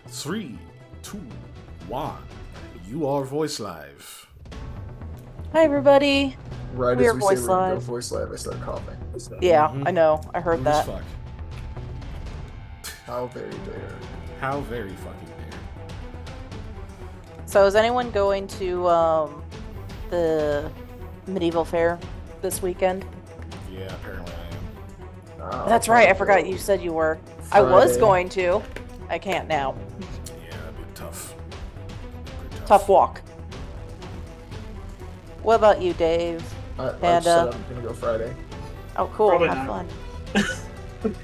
3, 2, 1. You are Voice Live. Hi, everybody. Right We as are we say Voice we're gonna go Live. voice live, I start coughing. Yeah, I know. I heard Rude as that. fuck. How very dare. How very fucking dare. So, is anyone going to the medieval fair this weekend? Yeah, apparently I am. That's right. I forgot you said you were. I was going to. I can't now. Yeah, that'd be tough. Pretty Tough walk. What about you, Dave? I said I'm gonna go Friday. Oh, cool. Probably Have not. fun.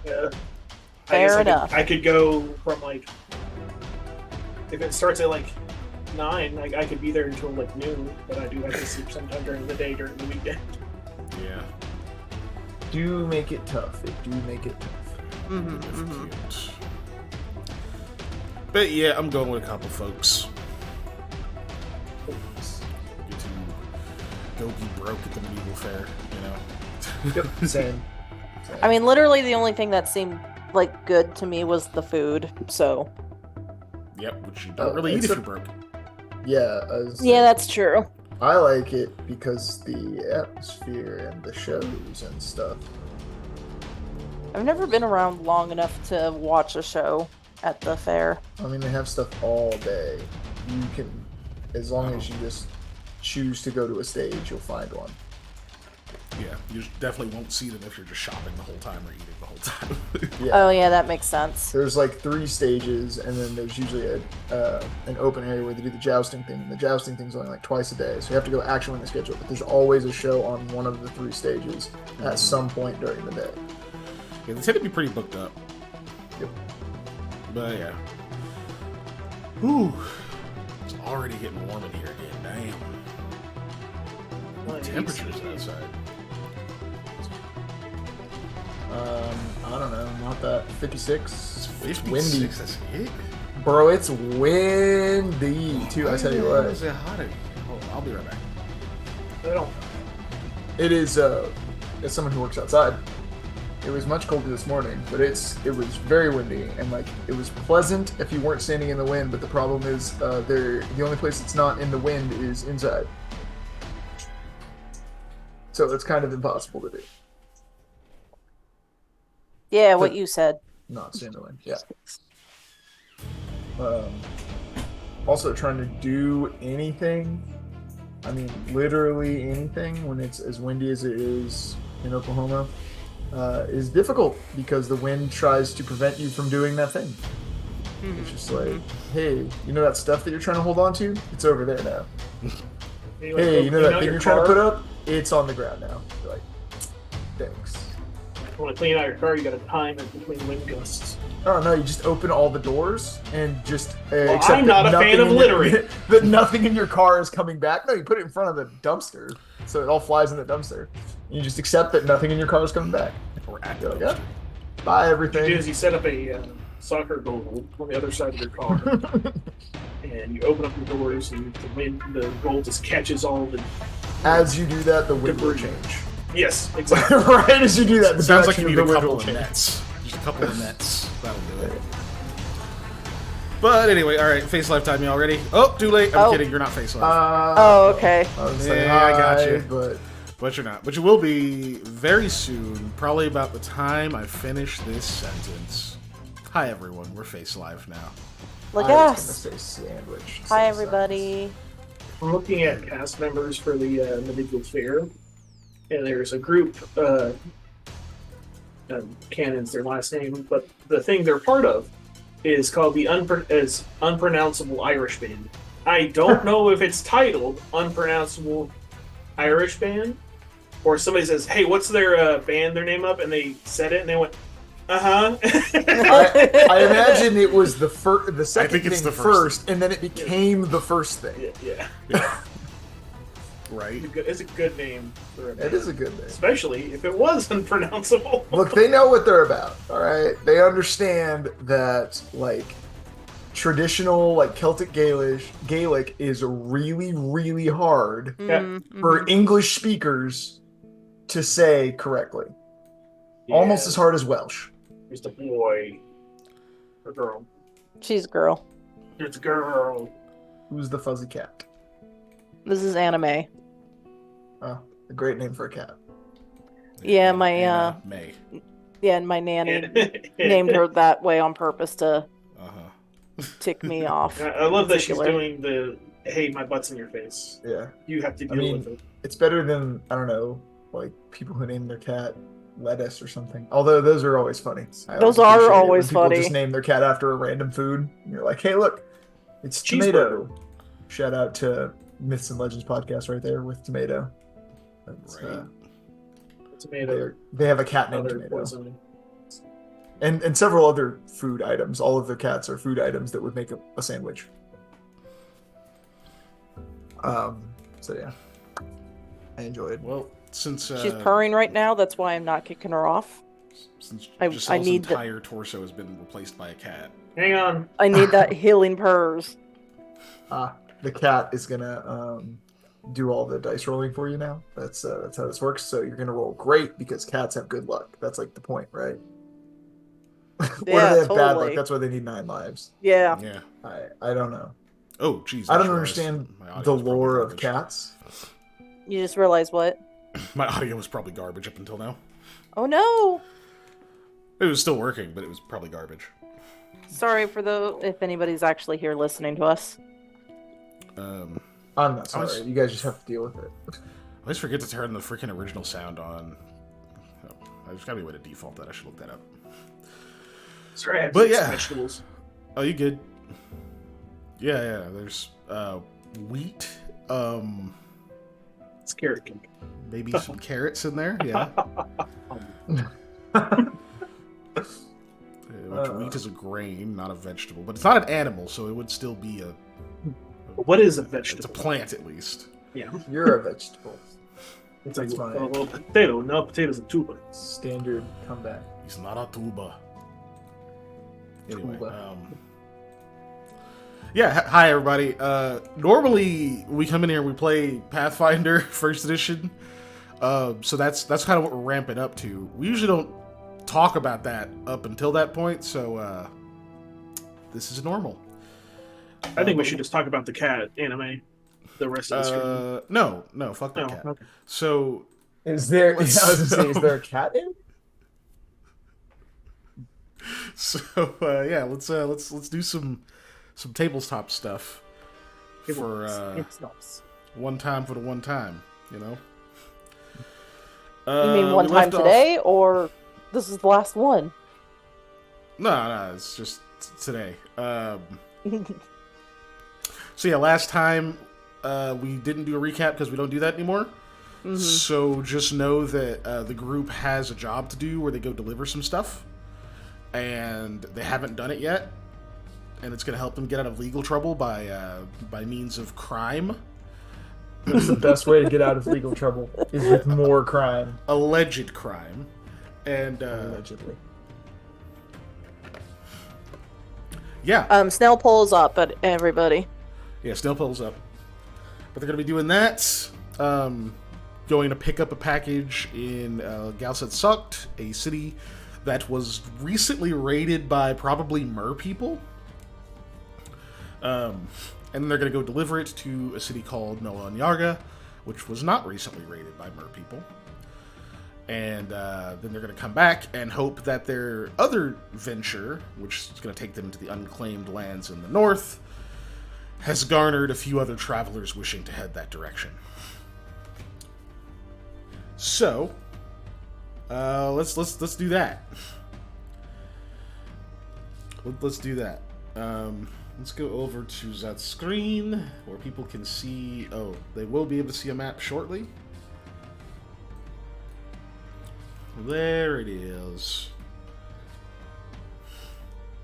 Yeah. Fair enough. I could go from if it starts at 9, I could be there until noon, but I do have to sleep sometime during the day during the weekend. Yeah. Do make it tough. It do make it tough. Difficult. But yeah, I'm going with a couple folks. Get to go be broke at the medieval fair, you know? Yep, same. I mean, literally, the only thing that seemed good to me was the food. So. Yep, which you don't really eat if you're broke. Yeah. Yeah, that's true. I like it because the atmosphere and the shows and stuff. I've never been around long enough to watch a show at the fair. I mean, they have stuff all day. You can, as long as you just choose to go to a stage, you'll find one. Yeah, you definitely won't see them if you're just shopping the whole time or eating the whole time. Yeah. Oh, yeah, that makes sense. There's 3 stages, and then there's usually an open area where they do the jousting thing. And the jousting thing's only twice a day, so you have to go actually when they schedule it. But there's always a show on one of the 3 stages at some point during the day. Yeah, they tend to be pretty booked up. Yep. But yeah. Whew. It's already getting warm in here again. Damn. What temperatures outside? I don't know, not that 56. It's 56. It's windy. That's it? Bro, it's windy too. I tell you what. Is it hot in here? Hold on, I'll be right back. I don't. It is. As someone who works outside, it was much colder this morning, but it was very windy and it was pleasant if you weren't standing in the wind. But the problem is, the only place it's not in the wind is inside, so it's kind of impossible to do. Yeah, what you said. Not stand in the wind. Yeah. Also, trying to do anything. I mean, literally anything when it's as windy as it is in Oklahoma. Is difficult because the wind tries to prevent you from doing that thing. It's just hey, you know that stuff that you're trying to hold on to? It's over there now. Hey, you know that thing you're trying to put up? It's on the ground now. You're like, thanks. If you want to clean out your car, you got to time it between wind gusts. Oh no, you just open all the doors and just I'm not a fan of littering. That nothing in your car is coming back. No, you put it in front of the dumpster, so it all flies in the dumpster. You just accept that nothing in your car is coming back. Or at You're the like, yeah, buy What everything. you do is you set up a soccer goal on the other side of your car, and you open up the doors, and the goal just catches all the. As you do that, the wind will Debris. change. Yes, exactly. Right as you do that, the Sounds like you direction need of a the wind couple will of change. nets. Just a couple of nets. That'll do it. But anyway, alright, face lifetime, y'all ready? Oh, too late. I'm kidding, you're not face life. Oh, okay. I was Yeah, saying I got hi, you. But You're not. But you will be very soon, probably about the time I finish this sentence. Hi everyone, we're face live now. Look I at was us. gonna say sandwich. Hi, everybody. I'm looking at cast members for the medieval fair, and there's a group. Cannon's their last name, but the thing they're part of is called the Unpronounceable Irish Band. I don't know if it's titled Unpronounceable Irish Band, or somebody says, "Hey, what's their band? Their name up?" and they said it, and they went, "Uh huh." I imagine it was the second think it's thing the first, and then it became the first thing. Yeah. Right? It's a good name for a band. It is a good name. Especially if it was unpronounceable. Look, they know what they're about, all right? They understand that, traditional, Celtic Gaelic is really, really hard for English speakers to say correctly. Yeah. Almost as hard as Welsh. Just a boy. Or girl? She's a girl. It's a girl. Who's the fuzzy cat? This is anime. Oh, a great name for a cat. Yeah, my Anna May. yeah, and my nanny named her that way on purpose to tick me off. I love that she's doing the "Hey, my butt's in your face." Yeah. You have to deal with it. It's better than, I don't know, like people who name their cat lettuce or something. Although those are always funny. Those are always people funny. Just name their cat after a random food. And you're like, hey, look, it's Cheeseburger. tomato. Shout out to Myths and Legends podcast right there with tomato. That's, Right. Tomato. They have a cat named Other Tomato. poison. And several other food items. All of their cats are food items that would make a sandwich. So yeah, I enjoyed. Well, since She's purring right now, that's why I'm not kicking her off. Since I Giselle's need entire torso has been replaced by a cat. Hang on. I need that healing purrs. The cat is gonna do all the dice rolling for you now. That's how this works. So you're gonna roll great because cats have good luck. That's like the point, right? Or do they have bad luck? That's why they need 9 lives. Yeah. Yeah. I don't know. Oh, jeez. I don't understand the lore of cats. You just realized what? My audio was probably garbage up until now. Oh no! It was still working, but it was probably garbage. Sorry for if anybody's actually here listening to us. I'm not sorry. You guys just have to deal with it. I always forget to turn the freaking original sound on. Oh, there's gotta be a way to default that. I should look that up. Sorry, I have But yeah. vegetables. Oh, you good? Yeah. There's wheat. It's carrot cake. Maybe some carrots in there. Yeah. Wheat is a grain, not a vegetable, but it's not an animal, so it would still be a. What is a It's vegetable? a plant, at least. Yeah. You're a vegetable. It's That's like fine. a little potato. No, potato's a tuber. Standard comeback. He's not a tuba. Anyway, Tuba. yeah. Hi, everybody. Normally, we come in here and we play Pathfinder First Edition. So that's kind of what we're ramping up to. We usually don't talk about that up until that point. So this is normal. I think we should just talk about the cat anime. The rest of the stream. No, fuck that Oh, cat. okay. So Is there? I was gonna say, is there a cat in? yeah, let's do some tabletop stuff for one time for the one time, you know. You mean one time today, or this is the last one? No, it's just today. So yeah, last time we didn't do a recap because we don't do that anymore. Mm-hmm. So just know that the group has a job to do where they go deliver some stuff, and they haven't done it yet, and it's going to help them get out of legal trouble by means of crime. That's the best way to get out of legal trouble is with more crime. Alleged crime. And Allegedly. yeah. Snail pulls up at everybody. Yeah, snail pulls up. But they're going to be doing that. Going to pick up a package in Galset Sucked, a city that was recently raided by probably mer people. And they're going to go deliver it to a city called Nola Nyarga, which was not recently raided by mer people. And then they're going to come back and hope that their other venture, which is going to take them to the unclaimed lands in the north, has garnered a few other travelers wishing to head that direction. So, let's do that. Let's do that. Let's go over to that screen where people can see. Oh, they will be able to see a map shortly. There it is.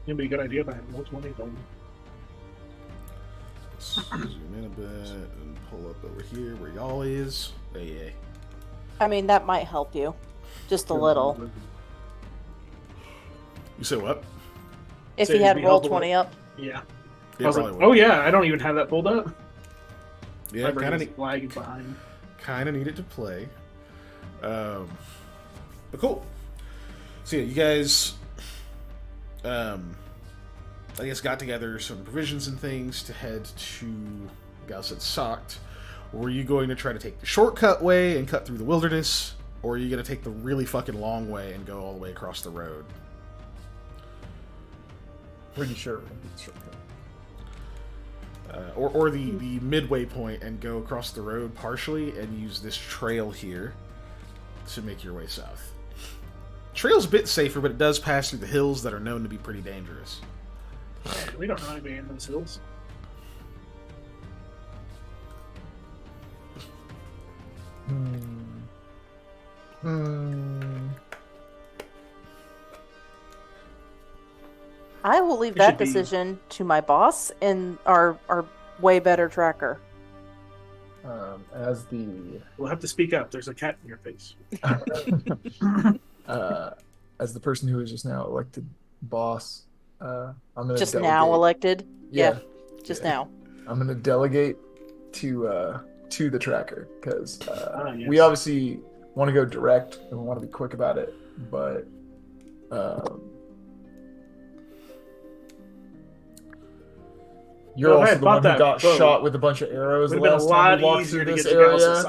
It'd be a good idea if I had more 20 going. Zoom in a bit and pull up over here where y'all is. Yeah. I mean, that might help you. Just a little. You said what? If So you it'd had be roll helpful. 20 up. Yeah. Yeah, I was like, probably oh would. yeah, I don't even have that pulled up. Yeah, My kind brain's of lagging behind. need it to play. But cool. So yeah, you guys I guess, got together some provisions and things to head to Galset Soct. Were you going to try to take the shortcut way and cut through the wilderness, or are you going to take the really fucking long way and go all the way across the road? Pretty sure. Shortcut. Or the midway point and go across the road partially and use this trail here to make your way south. Trail's a bit safer, but it does pass through the hills that are known to be pretty dangerous. We don't know anybody in those hills. I will leave It that should be- decision to my boss and our way better tracker. As the We'll have to speak up. There's a cat in your face. as the person who was just now elected boss, I'm gonna Just delegate. now elected. Yeah, Just yeah. now. I'm gonna delegate to the tracker because Yes. we obviously want to go direct and we want to be quick about it, but you're Go also ahead, the one bought who that got boat. shot with a bunch of arrows Would the have been a last time lot we walked easier through to get this to Galactic area.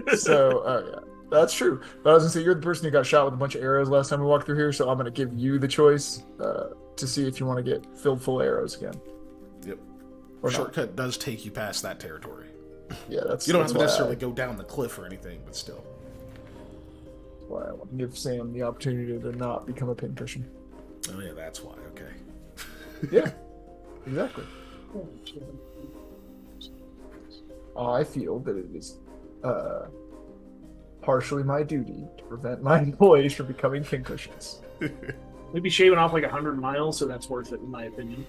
Sun. So, yeah, that's true. But I was gonna say you're the person who got shot with a bunch of arrows last time we walked through here, so I'm gonna give you the choice to see if you want to get filled full of arrows again. Yep. Or not. Shortcut does take you past that territory. Yeah, that's You don't that's have to why necessarily go down the cliff or anything, but still. why I want to give Sam the opportunity to not become a pincushion. Oh yeah, that's why. Okay. Yeah, exactly. I feel that it is partially my duty to prevent my employees from becoming pincushions. We'd be shaving off like 100 miles, so that's worth it, in my opinion.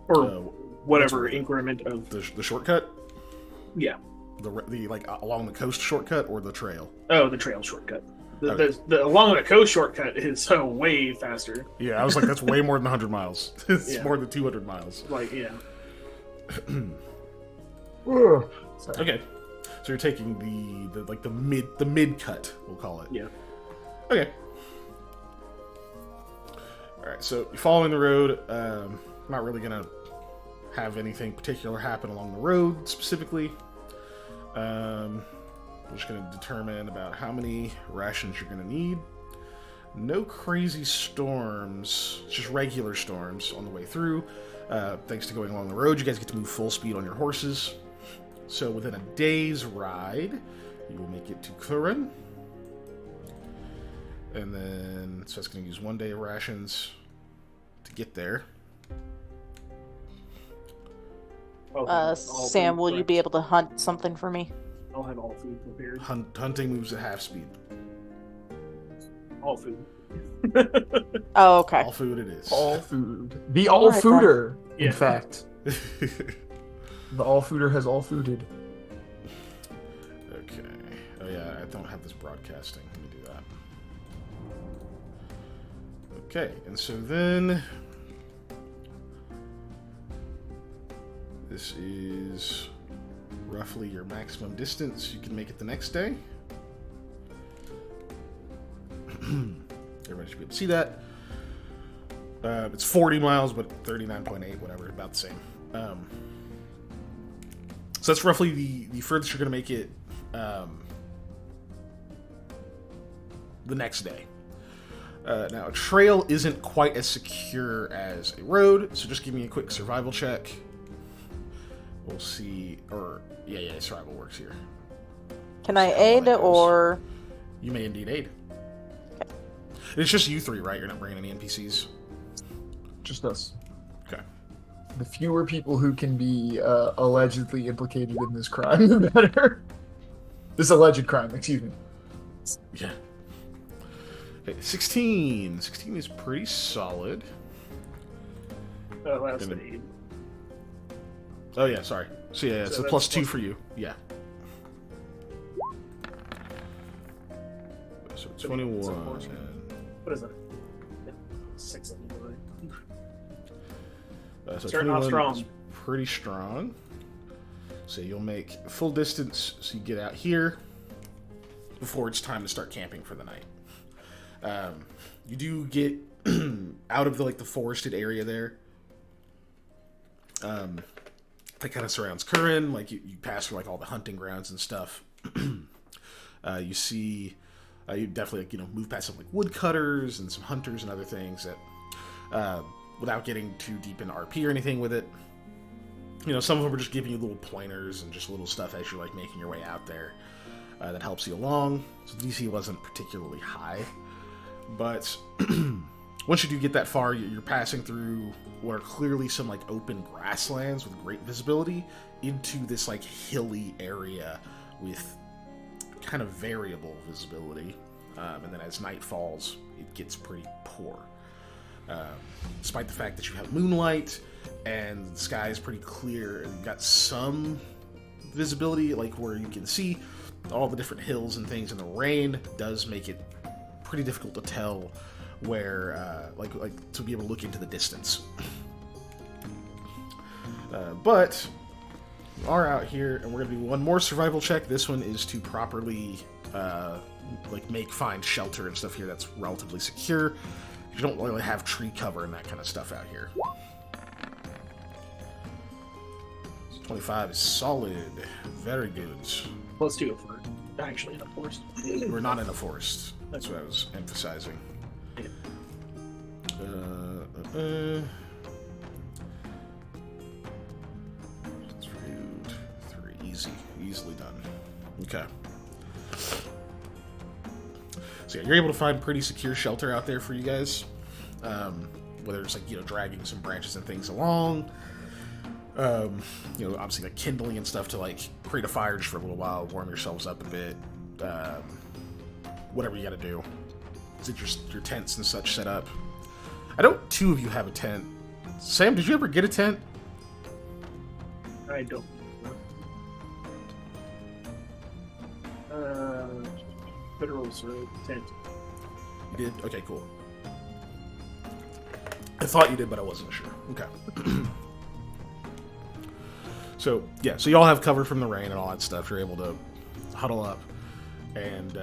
Or whatever what's- increment of The shortcut, yeah. the like along the coast shortcut or the trail. Oh, the trail shortcut. The, Okay. the along the coast shortcut is so way faster. Yeah, I was like, that's way more than 100 miles. It's Yeah. more than 200 miles. Like yeah. Ugh. Sorry. Okay, so you're taking the mid cut, we'll call it. Yeah. Okay. All right, so you're following the road. Not really gonna have anything particular happen along the road specifically. We're just gonna determine about how many rations you're gonna need. No crazy storms, just regular storms on the way through. Thanks to going along the road, you guys get to move full speed on your horses. So within a day's ride, you will make it to Clurin. And then, so that's going to use 1 day of rations to get there. Sam, will you be able to hunt something for me? I'll have all food prepared. Hunting moves at half speed. All food. Oh, okay. All food it is. All food. The all Alright, fooder, Yeah. in fact. The all fooder has all fooded. Okay. Oh yeah, I don't have this broadcasting. Let me do that. Okay, and so then this is roughly your maximum distance you can make it the next day. Everybody should be able to see that. It's 40 miles, but 39.8, whatever, about the same. So that's roughly the furthest you're going to make it the next day. Now, a trail isn't quite as secure as a road, so just give me a quick survival check. We'll see, or, yeah, survival works here. Can I See how well aid that goes. or... You may indeed aid. It's just you three, right? You're not bringing any NPCs? Just us. Okay. The fewer people who can be allegedly implicated in this crime, the better. This alleged crime, excuse me. Yeah. Okay, 16. 16 is pretty solid. Oh, that's Gonna- the aid. Oh, yeah, sorry. So, yeah, it's So a that's plus 2 plus for you. Yeah. So 21. So plus- And, What is that? 6 of them. so Starting off 21 is strong. pretty strong. So you'll make full distance, so you get out here before it's time to start camping for the night. You do get out of the forested area there. That kind of surrounds Curran. Like you pass through like all the hunting grounds and stuff. You see, you definitely move past some like woodcutters and some hunters and other things that, without getting too deep into RP or anything with it. Some of them are just giving you little pointers and just little stuff as you're like making your way out there that helps you along. So DC wasn't particularly high, but once you do get that far, you're passing through what are clearly some like open grasslands with great visibility into this like hilly area with kind of variable visibility. And then as night falls, it gets pretty poor. Despite the fact that you have moonlight and the sky is pretty clear and you've got some visibility, like where you can see all the different hills and things, and the rain does make it pretty difficult to tell where, like to be able to look into the distance. But we are out here, and we're gonna do one more survival check. This one is to properly, find shelter and stuff here that's relatively secure. You don't really have tree cover and that kind of stuff out here. 25 is solid. Very good. Let's do it for actually in a forest. We're not in a forest. That's what I was emphasizing. Three. Easily done. Okay. So yeah, you're able to find pretty secure shelter out there for you guys. Whether it's dragging some branches and things along. Obviously like kindling and stuff to like create a fire just for a little while, warm yourselves up a bit. Whatever you gotta do. Is it your tents and such set up? I know two of you have a tent. Sam, did you ever get a tent? I don't. Federal's tent. You did? Okay, cool. I thought you did, but I wasn't sure. Okay. So you all have cover from the rain and all that stuff. You're able to huddle up and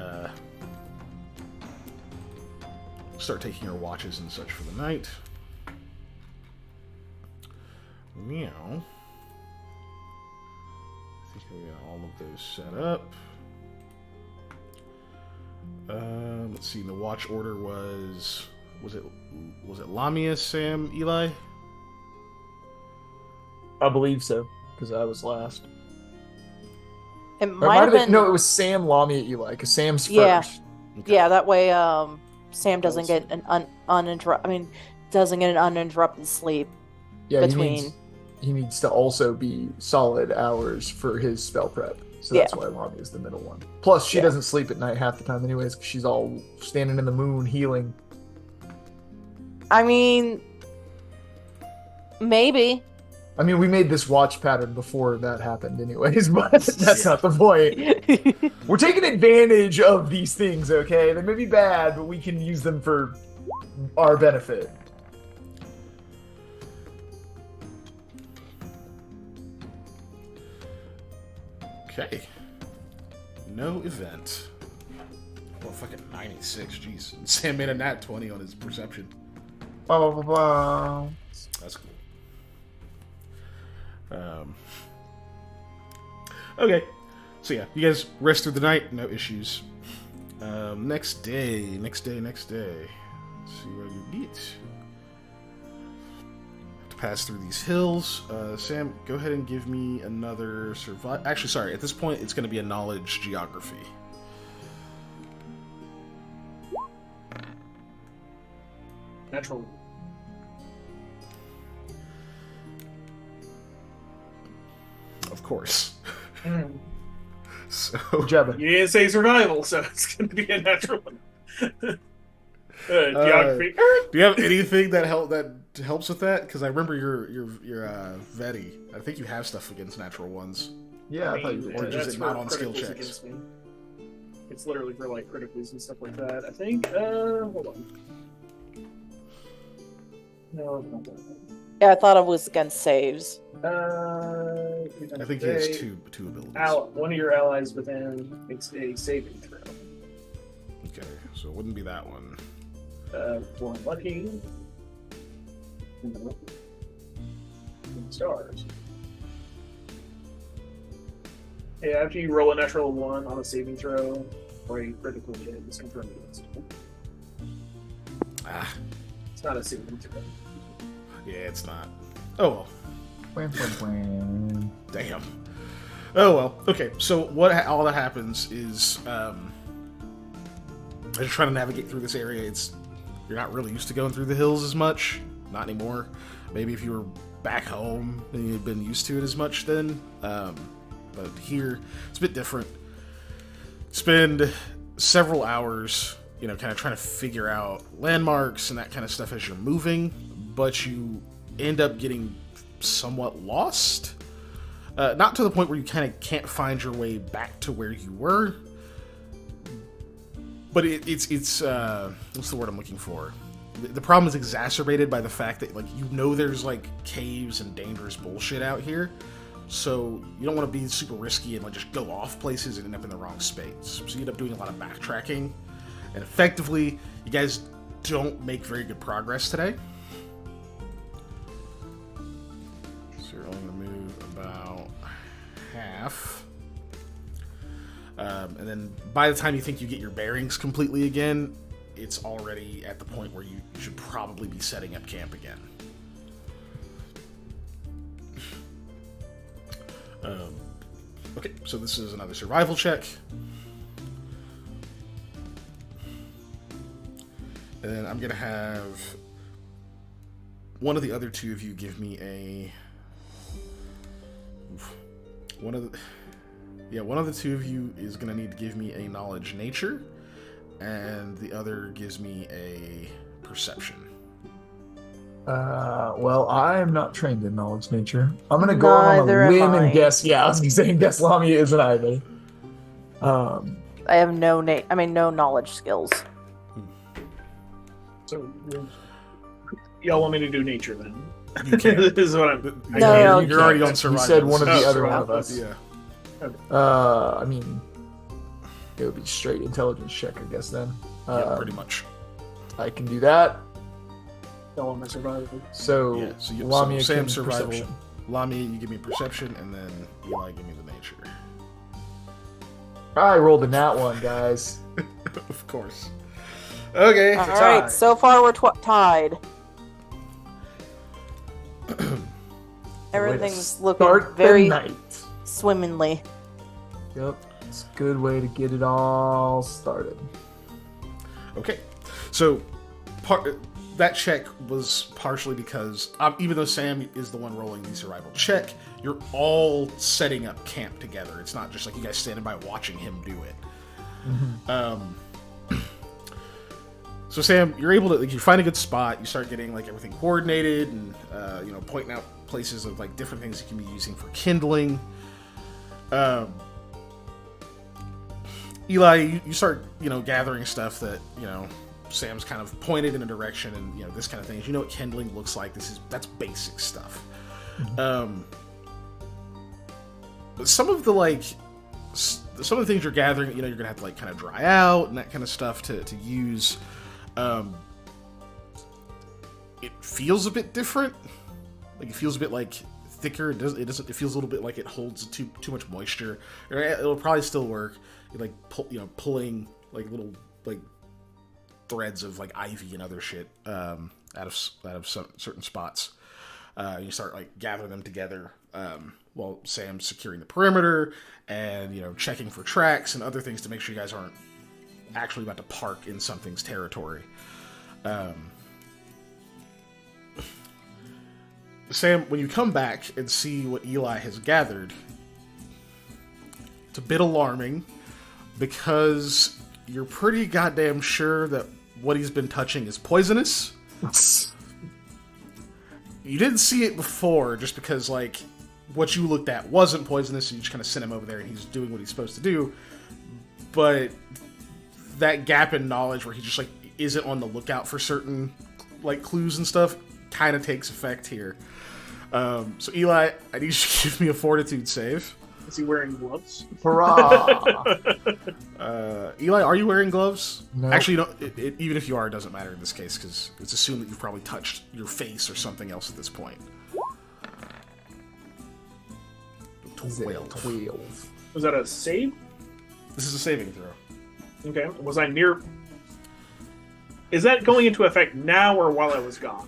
start taking your watches and such for the night. Meow. I think we got all of those set up. Let's see. The watch order was it Lamia, Sam, Eli? I believe so, because I was last. It might have been. No, it was Sam, Lamia, Eli, because Sam's Yeah. first. Okay. Yeah, that way Sam doesn't get an uninterrupted sleep Yeah, between. he needs to also be solid hours for his spell prep. So that's why Lamia is the middle one. Plus, she doesn't sleep at night half the time anyways, because she's all standing in the moon healing. I mean, maybe. I mean, we made this watch pattern before that happened anyways, but that's not the point. We're taking advantage of these things, okay? They may be bad, but we can use them for our benefit. Okay. No event. Well, fucking 96, jeez. Sam made a nat 20 on his perception. Blah, blah, blah, blah. That's cool. Okay. So yeah, you guys rest through the night, no issues. Next day. Let's see where you meet. To pass through these hills. Sam, go ahead and give me another survival. Actually, sorry, at this point it's going to be a knowledge geography. Natural. Of course. So Jebba. You didn't say survival, so it's going to be a natural one. Geography. do you have anything that helps with that? Because I remember your Veti. I think you have stuff against natural ones. Yeah, I thought you Or did. just that's it not for on skill criticals checks? against me. It's literally for like criticals and stuff like that. I think. Hold on. No. Yeah, I thought it was against saves. I think he has two abilities. One of your allies within makes a saving throw. Okay, so it wouldn't be that one. Born lucky. Stars. Yeah, after you roll a natural 1 on a saving throw or a critical hit, it's confirmed against you. Ah, It's not a saving throw. yeah, it's not. Oh well. Wham, wham, wham. Damn. Oh well. Okay. So all that happens is as you're trying to navigate through this area, you're not really used to going through the hills as much. Not anymore. Maybe if you were back home and you'd been used to it as much then. But here it's a bit different. Spend several hours, kind of trying to figure out landmarks and that kind of stuff as you're moving, but you end up getting somewhat lost. Not to the point where you kind of can't find your way back to where you were, but it's what's the word I'm looking for? The problem is exacerbated by the fact that there's caves and dangerous bullshit out here, so you don't want to be super risky and just go off places and end up in the wrong space. So you end up doing a lot of backtracking, and effectively you guys don't make very good progress today. So you're only going to move about half. And then by the time you think you get your bearings completely again, it's already at the point where you should probably be setting up camp again. Okay, so this is another survival check. And then I'm going to have one of the other two of you give me one of the two of you is going to need to give me a knowledge nature, and the other gives me a perception. Well, I am not trained in knowledge nature. I'm gonna go on a Neither am limb I. and guess. Yeah, I was saying guess Lamia isn't either. I have no knowledge skills. So, y'all want me to do nature then? You can. This is what I'm. No, You're already on You survival. said one of the Oh, other one survival. of us. Yeah. I mean, it would be straight intelligence check, I guess. Then, Yeah, pretty much. I can do that. Y'all want my survival? So, Yeah, so Lamia Sam can survival. perception. Lamia, you give me perception, and then Eli give me the nature. I rolled a nat one, guys. Of course. Okay. All It's right, tied. so far we're tied. Everything's Start looking the very night. swimmingly. Yep, it's a good way to get it all started. Okay. So, that check was partially because, even though Sam is the one rolling the survival check, you're all setting up camp together. It's not just like you guys standing by watching him do it. So Sam, you're able to you find a good spot. You start getting everything coordinated and pointing out places of different things you can be using for kindling. Eli, you start gathering stuff that Sam's kind of pointed in a direction, and this kind of things. You know what kindling looks like. That's basic stuff. But some of the things you're gathering, you're gonna have to kind of dry out and that kind of stuff to use. It feels a bit different. It feels a bit thicker. It doesn't. It feels a little bit like it holds too much moisture. It'll probably still work. Pulling little threads of ivy and other shit out of some certain spots. You start gathering them together while Sam's securing the perimeter and checking for tracks and other things to make sure you guys aren't actually about to park in something's territory. Sam, when you come back and see what Eli has gathered, it's a bit alarming because you're pretty goddamn sure that what he's been touching is poisonous. You didn't see it before just because, what you looked at wasn't poisonous, so you just kind of sent him over there and he's doing what he's supposed to do. But that gap in knowledge where he just, isn't on the lookout for certain, clues and stuff kind of takes effect here. So, Eli, I need you to give me a fortitude save. Is he wearing gloves? Hurrah! Eli, are you wearing gloves? No. Actually, even if you are, it doesn't matter in this case, because it's assumed that you've probably touched your face or something else at this point. 12. Was that a save? This is a saving throw. Okay. Was I near... Is that going into effect now or while I was gone?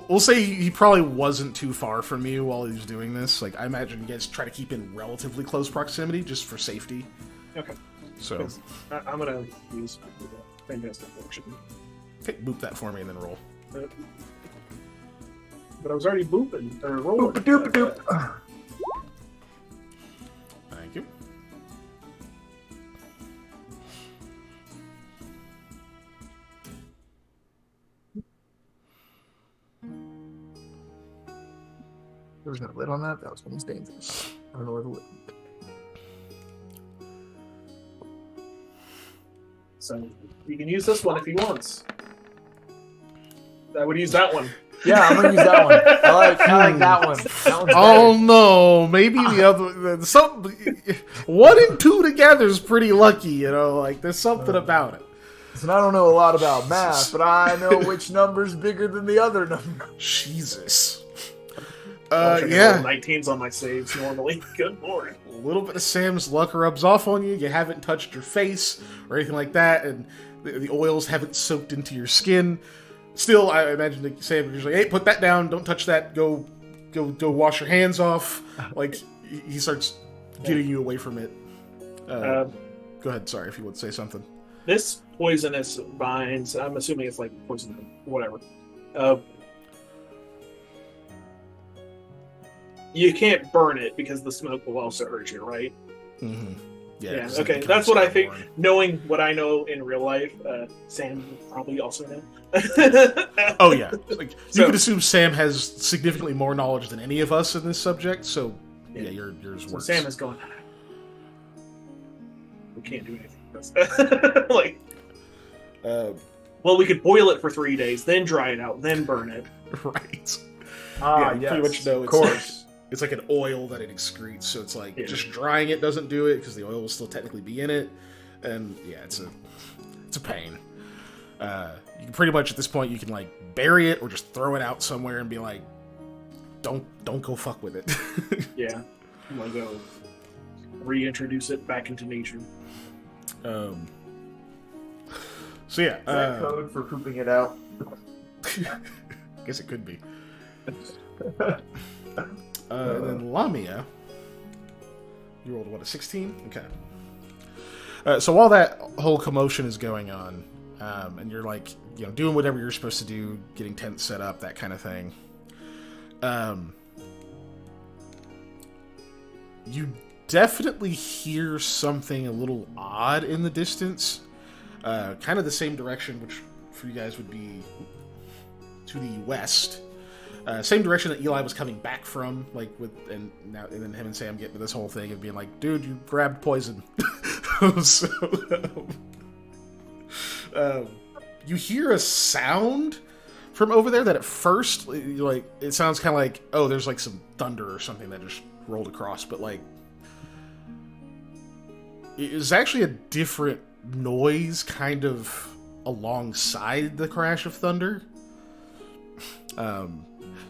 We'll say he probably wasn't too far from you while he was doing this. Like, I imagine you guys try to keep in relatively close proximity just for safety. Okay. So, I'm gonna use fantastic function. okay, boop that for me and then roll. But I was already booping or rolling. Boop-a-doop-a-doop. Thank you. There was no lid on that. That was when he's dangerous. I don't know where the lid. So you can use this one if he wants. I would use that one. Yeah, I'm gonna use that one. I like that one. That one's Oh better. no, maybe the other some 1 and 2 together is pretty lucky, you know. Like there's something about it. And I don't know a lot about math, but I know which number's bigger than the other number. Jesus. I Yeah. roll 19s on my saves normally. Good lord. A little bit of Sam's luck rubs off on you. You haven't touched your face or anything like that, and the oils haven't soaked into your skin. Still, I imagine that Sam is like, "Hey, put that down. Don't touch that. Go wash your hands off." Like he starts getting you away from it. Go ahead. Sorry if you would say something. This poisonous vines, I'm assuming it's like poison, whatever. You can't burn it because the smoke will also hurt you, right? Mm-hmm. Yeah. 'cause Okay, it that's becomes what I Skyborn. think. Knowing what I know in real life, Sam would probably also know. Oh yeah, like you So- could assume Sam has significantly more knowledge than any of us in this subject. So yeah, yours So works. Sam is going. We can't do anything. With this. Like, well, we could boil it for 3 days, then dry it out, then burn it. right. Ah, you yes. pretty much know Of it's course. It's like an oil that it excretes, so it's like Yeah. just drying it doesn't do it because the oil will still technically be in it, and yeah, it's a pain. You can pretty much at this point you can like bury it or just throw it out somewhere and be like, don't go fuck with it. Yeah, I'm gonna go reintroduce it back into nature. So yeah, Is that code for pooping it out? guess it could be. And then Lamia, you rolled what, a 16? Okay. So while that whole commotion is going on, and you're like, doing whatever you're supposed to do, getting tents set up, that kind of thing, you definitely hear something a little odd in the distance, kind of the same direction, which for you guys would be to the west. Same direction that Eli was coming back from, and then him and Sam get into this whole thing of being like, "Dude, you grabbed poison." So, you hear a sound from over there that at first, it sounds kind of like, oh, there's like some thunder or something that just rolled across, but like, it is actually a different noise, kind of alongside the crash of thunder.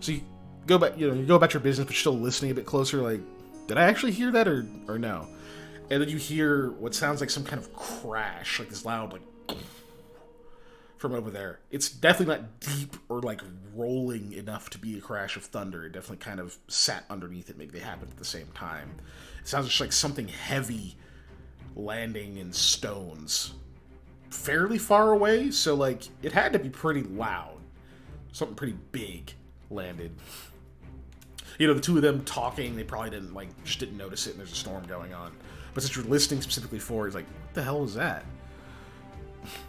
So you go back, you go about your business, but you're still listening a bit closer. Like, did I actually hear that or no? And then you hear what sounds like some kind of crash, like this loud, like from over there. It's definitely not deep or like rolling enough to be a crash of thunder. It definitely kind of sat underneath it. Maybe they happened at the same time. It sounds just like something heavy landing in stones, fairly far away. So like it had to be pretty loud. Something pretty big landed. The two of them talking, they probably just didn't notice it, and there's a storm going on. But since you're listening specifically for it, it's like, what the hell is that?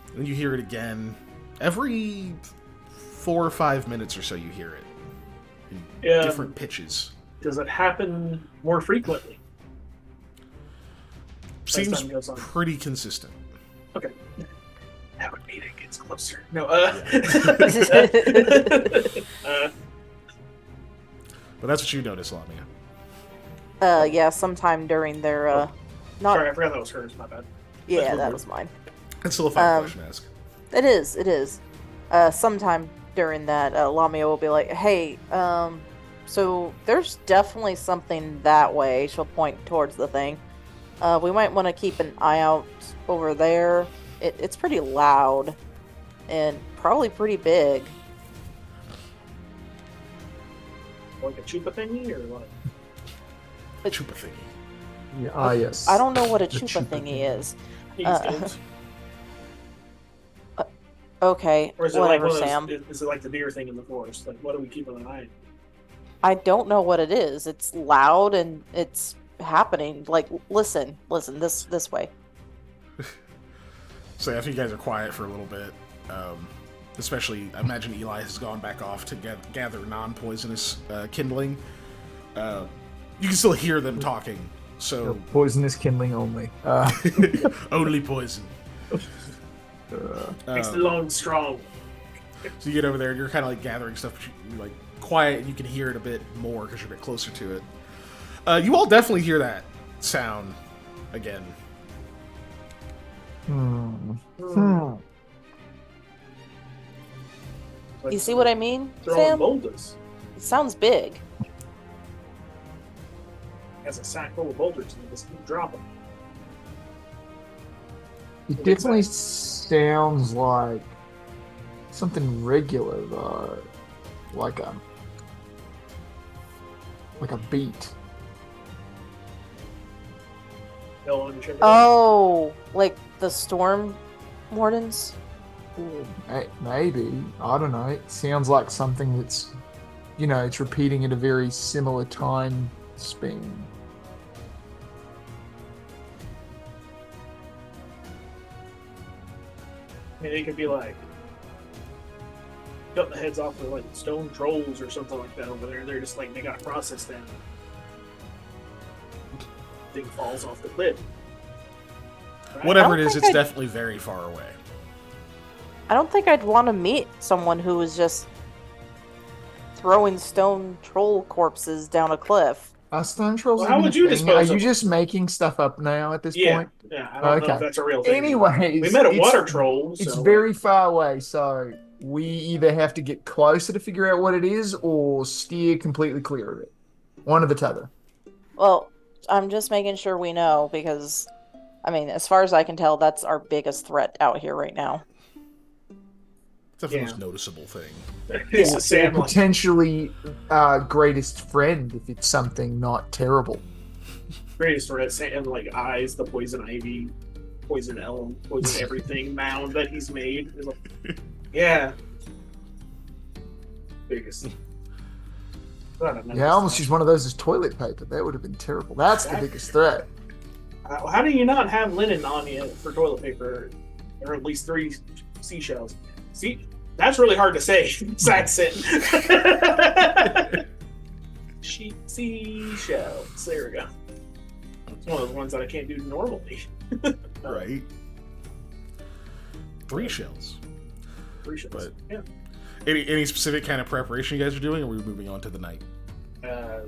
And then you hear it again. Every 4 or 5 minutes or so you hear it. In different pitches. Does it happen more frequently? Seems time goes on. pretty consistent. Okay. That would mean it gets closer. No, But that's what you notice, Lamia. Yeah, sometime during their not. Sorry, I forgot that was hers. My bad. Yeah, That's that good. was mine. It's still a fine question to ask. It is. It is. Sometime during that, Lamia will be like, "Hey, so there's definitely something that way." She'll point towards the thing. We might want to keep an eye out over there. It's pretty loud and probably pretty big. Like a chupa thingy or what? A chupa thingy. Yeah, yes. I don't know what a The chupa chupa thingy is. These goats. Okay, Or is it whatever, like one Sam. of those, is it like the deer thing in the forest? Like, what do we keep an eye on? I don't know what it is. It's loud and it's happening. Like, listen, this way. So after you guys are quiet for a little bit, especially, I imagine Eli has gone back off to gather non-poisonous kindling. You can still hear them talking. So Poisonous kindling only. only poison. It's the long strong. So you get over there and you're kind of like gathering stuff, but you're like quiet and you can hear it a bit more because you're a bit closer to it. You all definitely hear that sound again. Like, You see what I mean, throwing Sam? boulders. It sounds big. Has a sack full of boulders and they just keep dropping. It definitely sounds like something regular, though. Like a beat. Oh, like the storm wardens? Maybe. I don't know. It sounds like something that's, it's repeating at a very similar time span. I mean, they could be like cutting the heads off of like stone trolls or something like that over there. They're just like, they got to process that. Thing falls off the cliff. Right? Whatever it is, think it's I'd- definitely very far away. I don't think I'd want to meet someone who was just throwing stone troll corpses down a cliff. Stone trolls. Well, how even would a you thing? dispose Are of you them? just making stuff up now at this Yeah, point? yeah. I don't know if that's a real thing. Anyways, we met a it's- water troll. It's so, very far away, so we either have to get closer to figure out what it is or steer completely clear of it. One or the t'other. Well, I'm just making sure we know because, I mean, as far as I can tell, that's our biggest threat out here right now. It's the most noticeable thing. It's a Sam. Or potentially greatest friend if it's something not terrible. Greatest threat, Sam, like eyes, the poison ivy, poison elm, poison everything mound that he's made. He's like, yeah. Biggest. I don't know. Yeah, I almost used one of those as toilet paper. That would have been terrible. That's the biggest threat. How do you not have linen on you for toilet paper, or at least 3 seashells? See, that's really hard to say. Saxon. Seashells. There we go. It's one of those ones that I can't do normally. Right. 3 shells. 3 shells. But- Yeah. Any specific kind of preparation you guys are doing, or are we moving on to the night? We're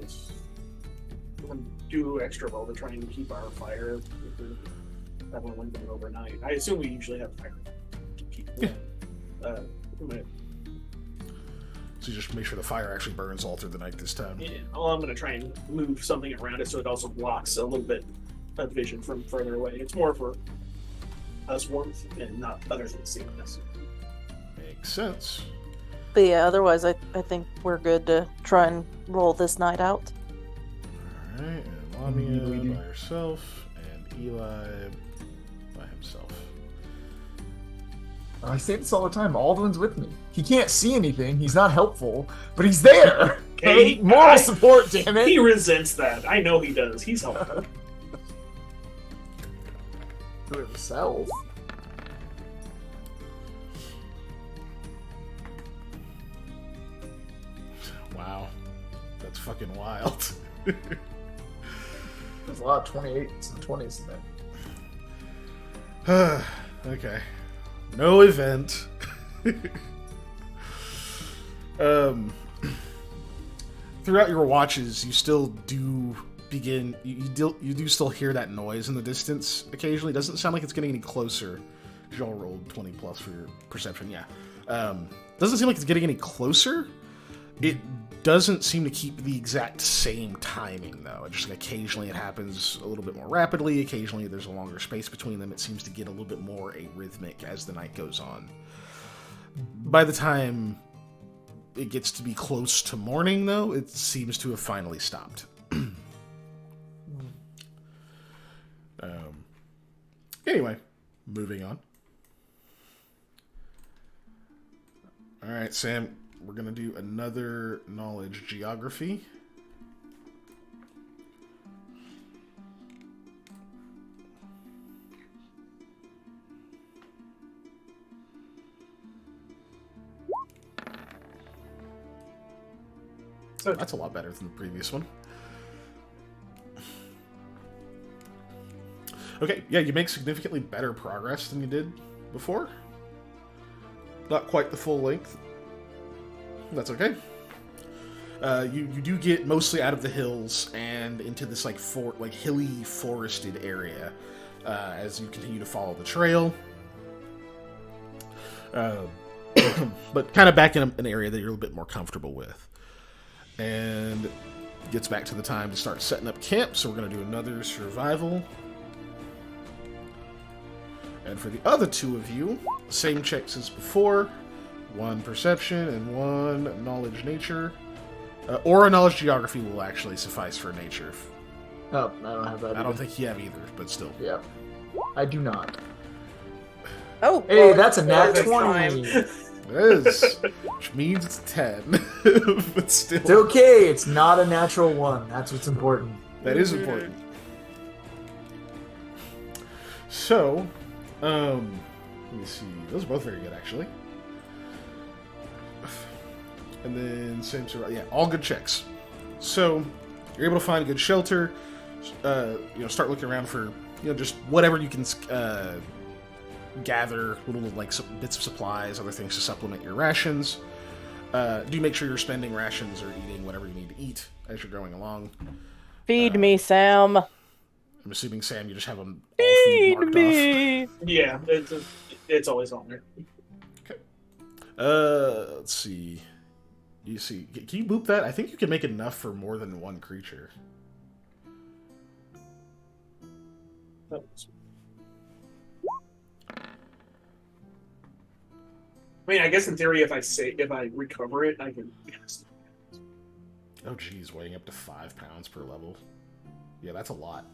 gonna do extra while we're trying to keep our fire. That one went overnight. I assume we usually have fire to keep it going. So you just make sure the fire actually burns all through the night this time. Yeah, well, I'm going to try and move something around it so it also blocks a little bit of vision from further away. It's more for us warmth and not other things seeing us. Makes sense. But yeah, otherwise, I think we're good to try and roll this night out. Alright, and Lamia by herself, and Eli by himself. I say this all the time. Alden's with me. He can't see anything. He's not helpful, but he's there. Okay, Moral support, damn it. He resents that. I know he does. He's helpful. To himself. Wow. That's fucking wild. There's a lot of 28s and 20s in there. Okay. No event. Throughout your watches, you still do begin. You do still hear that noise in the distance occasionally. It doesn't sound like it's getting any closer. Y'all rolled 20 plus for your perception. Yeah, doesn't seem like it's getting any closer. It doesn't seem to keep the exact same timing though. It just occasionally it happens a little bit more rapidly. Occasionally there's a longer space between them. It seems to get a little bit more arrhythmic as the night goes on. By the time it gets to be close to morning, though, it seems to have finally stopped. Anyway, moving on. All right, Sam, we're going to do another knowledge geography. So that's a lot better than the previous one. Okay, yeah, you make significantly better progress than you did before. Not quite the full length. That's okay. You do get mostly out of the hills and into this hilly forested area as you continue to follow the trail. But kind of back in an area that you're a little bit more comfortable with. And gets back to the time to start setting up camp, so we're going to do another survival. And for the other two of you, same checks as before. 1 perception and 1 knowledge nature. Or a knowledge geography will actually suffice for nature. Oh, I don't have that. I don't think you have either, but still. Yeah. I do not. Oh, Hey, well, that's a nat perfect 20. time. It is. Which means it's 10. But still. It's okay. It's not a natural 1. That's what's important. That is important. So, let me see. Those are both very good, actually. And then same sort of, yeah, all good checks. So you're able to find a good shelter. Start looking around for just whatever you can gather, little bits of supplies, other things to supplement your rations. Do make sure you're spending rations or eating whatever you need to eat as you're going along. feed me, Sam. I'm assuming, Sam, you just have them all food marked off. Yeah, it's always on there. Okay. Let's see. You see, can you boop that? I think you can make enough for more than one creature. I mean, I guess in theory, if I recover it, I can. Oh, geez, weighing up to 5 pounds per level. Yeah, that's a lot.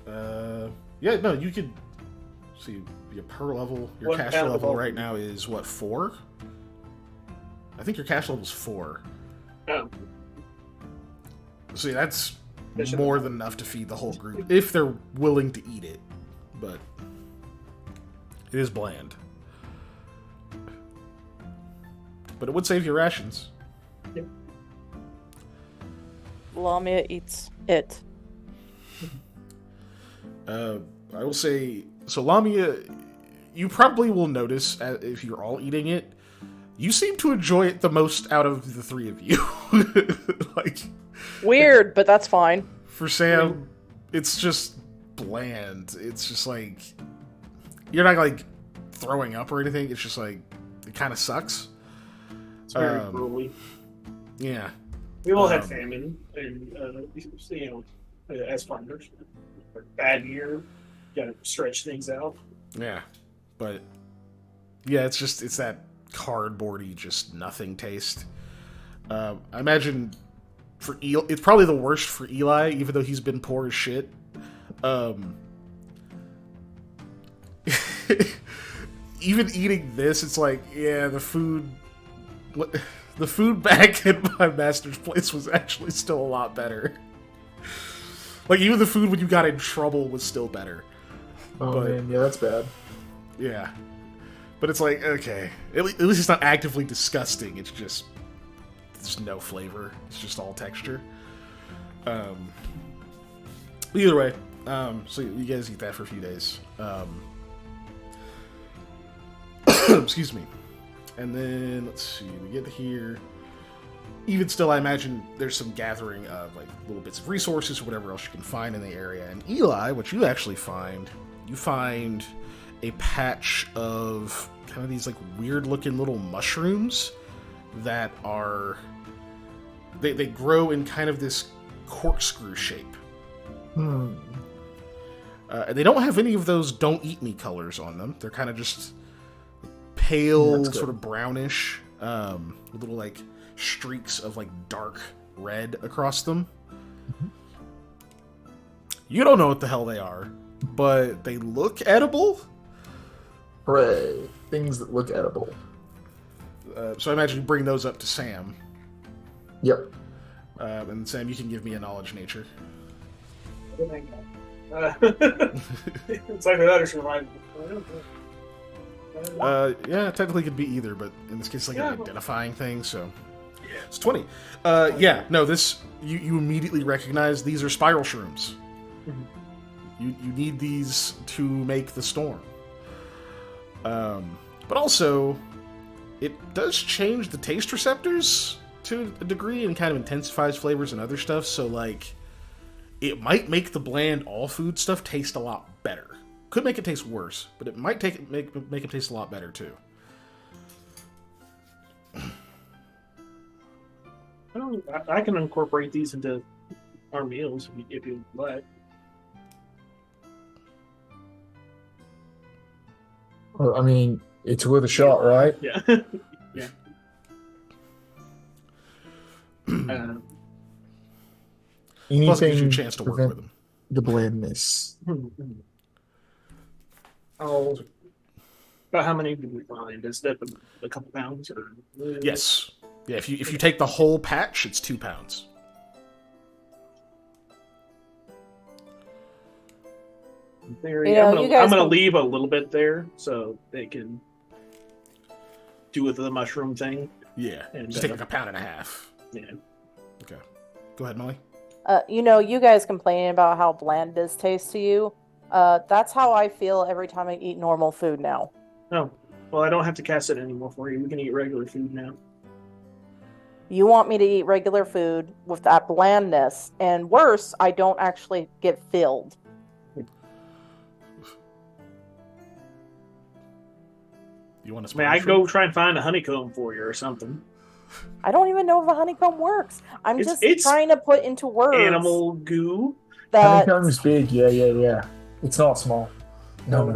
Yeah, no, you could see your per level. Your 1 cash pound level above. right now is what, 4? I think your cash level is 4. Oh, See, that's That should- more than enough to feed the whole group if they're willing to eat it. But it is bland. But it would save your rations. Lamia eats it. I will say, so Lamia, you probably will notice if you're all eating it, you seem to enjoy it the most out of the 3 of you. Weird, but that's fine. For Sam, it's just bland. It's just you're not throwing up or anything. It's just it kind of sucks. it's very grueling. Yeah. We all had famine, and as farmers, bad year, gotta stretch things out. Yeah. But yeah, it's that cardboardy, just nothing taste. I imagine for it's probably the worst for Eli, even though he's been poor as shit. Even eating this, it's the food back at my master's place was actually still a lot better. Even the food when you got in trouble was still better. Oh, man, yeah, that's bad. Yeah. But it's okay. At least it's not actively disgusting. It's just there's no flavor. It's just all texture. Either way, so you guys eat that for a few days. Excuse me. And then let's see. We get here. even still, I imagine there's some gathering of like little bits of resources or whatever else you can find in the area. And Eli, what you actually find, you find a patch of kind of these like weird looking little mushrooms that are they grow in kind of this corkscrew shape. And they don't have any of those "don't eat me" colors on them. They're kind of just pale, sort of brownish, with little like streaks of like dark red across them. You don't know what the hell they are, but they look edible. Hooray. Things that look edible. So I imagine you bring those up to Sam. Yep. And Sam, you can give me a knowledge nature. It's like that or survival. Yeah, technically it could be either, but in this case, it's like an identifying thing, so... Yeah. It's 20. Yeah, no, this... You immediately recognize these are spiral shrooms. You need these to make the storm. But also, it does change the taste receptors to a degree and kind of intensifies flavors and other stuff, so, like, it might make the bland all-food stuff taste a lot better. Could make it taste worse, but it might make it taste a lot better, too. I can incorporate these into our meals if you like. Well, I mean, it's worth a shot, right? Yeah. Yeah. Plus, it gives you a Anything chance to work with them. the blandness. Oh, about how many did we find? Is that a couple pounds or? Yes. Yeah, if you take the whole patch, it's 2 pounds. Theory, You know, I'm you guys gonna can- leave a little bit there so they can do with the mushroom thing. Yeah, And, just take like a pound and a half. Yeah. Okay. Go ahead, Molly. You know, you guys complaining about how bland this tastes to you. That's how I feel every time I eat normal food now. Oh, well, I don't have to cast it anymore for you. We can eat regular food now. You want me to eat regular food with that blandness, and worse, I don't actually get filled. You want to? Man, I can go try and find a honeycomb for you or something. I don't even know if a honeycomb works. I'm It's- just it's trying to put into words Animal goo? that Honeycomb's big, yeah. It's not small. No.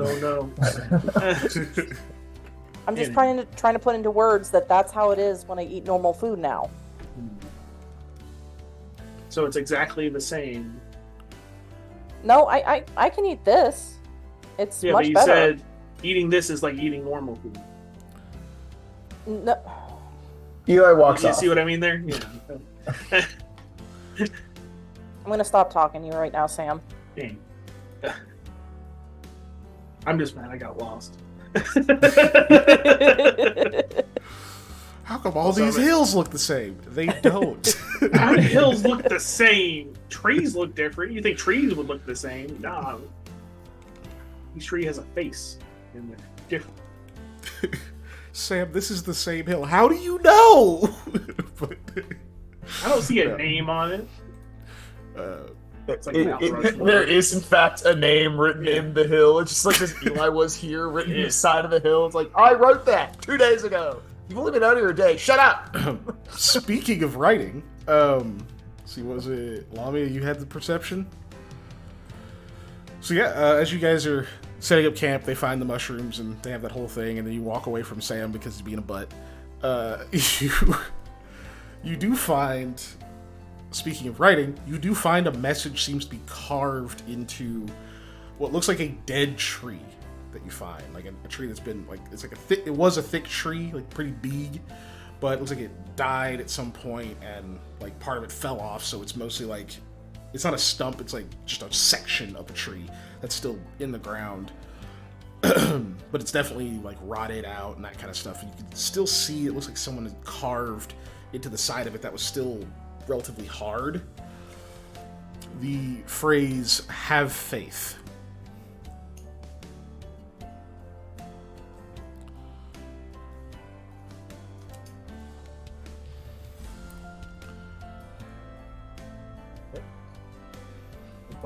I'm just trying to put into words that that's how it is when I eat normal food now. So it's exactly the same. No, I can eat this. It's Yeah, much but you better. said eating this is like eating normal food. No, Eli walks You off. see what I mean there? Yeah. I'm gonna stop talking to you right now, Sam. Dang. I'm just mad I got lost. How come all So these many- hills look the same? They don't. How do hills look the same? Trees look different. You think trees would look the same? Nah. Each tree has a face, and they're different. Sam, this is the same hill. How do you know? But, I don't see a name on it. It's like Mount Rushmore. There is, in fact, a name written Yeah. in the hill. It's just like this Eli was here written in the side of the hill. It's like, I wrote that 2 days ago. You've only been out here a day. Shut up! speaking of writing, see, what was it? Lamia, you had the perception? So yeah, as you guys are setting up camp, they find the mushrooms and they have that whole thing, and then you walk away from Sam because he's being a butt. You do find, speaking of writing, you do find a message seems to be carved into what looks like a dead tree that you find, like a tree that's been like, it's like it was a thick tree, like pretty big, but it looks like it died at some point and like part of it fell off, so it's mostly like, it's not a stump, it's like just a section of a tree that's still in the ground. But it's definitely like rotted out and that kind of stuff. And you can still see it looks like someone had carved into the side of it that was still relatively hard the phrase "have faith."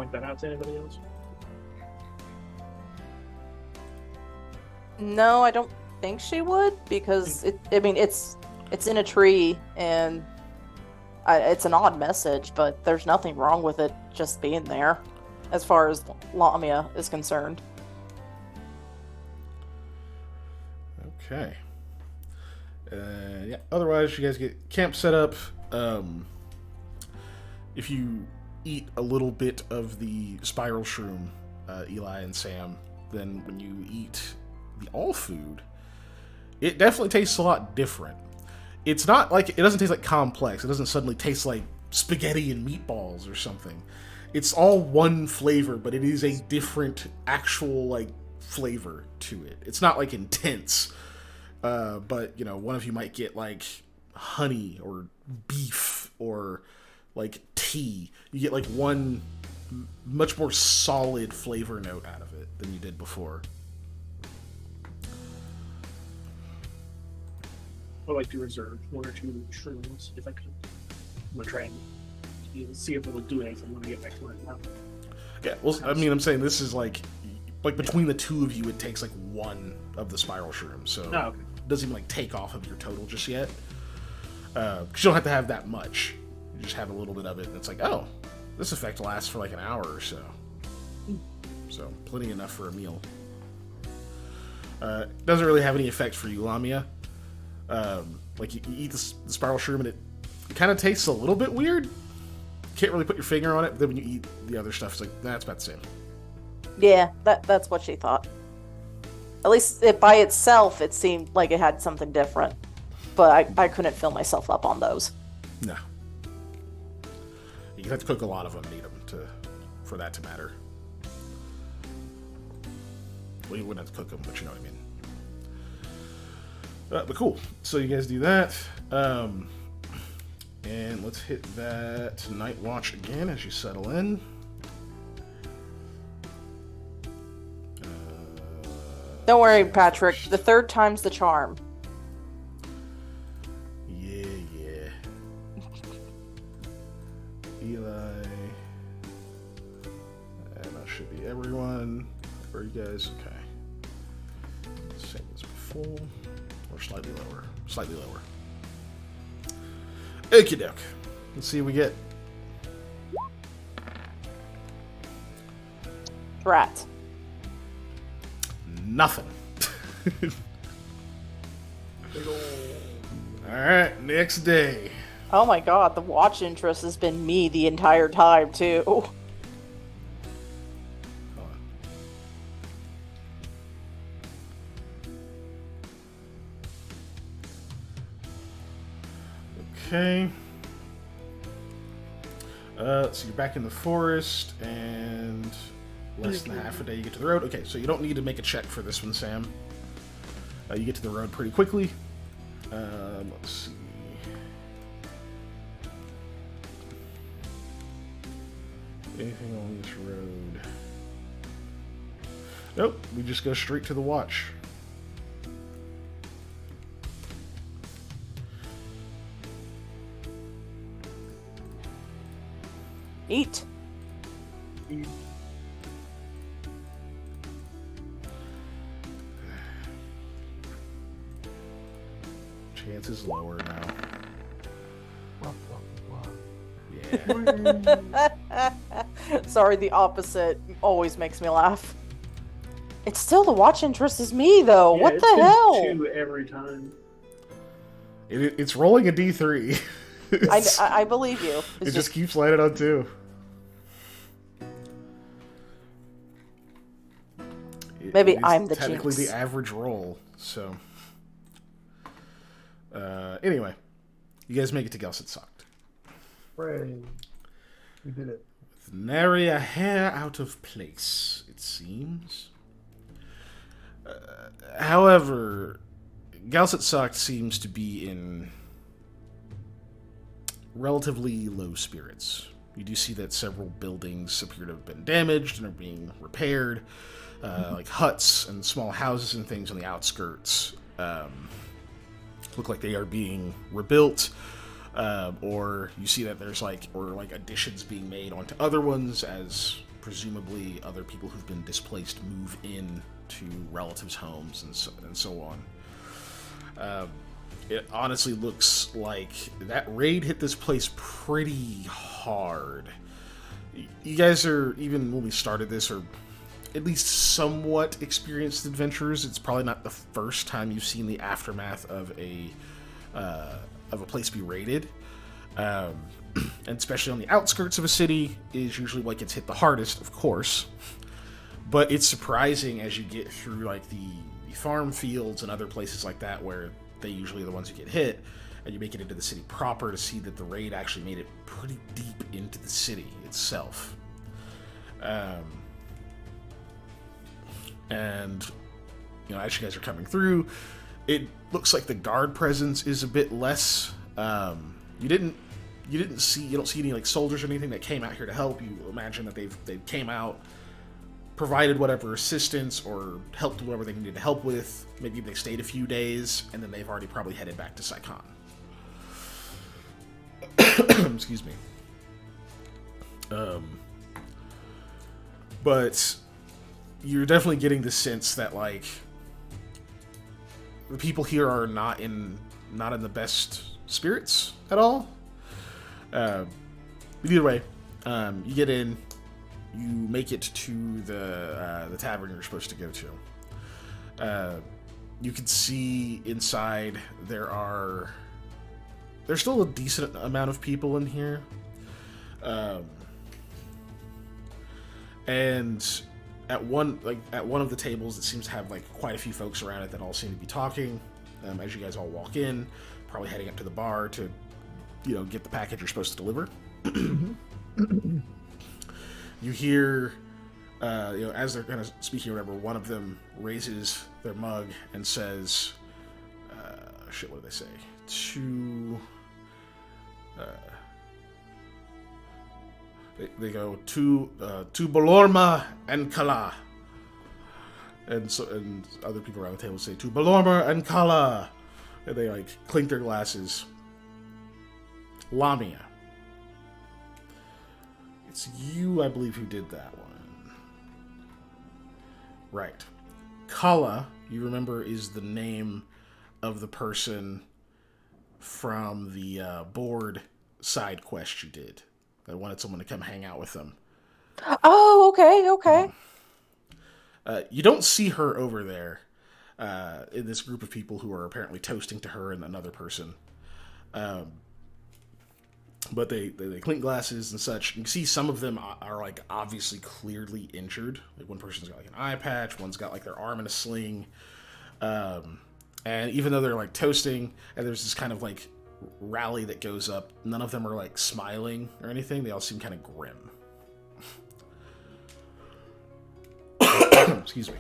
point that out to anybody else? No, I don't think she would because it's in a tree and it's an odd message, but there's nothing wrong with it just being there, as far as Lamia is concerned. Okay. Yeah. Otherwise, you guys get camp set up. If you eat a little bit of the spiral shroom, Eli and Sam, then when you eat the all food, it definitely tastes a lot different. It's not like, it doesn't taste like complex. It doesn't suddenly taste like spaghetti and meatballs or something. It's all one flavor, but it is a different actual like flavor to it. It's not like intense, but you know, one of you might get like honey or beef or like tea. You get like one much more solid flavor note out of it than you did before. I'd like to reserve 1 or 2 shrooms if I could. I'm gonna try and see if it'll do anything when I get back to it now. Yeah, well, I mean, I'm saying this is like between the two of you, it takes like 1 of the spiral shrooms, so okay. It doesn't even like take off of your total just yet. 'Cause you don't have to have that much. You just have a little bit of it, and it's like, oh, this effect lasts for like an hour or so. So plenty enough for a meal. Doesn't really have any effect for you, Lamia. Like you eat the spiral shroom and it kind of tastes a little bit weird. Can't really put your finger on it, but then when you eat the other stuff, it's like, nah, it's about the same. Yeah, that's what she thought. At least by itself, it seemed like it had something different. But I couldn't fill myself up on those. No. You have to cook a lot of them and eat them for that to matter. Well, you wouldn't have to cook them, but you know what I mean. But cool. So you guys do that. And let's hit that night watch again as you settle in. Don't worry, Patrick. The 3rd time's the charm. Yeah. Eli. And that should be everyone. Where are you guys? Okay. Same as before. Or slightly lower. Slightly lower. Okie doke. Let's see what we get. Rat. Nothing. Alright, next day. Oh my god, the watch interest has been me the entire time, too. Hold on. Okay. So you're back in the forest, and less than half a day you get to the road. Okay, so you don't need to make a check for this one, Sam. You get to the road pretty quickly. Let's see. Anything on this road? Nope, we just go straight to the watch. Eat. Chance is lower now. Sorry, the opposite always makes me laugh. It's still the watch interest is me, though. Yeah, what it's the been hell? 2 every time. It's rolling a D3. I believe you. It just keeps landing on 2. Maybe It is I'm the technically jinx. the average roll. So, anyway, you guys make it to Gelset Socked. Hooray. We did it. With nary a hair out of place, it seems. However, Gelset Socked seems to be in relatively low spirits. You do see that several buildings appear to have been damaged and are being repaired. Like huts and small houses and things on the outskirts look like they are being rebuilt, or you see that there's like additions being made onto other ones as presumably other people who've been displaced move in to relatives' homes and so on. It honestly looks like that raid hit this place pretty hard. You guys are, even when we started this, are at least somewhat experienced adventurers. It's probably not the first time you've seen the aftermath of a place be raided. And especially on the outskirts of a city is usually what gets hit the hardest, of course. But it's surprising as you get through like the farm fields and other places like that where they usually are the ones who get hit, and you make it into the city proper to see that the raid actually made it pretty deep into the city itself. And as you guys are coming through, it looks like the guard presence is a bit less. You don't see any like soldiers or anything that came out here to help. You imagine that they came out, provided whatever assistance or helped whatever they needed to help with. Maybe they stayed a few days, and then they've already probably headed back to Saigon. Excuse me. But you're definitely getting the sense that like the people here are not in the best spirits at all. Either way, you get in, you make it to the tavern you're supposed to go to. You can see inside there's still a decent amount of people in here. And at one of the tables, it seems to have like quite a few folks around it that all seem to be talking. As you guys all walk in, probably heading up to the bar to, get the package you're supposed to deliver. You hear, as they're kind of speaking or whatever, one of them raises their mug and says, what do they say? They go to Balorma and Kala, and other people around the table say to Balorma and Kala, and they like clink their glasses. Lamia, it's you, I believe, who did that one, right? Kala, you remember, is the name of the person from the board side quest you did. That wanted someone to come hang out with them. Oh, okay. You don't see her over there in this group of people who are apparently toasting to her and another person. But they clink glasses and such. You can see some of them are like obviously clearly injured. Like one person's got like an eye patch, one's got like their arm in a sling. And even though they're like toasting, and there's this kind of like rally that goes up, none of them are like smiling or anything. They all seem kind of grim. Excuse me.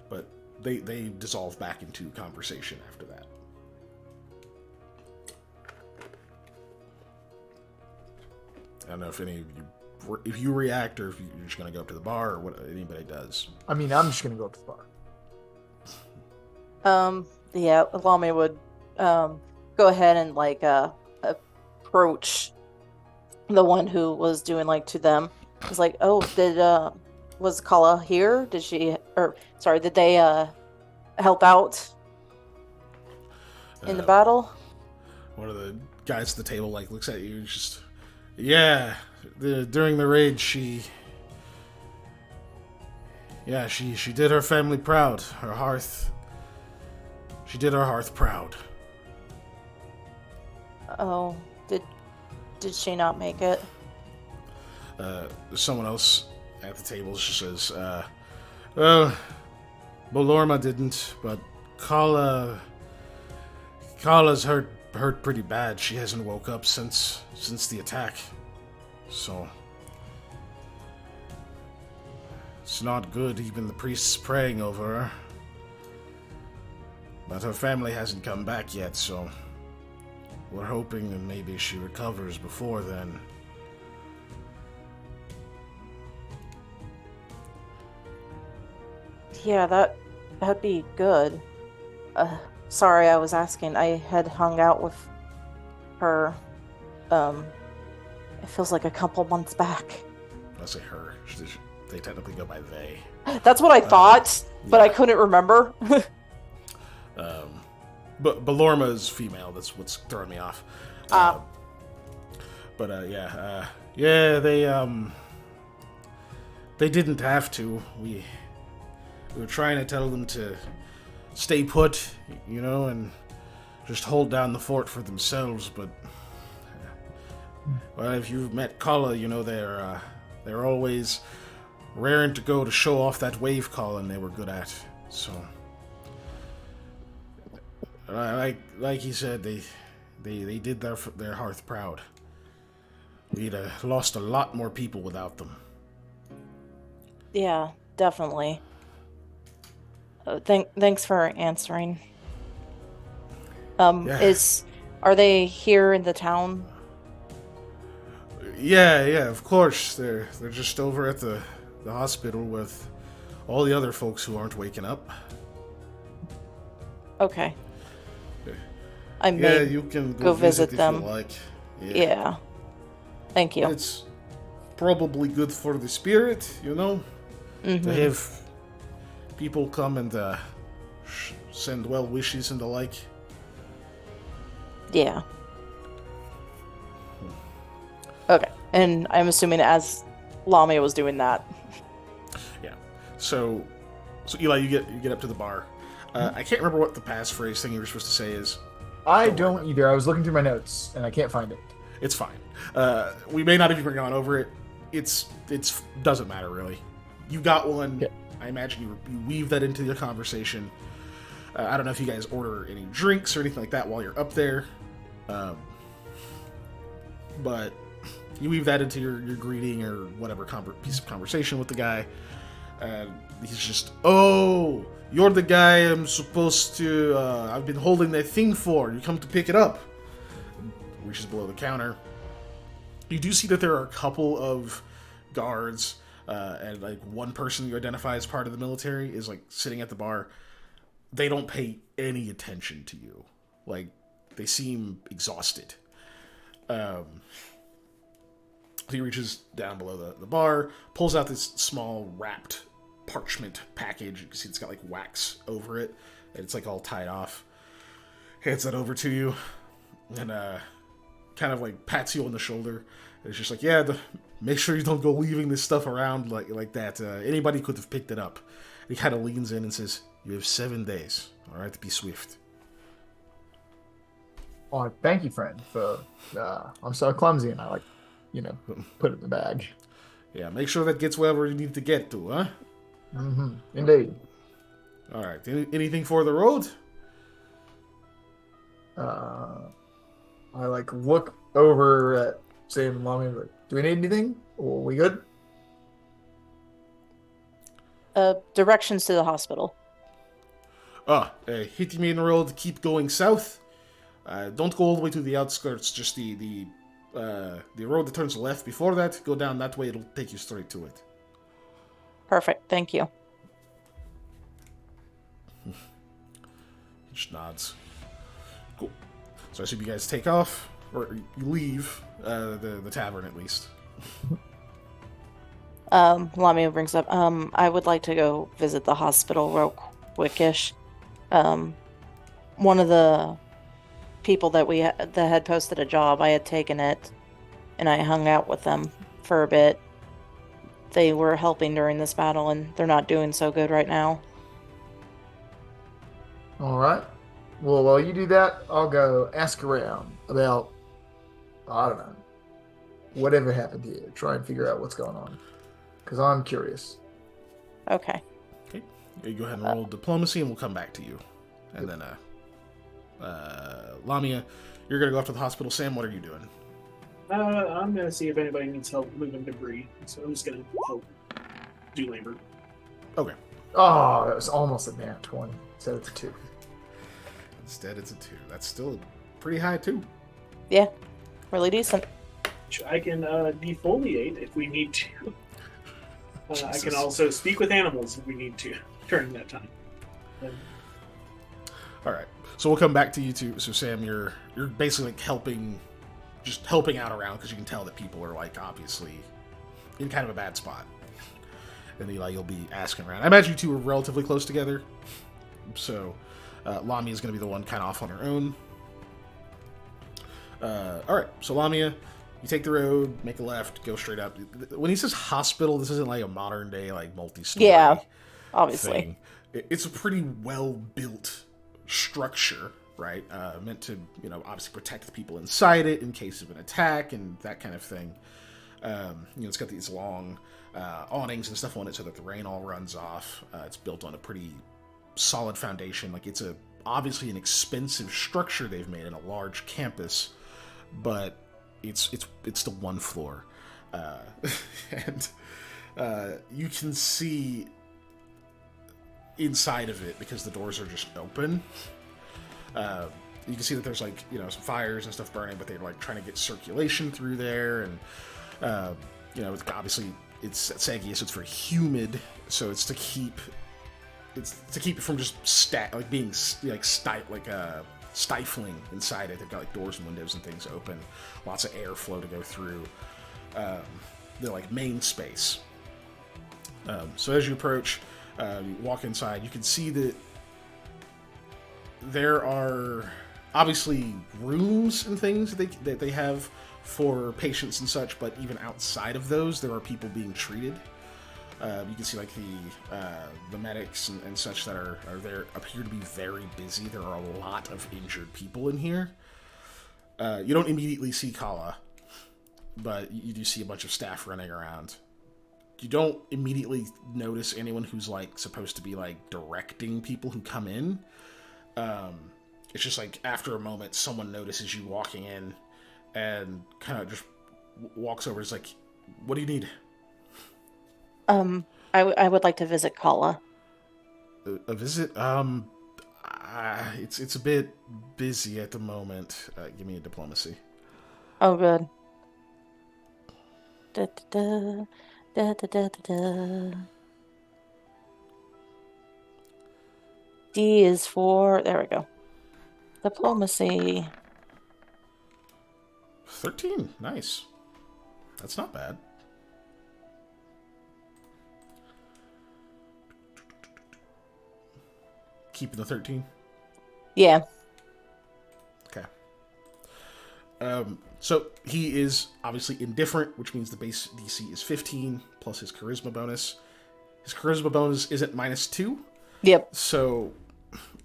But they dissolve back into conversation after that. I don't know if if you react or if you're just going to go up to the bar or what anybody does. I mean, I'm just going to go up to the bar. Yeah, Lame would go ahead and like approach the one who was doing like to them. It's like, oh, was Kala here? Did they help out in the battle? One of the guys at the table like looks at you and just, yeah, during the raid she did her family proud. Her hearth. She did her hearth proud. Oh, did she not make it? Someone else at the table just says, well, Bolorma didn't, but Kala's hurt pretty bad. She hasn't woke up since the attack. So it's not good. Even the priest's praying over her. But her family hasn't come back yet, so we're hoping that maybe she recovers before then. Yeah, that'd be good. Sorry, I was asking. I had hung out with her, it feels like a couple months back. I say her. They technically go by they. That's what I thought, but I couldn't remember. But Belorma's female. That's what's throwing me off. They didn't have to. We were trying to tell them to stay put, and just hold down the fort for themselves. But well, if you've met Kala, they're always raring to go to show off that wave calling they were good at. So, like he said, they did their hearth proud. We'd lost a lot more people without them. Yeah, definitely. Thanks for answering. Yeah. Are they here in the town? Yeah, of course. They're just over at the hospital with all the other folks who aren't waking up. Okay. Yeah. I may you can go visit if them. you like. Yeah. Thank you. It's probably good for the spirit, to have people come and send well wishes and the like. Yeah. Okay. And I'm assuming as Lamia was doing that. Yeah. So Eli, you get up to the bar. I can't remember what the passphrase thing you were supposed to say is. I don't either. I was looking through my notes and I can't find it. It's fine. We may not have even gone over it. It's doesn't matter really. You got one. Yeah. I imagine you weave that into the conversation. I don't know if you guys order any drinks or anything like that while you're up there, but you weave that into your greeting or whatever piece of conversation with the guy. He's just, oh, you're the guy I'm supposed to. I've been holding that thing for. You come to pick it up. Reaches below the counter. You do see that there are a couple of guards, and like one person you identify as part of the military is like sitting at the bar. They don't pay any attention to you. Like, they seem exhausted. He reaches down below the bar, pulls out this small wrapped parchment package. You can see it's got like wax over it, and it's like all tied off. Hands that over to you, and kind of like pats you on the shoulder. And it's just like, yeah, make sure you don't go leaving this stuff around like that. Anybody could have picked it up. He kind of leans in and says, you have 7 days, all right, to be swift. Oh, thank you, friend. I'm so clumsy and I put it in the bag. Yeah, make sure that gets wherever you need to get to, huh? Mm-hmm. Indeed. All right. Anything for the road? I look over at Sam and Mommy. Like, do we need anything? Or are we good? Directions to the hospital. Hit me in the road. Keep going south. Don't go all the way to the outskirts. Just the road that turns left before that. Go down that way. It'll take you straight to it. Perfect. Thank you. He just nods. Cool. So I assume you guys take off, or you leave the tavern at least. Lamia brings up, I would like to go visit the hospital real quickish. One of the people that that had posted a job, I had taken it, and I hung out with them for a bit. They were helping during this battle, and they're not doing so good right now. All right. Well, while you do that, I'll go ask around about, I don't know, whatever happened here. Try and figure out what's going on. Because I'm curious. Okay. You go ahead and roll diplomacy, and we'll come back to you. And then, Lamia, you're going to go after the hospital. Sam, what are you doing? I'm going to see if anybody needs help moving debris. So I'm just going to help do labor. Okay. Oh, that was almost a nat 20. So it's a 2. Instead, it's a 2. That's still pretty high, too. Yeah. Really decent. I can defoliate if we need to. I can Jesus. also speak with animals if we need to during that time. All right. So we'll come back to you two. So Sam, you're basically like helping out around because you can tell that people are like obviously in kind of a bad spot. And Eli, you'll be asking around. I imagine you two are relatively close together. So Lamia is going to be the one kind of off on her own. Alright, so Lamia, you take the road, make a left, go straight up. When he says hospital, this isn't like a modern day, like, multi-story obviously. thing. It's a pretty well-built structure, right? Meant to, obviously protect the people inside it in case of an attack and that kind of thing. It's got these long awnings and stuff on it so that the rain all runs off. It's built on a pretty solid foundation. Like, it's obviously an expensive structure they've made in a large campus, but it's still one floor, and you can see inside of it because the doors are just open. You can see that there's like some fires and stuff burning, but they're like trying to get circulation through there, and obviously it's Sagias, so it's very humid, so it's to keep it from just being stifling inside it. They've got like doors and windows and things open, lots of airflow to go through the like main space. So as you approach, you walk inside, you can see that there are obviously rooms and things that they have for patients and such, but even outside of those, there are people being treated. You can see like the medics and such that are there appear to be very busy. There are a lot of injured people in here. You don't immediately see Kala, but you do see a bunch of staff running around. You don't immediately notice anyone who's like supposed to be like directing people who come in. It's just like after a moment, someone notices you walking in and kind of just walks over. It's like, what do you need? I would like to visit Kala. A visit? It's a bit busy at the moment. Give me a diplomacy. Oh, good. Da, da, da, da, da, da, da. D is for... There we go. Diplomacy. 13. Nice. That's not bad. Keeping the 13? Yeah. Okay. So he is obviously indifferent, which means the base DC is 15 plus his charisma bonus. His charisma bonus isn't -2. Yep. So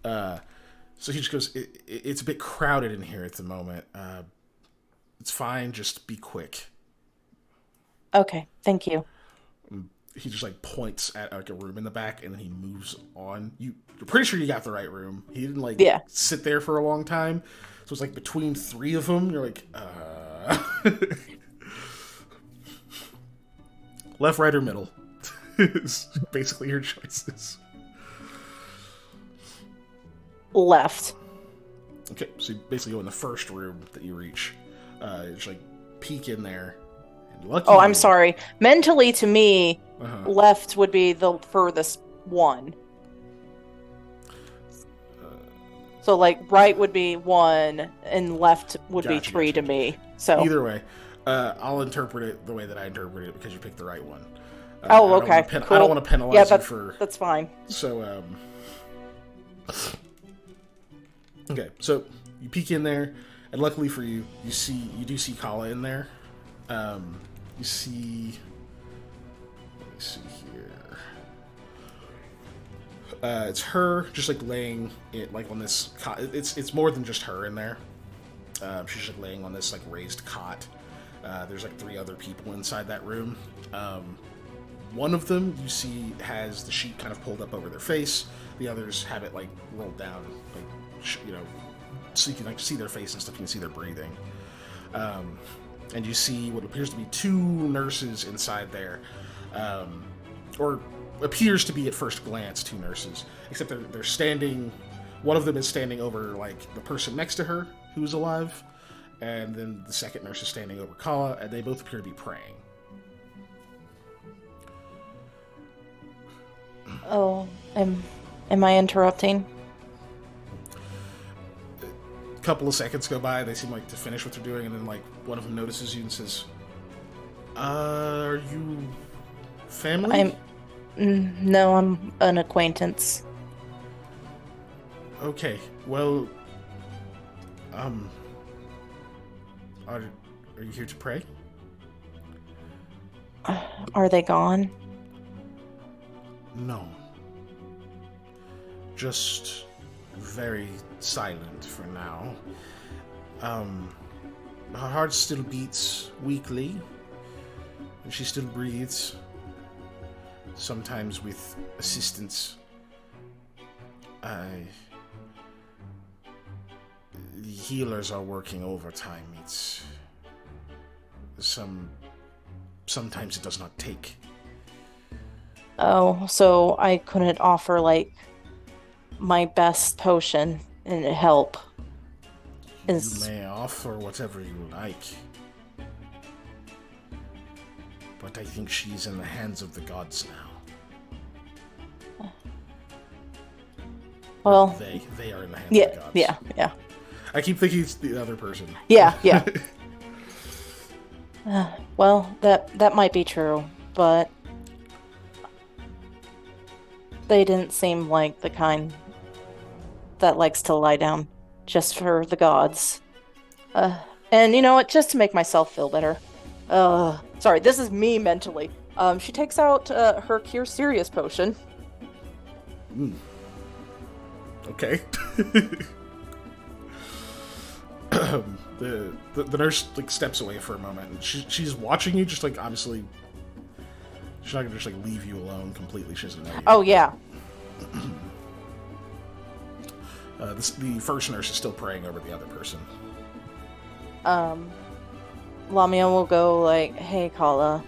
he just goes, it's a bit crowded in here at the moment. It's fine, just be quick. Okay, thank you. He just like points at like a room in the back, and then he moves on. You're pretty sure you got the right room. He didn't sit there for a long time, so it's like between 3 of them. You're like, left, right, or middle is basically your choices. Left. Okay, so you basically go in the first room that you reach. Just like peek in there. Oh, I'm sorry. Mentally, to me, left would be the furthest one. So, like, right would be 1, and left would be 3 to me. So either way, I'll interpret it the way that I interpret it because you picked the right one. Okay. Cool. I don't want to penalize you for... that's fine. So, okay, so you peek in there, and luckily for you, you do see Kala in there. You see... Let me see here. It's her just like laying it like on this cot. It's more than just her in there. She's like laying on this like raised cot. There's like 3 other people inside that room. One of them you see has the sheet kind of pulled up over their face. The others have it like rolled down, like so you can like see their face and stuff. You can see their breathing. And you see what appears to be 2 nurses inside there, or appears to be at first glance 2 nurses, except they're standing. One of them is standing over like the person next to her who's alive, and then the second nurse is standing over Kala, and they both appear to be praying. Oh, am I interrupting? Couple of seconds go by, they seem like to finish what they're doing, and then like one of them notices you and says, Are you family? No, I'm an acquaintance. Okay, well, are you here to pray? Are they gone? No. Just very silent for now. Her heart still beats weakly, and she still breathes, sometimes with assistance. The healers are working overtime. It's sometimes it does not take. Oh, so I couldn't offer, like, my best potion and help. You may offer whatever you like. But I think she's in the hands of the gods now. Well, they are in the hands of the gods. Yeah. I keep thinking it's the other person. Yeah. Well, that might be true, but they didn't seem like the kind that likes to lie down just for the gods. And you know what? Just to make myself feel better. Sorry, this is me mentally. She takes out her Cure Serious potion. Okay. The nurse like steps away for a moment, and she's watching you, just like obviously. She's not gonna just like leave you alone completely. She doesn't know you. Oh yeah. The first nurse is still praying over the other person. Lamia will go like, "Hey, Kala.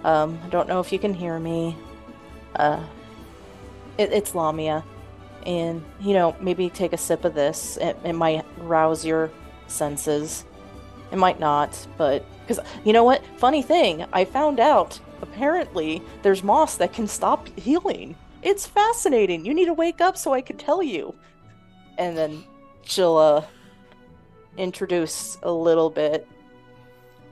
I don't know if you can hear me. It's Lamia, and maybe take a sip of this. It might rouse your senses. It might not, but because you know what? Funny thing, I found out. Apparently, there's moss that can stop healing. It's fascinating. You need to wake up so I can tell you." And then she'll introduce a little bit,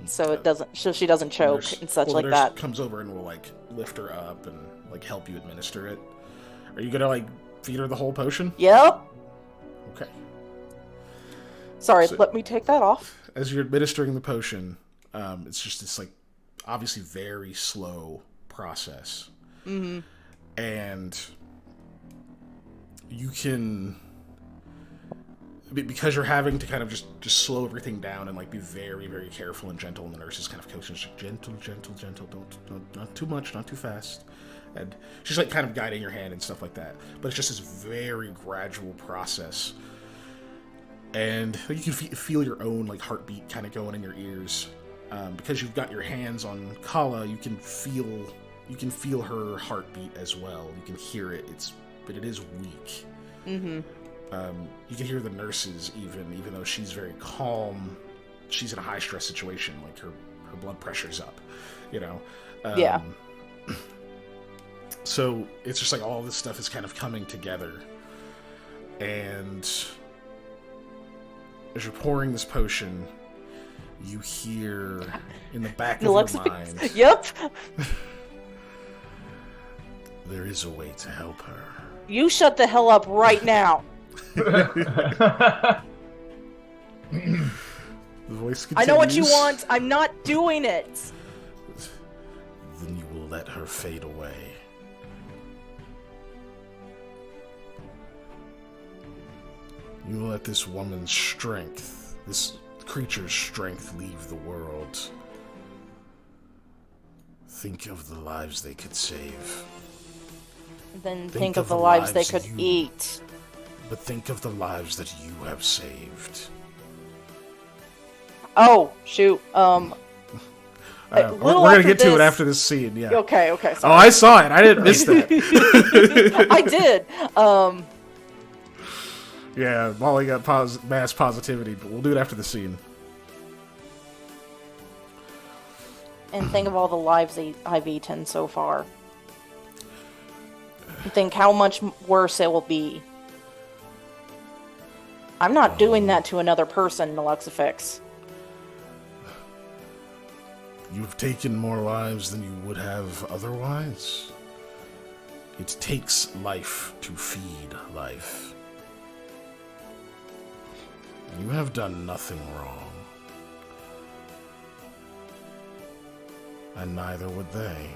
so she doesn't choke and such like that. Comes over and will like lift her up and like help you administer it. Are you gonna like feed her the whole potion? Yep. Okay. Sorry, let me take that off. As you're administering the potion, it's just this like obviously very slow process. Mm-hmm. And you can, because you're having to kind of just slow everything down and like be very, very careful and gentle, and the nurse is kind of coaching, just gentle, don't, not too much, not too fast. And she's like kind of guiding your hand and stuff like that. But it's just this very gradual process. And you can feel your own like heartbeat kind of going in your ears. Because you've got your hands on Kala, you can feel her heartbeat as well. You can hear it. But it is weak. Mm-hmm. You can hear the nurses even though she's very calm. She's in a high stress situation. Like her blood pressure's up. Yeah. So it's just like all this stuff is kind of coming together, and as you're pouring this potion, you hear in the back of your mind, "Yep, there is a way to help her." You shut the hell up right now. The voice continues. I know what you want. I'm not doing it. Then you will let her fade away. You will let this woman's strength, this creature's strength, leave the world. Think of the lives they could save. Then think of the lives they could eat. But think of the lives that you have saved. Oh, shoot. We're gonna get to it after this scene, yeah. Okay, sorry. Oh, I saw it. I didn't miss that. I did. Yeah, Molly got mass positivity, but we'll do it after the scene. And think of all the lives I've eaten so far. Think how much worse it will be. I'm not doing that to another person, Alexifix. You've taken more lives than you would have otherwise. It takes life to feed life. You have done nothing wrong. And neither would they.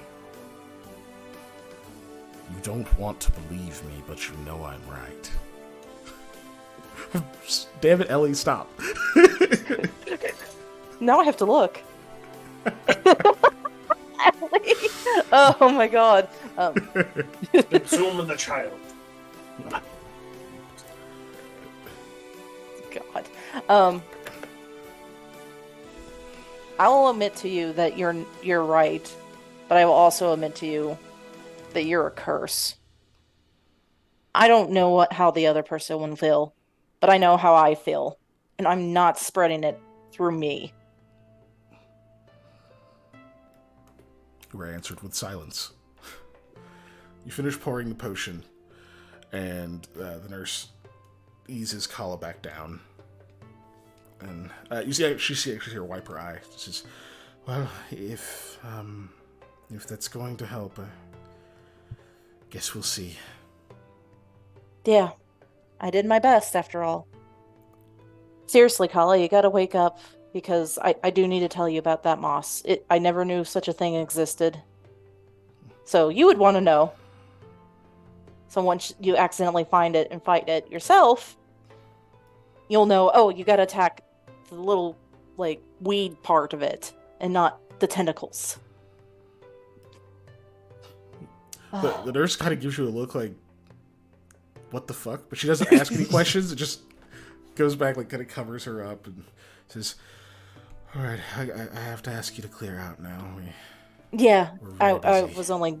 You don't want to believe me, but you know I'm right. Damn it, Ellie, stop. Now I have to look. Oh my god. Zoom in the child. God. I will admit to you that you're right, but I will also admit to you that you're a curse. I don't know how the other person will feel, but I know how I feel, and I'm not spreading it through me. You were answered with silence. You finish pouring the potion, and the nurse eases Kala back down. And you see her wipe her eye. She says, "Well, if that's going to help, guess we'll see." Yeah, I did my best after all. Seriously, Kala, you gotta wake up, because I do need to tell you about that moss. I never knew such a thing existed. So you would want to know. So once you accidentally find it and fight it yourself, you'll know, oh, you gotta attack the little, like, weed part of it, and not the tentacles. The nurse kind of gives you a look like, what the fuck? But she doesn't ask any questions. It just goes back, like, kind of covers her up and says, "All right, I have to ask you to clear out now." Yeah, I busy. was only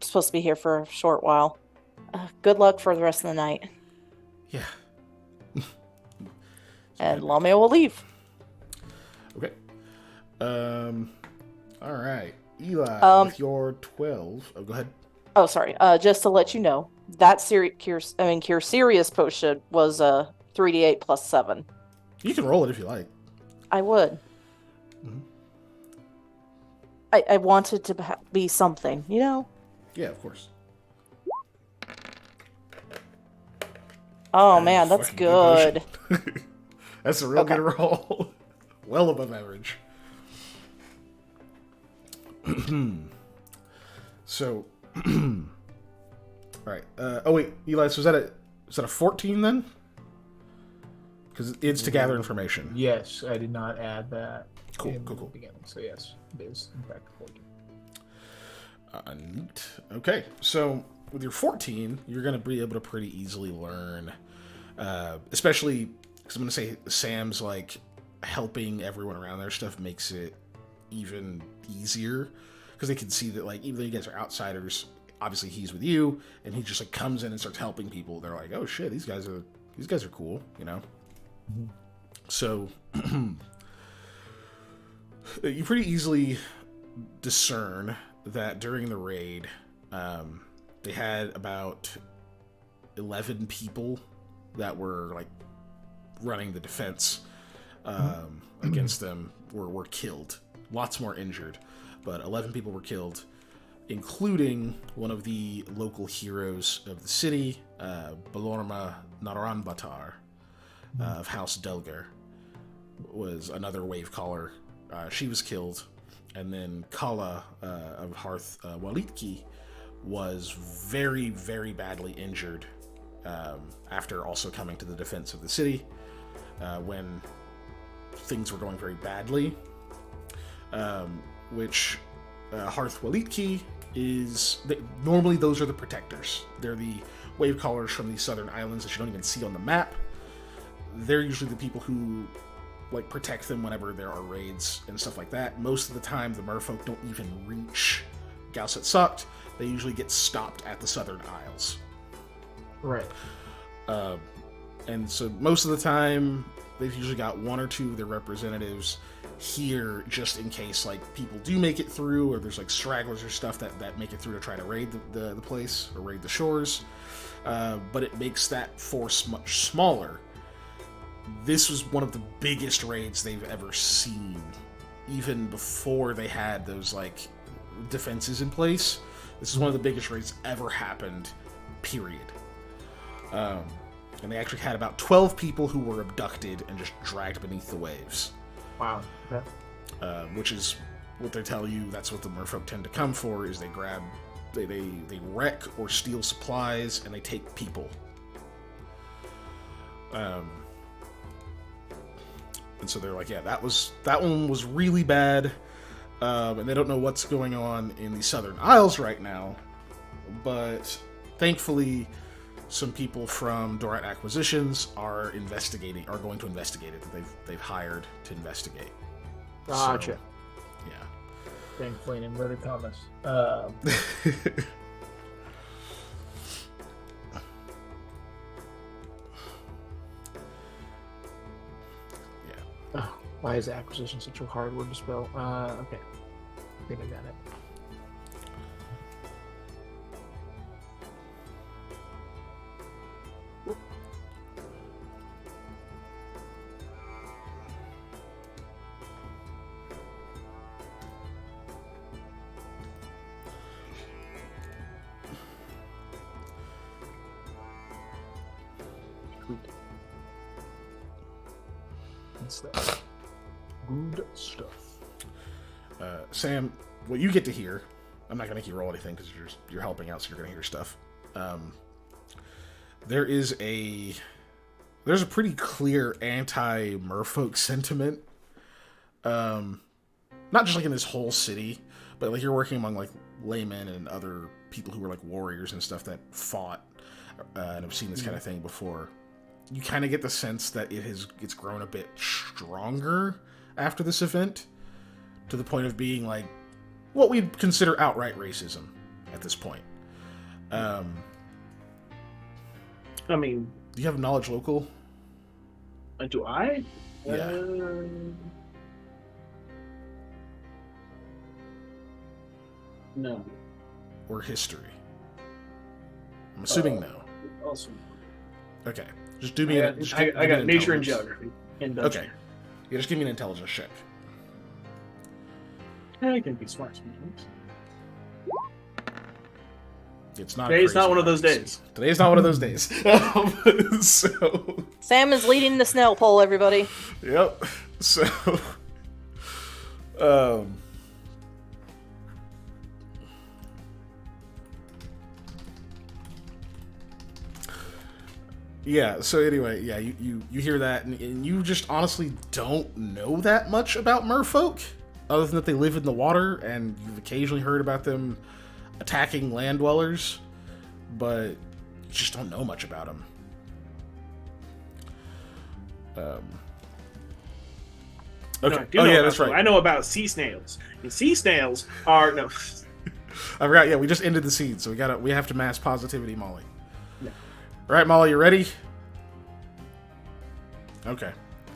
supposed to be here for a short while. Good luck for the rest of the night. Yeah. And Lamia will leave. Okay. All right. Eli, with your 12. Oh, go ahead. Oh, sorry. Just to let you know, that Cure Serious potion was 3d8 plus 7. You can roll it if you like. I would. Mm-hmm. I wanted to be something, you know? Yeah, of course. Oh, man, that's good. That's a real good roll. Well above average. So, all right. Oh wait, Eli. So is that a 14 then? Because it's to gather information. Yes, I did not add that. Cool. The beginning. So yes, it is in fact 14. Neat. Okay, so with your 14, you're going to be able to pretty easily learn, especially because I'm going to say Sam's like helping everyone around their stuff makes it even easier because they can see that, like, even though you guys are outsiders, obviously he's with you, and he just like comes in and starts helping people. They're like, oh shit, these guys are cool, you know. Mm-hmm. So you pretty easily discern that during the raid, they had about 11 people that were like running the defense against them were killed. Lots more injured, but 11 people were killed, including one of the local heroes of the city, Balorma Naranbatar of House Delgar, was another wave caller. She was killed. And then Kala of Hearth Walitki was very, very badly injured after also coming to the defense of the city when things were going very badly. Which Hearth Walitki is... normally those are the protectors. They're the wave callers from the southern islands that you don't even see on the map. They're usually the people who like protect them whenever there are raids and stuff like that. Most of the time, the merfolk don't even reach Gauset Sucked. They usually get stopped at the Southern Isles. Right. And so most of the time, they've usually got one or two of their representatives here just in case, like, people do make it through, or there's like stragglers or stuff that make it through to try to raid the place or raid the shores. But it makes that force much smaller. This was one of the biggest raids they've ever seen even before they had those like defenses in place. This is one of the biggest raids ever happened, period. And they actually had about 12 people who were abducted and just dragged beneath the waves. Wow. Okay. Which is what they tell you. That's what the merfolk tend to come for. Is they grab, they wreck or steal supplies, and they take people. And so they're like, yeah, that one was really bad. And they don't know what's going on in the Southern Isles right now, but thankfully, some people from Dorat Acquisitions are going to investigate it. That they've hired to investigate. Gotcha. So, yeah. Thankfully, in inverted commas. Oh, why is acquisition such a hard word to spell? Okay. I think I got it. Stuff. Good stuff. Sam, what you get to hear, I'm not going to make you roll anything because you're helping out, so you're going to hear stuff. There's a pretty clear anti-merfolk sentiment. Not just like in this whole city, but like you're working among like laymen and other people who were like warriors and stuff that fought and have seen this kind of thing before. You kind of get the sense that it's grown a bit stronger after this event, to the point of being like what we'd consider outright racism at this point. I mean, do you have knowledge local? Do I? Yeah. No. Or history? I'm assuming no. Also, okay. Just do me. I got nature and geography. Okay. Yeah, just give me an intelligence check. I can be smart sometimes. It's not. Today's not one of those crazy. days. Today's not one of those days. So. Sam is leading the snail poll, everybody. Yep. So. Yeah, so anyway, yeah, you hear that, and you just honestly don't know that much about merfolk, other than that they live in the water, and you've occasionally heard about them attacking land dwellers, but you just don't know much about them. Okay. No, that's right. I know about sea snails. And sea snails are no. I forgot. Yeah, we just ended the scene, so we have to mass positivity, Molly. Yeah. All right, Molly, you ready? Okay.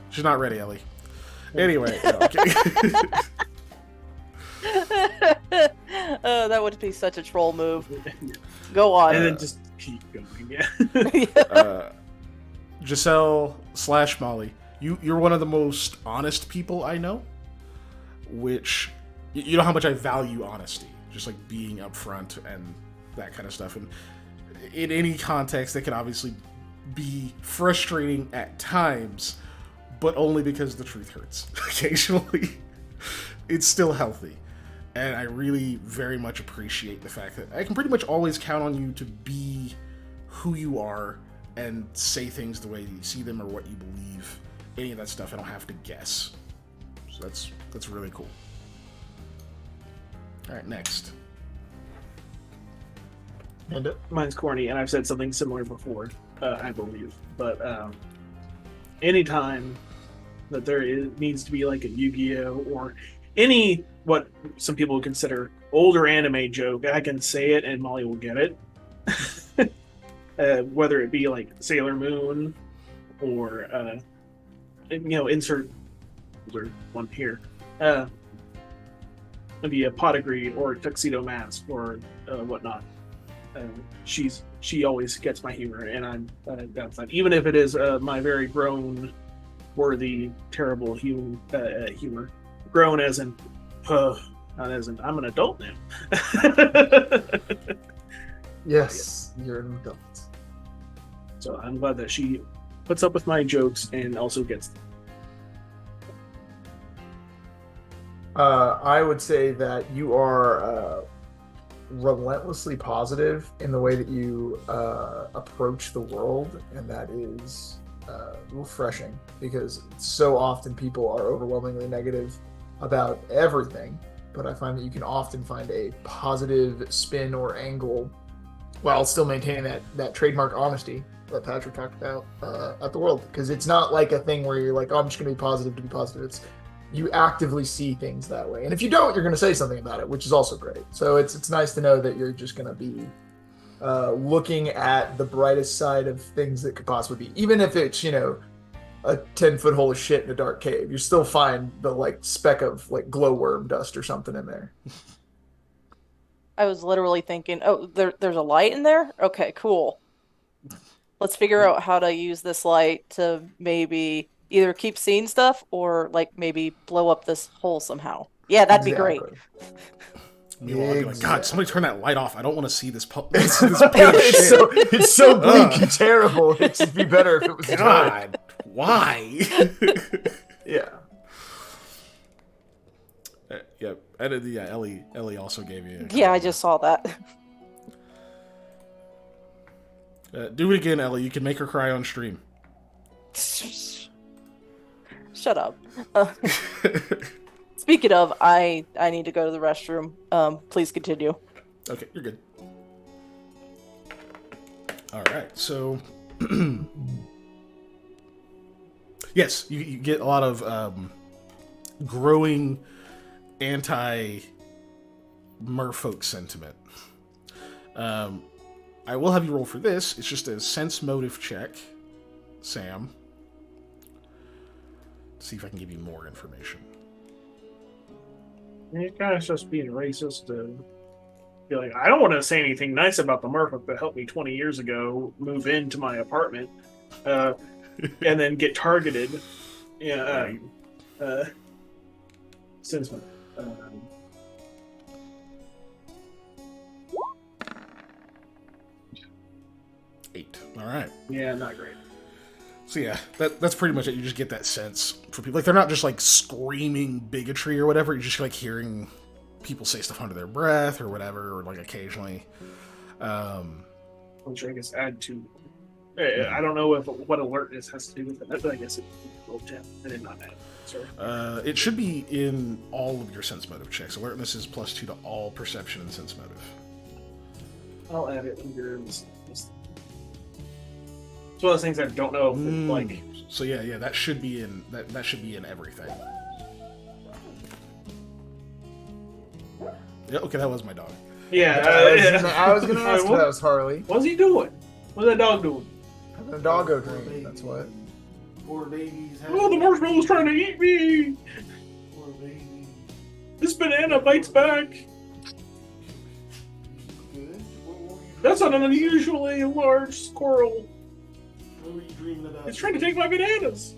She's not ready, Ellie. Anyway. No, okay. That would be such a troll move. Go on. And then just keep going, yeah. Giselle / Molly, you're one of the most honest people I know, which, you know how much I value honesty, just like being upfront and that kind of stuff. And in any context, that can obviously be frustrating at times, but only because the truth hurts. Occasionally, it's still healthy. And I really very much appreciate the fact that I can pretty much always count on you to be who you are and say things the way you see them or what you believe. Any of that stuff, I don't have to guess. So that's really cool. All right, next. And Mine's corny, and I've said something similar before, I believe. But anytime that needs to be like a Yu-Gi-Oh! Or any what some people would consider older anime joke, I can say it and Molly will get it. Whether it be like Sailor Moon or insert older one here. Maybe a pot of greed or a tuxedo mask or whatnot. She always gets my humor, and I'm down for that. Even if it is my very grown, worthy, terrible humor. grown as in, not as in I'm an adult now. Yes, you're an adult. So I'm glad that she puts up with my jokes and also gets them. I would say that you are relentlessly positive in the way that you approach the world, and that is refreshing because so often people are overwhelmingly negative about everything, but I find that you can often find a positive spin or angle while still maintaining that trademark honesty that Patrick talked about at the world, because it's not like a thing where you're like, oh, I'm just going to be positive to be positive. It's you actively see things that way, and if you don't, you're going to say something about it, which is also great. So it's nice to know that you're just going to be looking at the brightest side of things that could possibly be, even if it's a 10-foot hole of shit in a dark cave. You still find the like speck of like glowworm dust or something in there. I was literally thinking, oh, there's a light in there? Okay, cool. Let's figure out how to use this light to maybe either keep seeing stuff or like maybe blow up this hole somehow. Yeah, that'd be great. Meanwhile, I'd be like, God, somebody turn that light off. I don't want to see this this it's so bleak and terrible. It'd just be better if it was God, why? Yeah. Yep. And yeah, Ellie also gave you. Yeah, I just saw that. Do it again, Ellie. You can make her cry on stream. Shut up. Speaking of, I need to go to the restroom. Please continue. Okay, you're good. All right, so yes, you get a lot of growing anti-merfolk sentiment. I will have you roll for this. It's just a sense motive check, Sam. Let's see if I can give you more information. You're kind of just being racist to be like, I don't want to say anything nice about the merfolk that helped me 20 years ago move into my apartment, and then get targeted. Yeah. Right. Since when? 8. All right. Yeah, not great. So yeah, that's pretty much it. You just get that sense for people. Like, they're not just like screaming bigotry or whatever. You're just like hearing people say stuff under their breath or whatever, or like occasionally. Which I guess add to. I don't know what alertness has to do with it, but I guess it rolled 10. I did not add. Sorry. It should be in all of your sense motive checks. Alertness is +2 to all perception and sense motive. I'll add it under this. It's one of those things I don't know if like. So yeah, that should be in that should be in everything. Yeah, okay, that was my dog. Yeah, I was gonna ask if that was Harley. What's he doing? What's that dog doing? Having a doggo dream. That's what. Poor babies. Oh, the marshmallow's trying to eat me! Poor baby. This banana bites back. Good. That's an unusually large squirrel. What were you dreaming about? It's trying to take my bananas.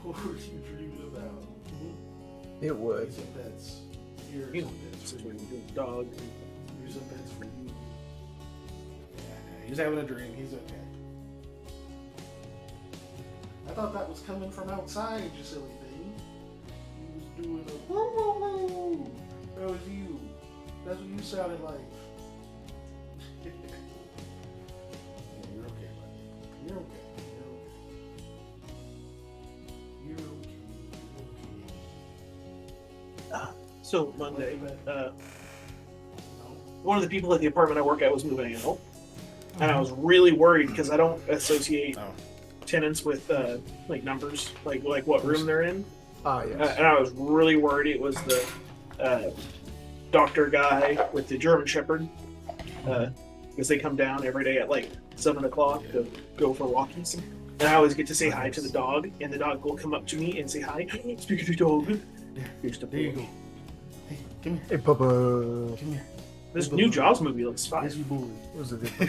What were you dreaming about? It would. Here's a pets. You Here's know, a pets this is for what you. you do, dog. Here's a pets for you. Yeah, he's having a dream. He's okay. I thought that was coming from outside, you silly thing. He was doing a woo woo woo. That was you. That's what you sounded like. Yeah, you're okay, buddy. You're okay. You're okay. You're okay. So Monday, No. one of the people at the apartment I work at was moving out, and I was really worried because I don't associate Oh. tenants with like numbers, like what room they're in. Ah, yes. And I was really worried it was the doctor guy with the German Shepherd, because they come down every day at like 7 o'clock to go for walkies. And I always get to say hi to the dog, and the dog will come up to me and say hi. Speak to the dog. Here's the There you go. Hey, come here. Hey, Papa. Come here. This new Jaws movie looks fine. Yes, you boy. Who's it? I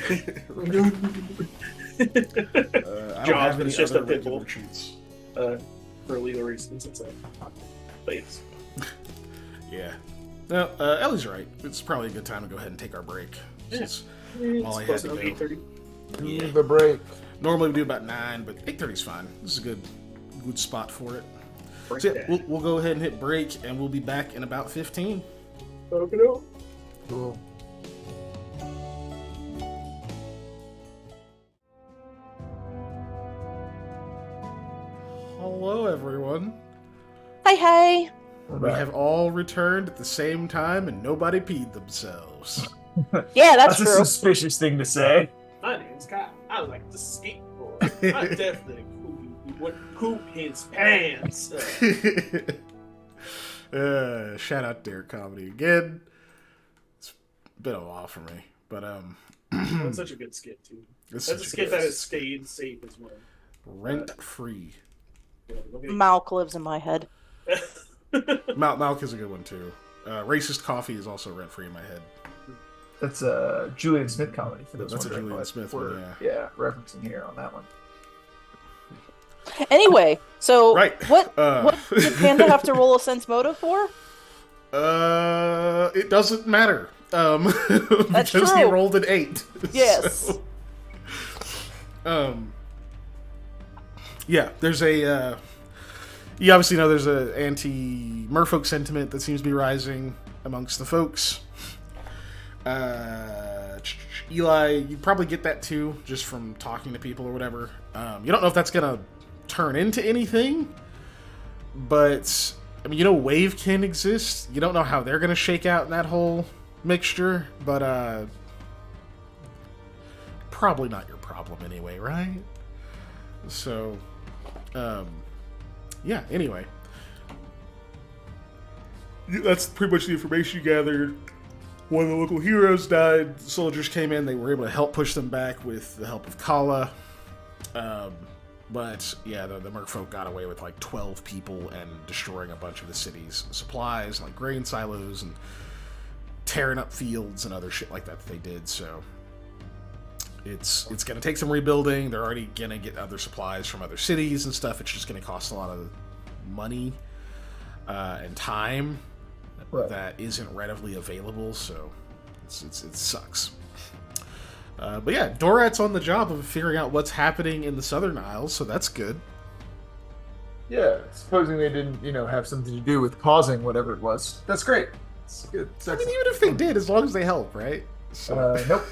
don't Jaws, have but any it's just other a pit bull. regular treats. For legal reasons, it's a. But yes. Yeah. No, Ellie's right. It's probably a good time to go ahead and take our break. Since Molly had to go. 8:30. Yeah. The break. Normally we do about 9, but 8:30 is fine. This is a good spot for it. Break So yeah, that. we'll go ahead and hit break, and we'll be back in about 15. Okay. Cool. Hello, everyone. Hey. We have all returned at the same time, and nobody peed themselves. Yeah, that's a true. suspicious thing to say. My name's Kyle. I like to skateboard. I definitely would poop his pants. Shout out Derek Comedy again. It's been a while for me, but That's such a good skit too. it's That's a such skit good that has stayed safe as well. rent free. Yeah, look at Malk lives in my head. Malk is a good one too. Racist coffee is also rent free in my head. That's a Julian Smith comedy for those That's a wondering Julian what Smith we're, one, yeah, referencing here on that one. Anyway, so Right. what did Panda have to roll a sense motive for? It doesn't matter. That's because he true. rolled an 8. Yes. So, yeah, there's a. You obviously know there's a anti-merfolk sentiment that seems to be rising amongst the folks. Eli, you probably get that too, just from talking to people or whatever. You don't know if that's gonna turn into anything, but I mean, you know, Wavekin exists. You don't know how they're gonna shake out in that whole mixture, but probably not your problem anyway, right? So, yeah. Anyway, that's pretty much the information you gathered. One of the local heroes died. The soldiers came in. They were able to help push them back with the help of Kala. But yeah, the merfolk got away with like 12 people and destroying a bunch of the city's supplies, like grain silos, and tearing up fields and other shit like that they did. So it's going to take some rebuilding. They're already going to get other supplies from other cities and stuff. It's just going to cost a lot of money and time. Right. That isn't readily available, so it sucks. But yeah, Dorat's on the job of figuring out what's happening in the Southern Isles, so that's good. Yeah, supposing they didn't, have something to do with causing whatever it was. That's great. It's good. It's I mean, excellent. even if they did, as long as they help, right? So, Nope.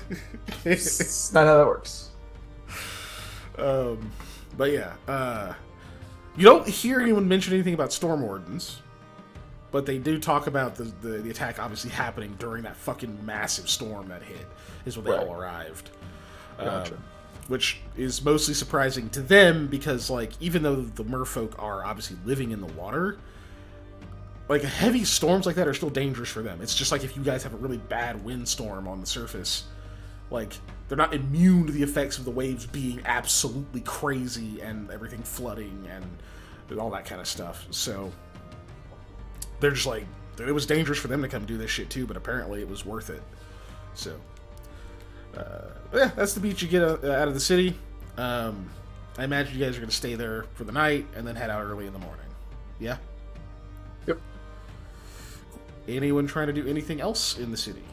It's not how that works. but yeah, you don't hear anyone mention anything about Storm Wardens. But they do talk about the attack obviously happening during that fucking massive storm that hit, is when they Right. all arrived. Gotcha. Which is mostly surprising to them because, like, even though the merfolk are obviously living in the water, like, heavy storms like that are still dangerous for them. It's just like if you guys have a really bad windstorm on the surface, like, they're not immune to the effects of the waves being absolutely crazy and everything flooding and all that kind of stuff. So they're just like, it was dangerous for them to come do this shit too, but apparently it was worth it. So, yeah, that's the beach you get out of the city. I imagine you guys are going to stay there for the night and then head out early in the morning. Yeah? Yep. Anyone trying to do anything else in the city?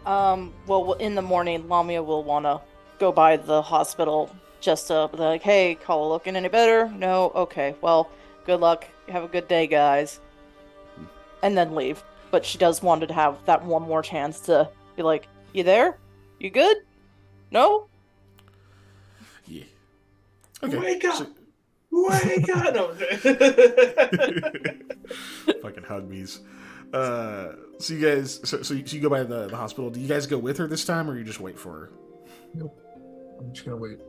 Well, in the morning, Lamia will want to go by the hospital just to be like, hey, Kala looking any better? No? Okay, well, good luck. Have a good day, guys. And then leave. But she does want to have that one more chance to be like, you there? You good? No? Yeah. Okay. Wake up! So, Wake up! No. fucking huggies. So you guys, so you go by the hospital. Do you guys go with her this time, or you just wait for her? Nope. I'm just gonna wait.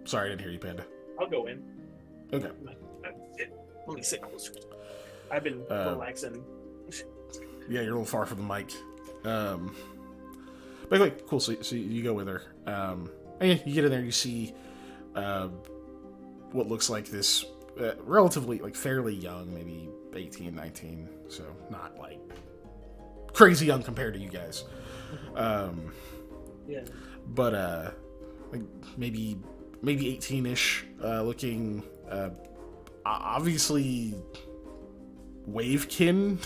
Sorry, I didn't hear you, Panda. I'll go in. Okay. Let me sit closer. I've been relaxing. Yeah, you're a little far from the mic. But anyway, cool. So you go with her. And yeah, you get in there. You see what looks like this relatively, like, fairly young, maybe 18, 19. So not like crazy young compared to you guys. Yeah. But like maybe 18-ish, looking obviously wavekin.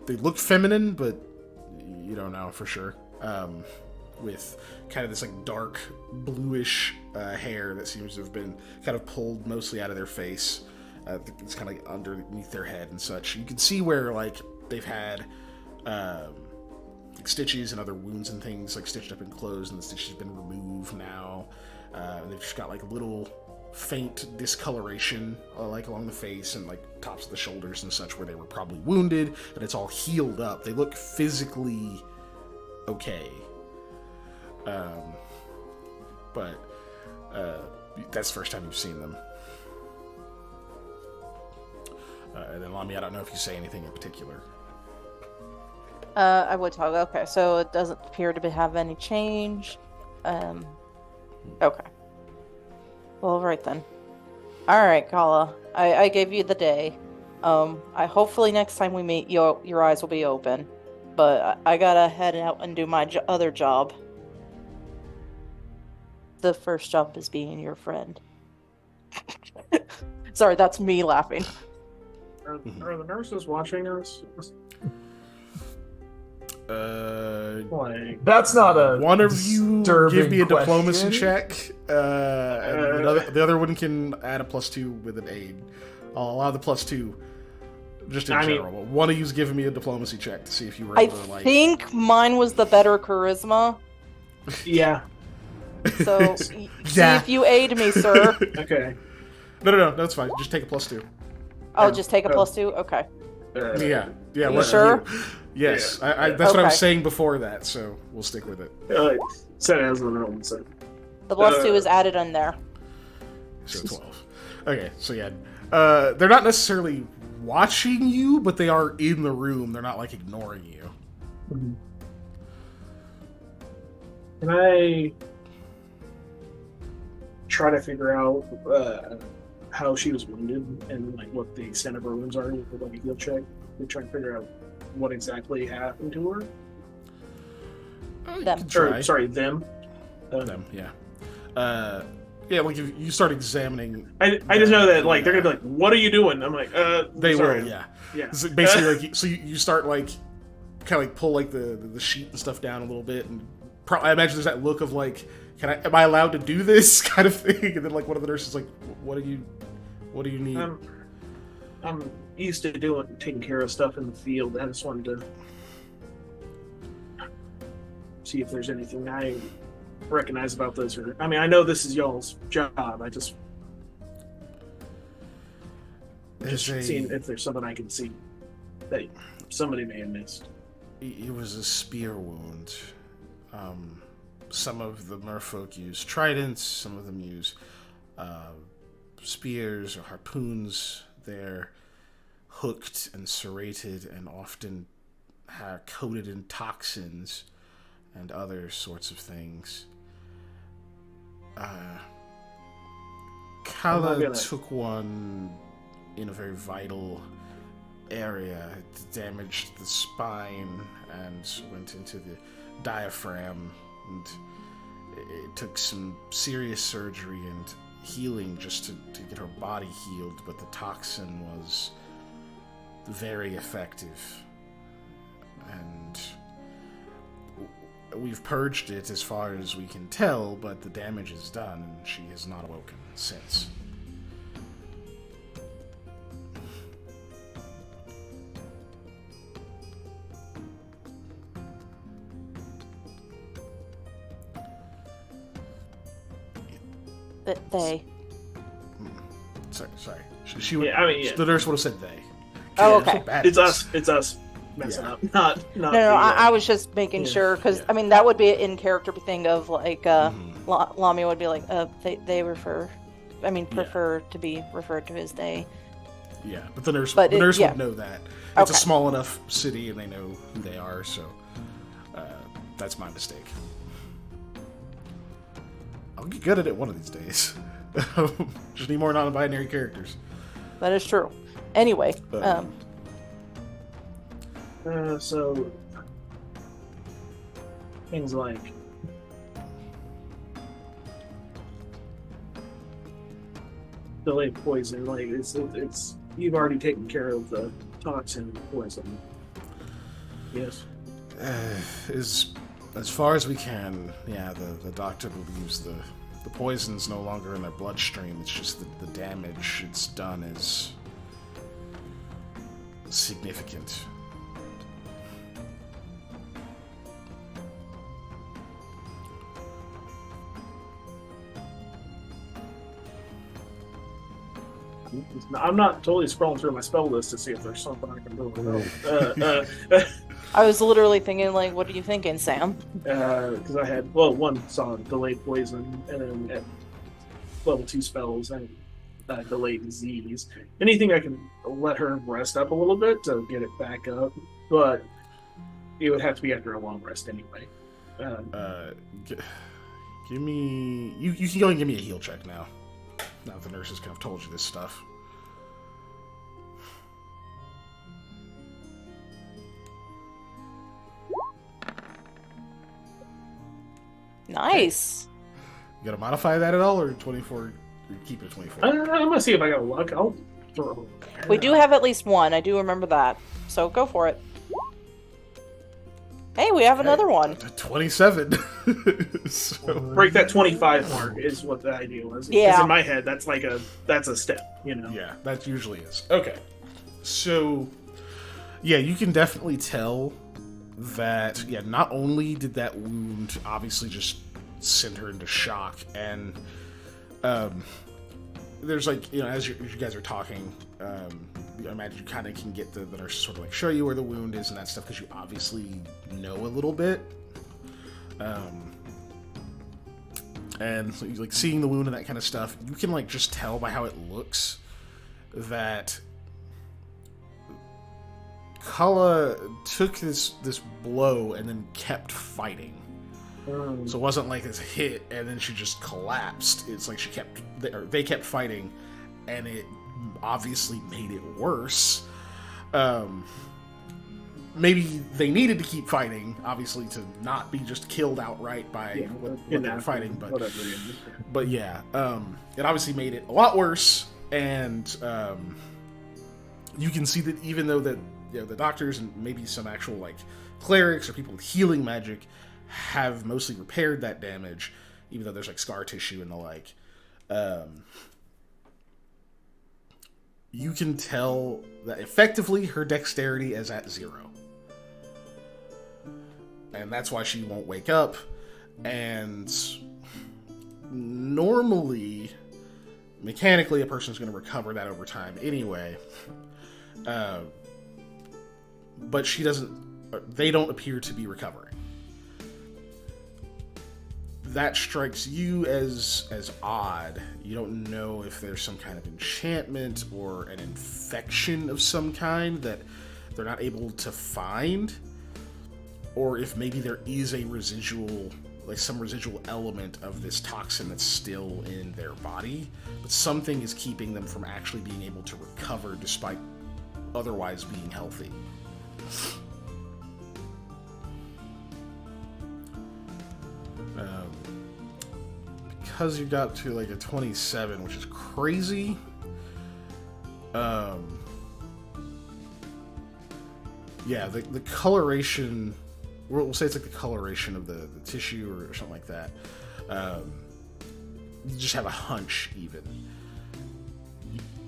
They look feminine, but you don't know for sure. With kind of this like dark bluish hair that seems to have been kind of pulled mostly out of their face. It's kind of like underneath their head and such. You can see where like they've had like stitches and other wounds and things like stitched up and closed, and the stitch has been removed now. They've just got like little faint discoloration like along the face and like tops of the shoulders and such where they were probably wounded, but it's all healed up. They look physically okay. But that's the first time you've seen them. And then Lami, I don't know if you say anything in particular. I would talk. Okay, so it doesn't appear to have any change. Okay. Well, right then. All right, Kala. I gave you the day. I hopefully next time we meet, your eyes will be open. But I gotta head out and do my other job. The first job is being your friend. Sorry, that's me laughing. Are the nurses watching us? That's not a one of you give me a diplomacy question. check, and the other one can add a +2 with an aid. I'll allow the +2 just in general. But one of you's giving me a diplomacy check to see if you were able to like. I think mine was the better charisma. Yeah. So see if you aid me, sir. Okay. No, that's fine. Just take a +2. I'll just take a +2. Okay. Yeah. You sure? Yes, Yeah. that's what I was saying before that, so we'll stick with it. Set it as the normal set. The +2 is added in there. So 12. Okay, so yeah, they're not necessarily watching you, but they are in the room. They're not like ignoring you. Mm-hmm. Can I try to figure out how she was wounded and like what the extent of her wounds are with like a heal check? We try to figure out what exactly happened to her. Them. Sorry, them. Them, yeah. Yeah, like if you start examining. I just know that like they're gonna be like, "What are you doing?" I'm like, They sorry. will, yeah. Yeah. So basically, like, so you start like, kind of like pull like the sheet and stuff down a little bit, and I imagine there's that look of like, am I allowed to do this kind of thing? And then like one of the nurses is like, what do you need? I'm used to taking care of stuff in the field. I just wanted to see if there's anything I recognize about this. I mean, I know this is y'all's job. I just seeing if there's something I can see that somebody may have missed. It was a spear wound. Some of the merfolk use tridents. Some of them use spears or harpoons. They're hooked and serrated and often coated in toxins and other sorts of things. Kala took one in a very vital area. It damaged the spine and went into the diaphragm, and it took some serious surgery and healing just to get her body healed, but the toxin was very effective, and we've purged it as far as we can tell, but the damage is done and she has not awoken since. They. Sorry. She would, Yeah. The nurse would have said they. Oh, Yeah, okay. It's us messing up. Not. No, the, I was just making sure, because yeah. I mean that would be an in-character thing of like Lamia would be like, they refer, I mean prefer to be referred to as they. Yeah, but the nurse But would yeah. know that. It's a Okay. small enough city and they know who they are, so that's my mistake. I'll get good at it one of these days. Just need more non-binary characters. That is true. Anyway, so things like delayed poison. Like it's you've already taken care of the toxin and poison. Yes. As far as we can, yeah, the doctor believes the poison's no longer in their bloodstream. It's just the damage it's done is significant. I'm not totally scrolling through my spell list to see if there's something I can do. I was literally thinking, like, what are you thinking, Sam? Because I had, well, one saw delayed poison, and then at level 2 spells, and delayed disease. Anything I can let her rest up a little bit to get it back up, but it would have to be after a long rest anyway. Give me... You can go and give me a heal check now. Now that the nurses kind of told you this stuff. Nice. You gotta modify that at all, or 24? Or keep it at 24? I'm gonna see if I got luck. I'll throw. We do have at least one. I do remember that. So go for it. Hey, we have another one. 27. So... Break that 25 mark is what the idea was. Yeah. Because in my head, that's a step, you know? Yeah, that usually is. Okay. So, yeah, you can definitely tell that, yeah, not only did that wound obviously just send her into shock, and there's like, you know, as you guys are talking, I imagine you kind of can get the nurse to sort of like show you where the wound is and that stuff, because you obviously know a little bit. And so, like, seeing the wound and that kind of stuff, you can like just tell by how it looks that Kala took this blow and then kept fighting. So it wasn't like this hit and then she just collapsed. It's like they kept fighting, and it obviously made it worse. Maybe they needed to keep fighting, obviously, to not be just killed outright by what they were fighting. But yeah, it obviously made it a lot worse, and you can see that even though that, you know, the doctors and maybe some actual like clerics or people with healing magic have mostly repaired that damage, even though there's like scar tissue and the like. You can tell that effectively her dexterity is at 0. And that's why she won't wake up. And normally, mechanically, a person's going to recover that over time anyway. But she doesn't, they don't appear to be recovering. That strikes you as odd. You don't know if there's some kind of enchantment or an infection of some kind that they're not able to find, or if maybe there is a residual, like some residual element of this toxin that's still in their body, but something is keeping them from actually being able to recover despite otherwise being healthy. Because you got to like a 27, which is crazy. Yeah, the coloration, we'll say it's like the coloration of the tissue or something like that. You just have a hunch even.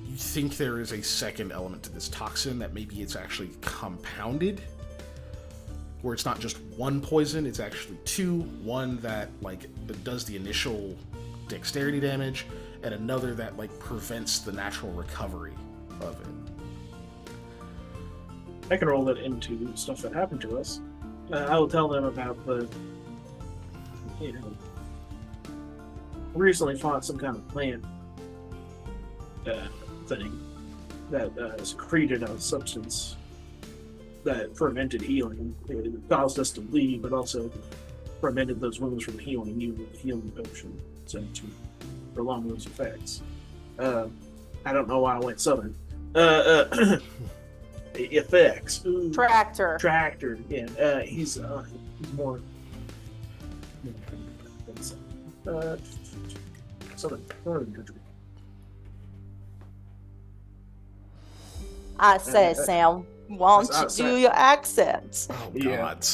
You think there is a second element to this toxin, that maybe it's actually compounded, where it's not just one poison, it's actually two. One that like does the initial dexterity damage, and another that like prevents the natural recovery of it. I can roll that into stuff that happened to us. I will tell them about the, you know, recently fought some kind of plant thing that secreted a substance that prevented healing. It caused us to bleed, but also prevented those wounds from healing, even with the healing potion, so to prolong those effects. I don't know why I went southern. Effects. Ooh. Tractor. Yeah. He's more. Southern country. I say, Sam, why don't I you say- do your accents? Oh Yeah. God.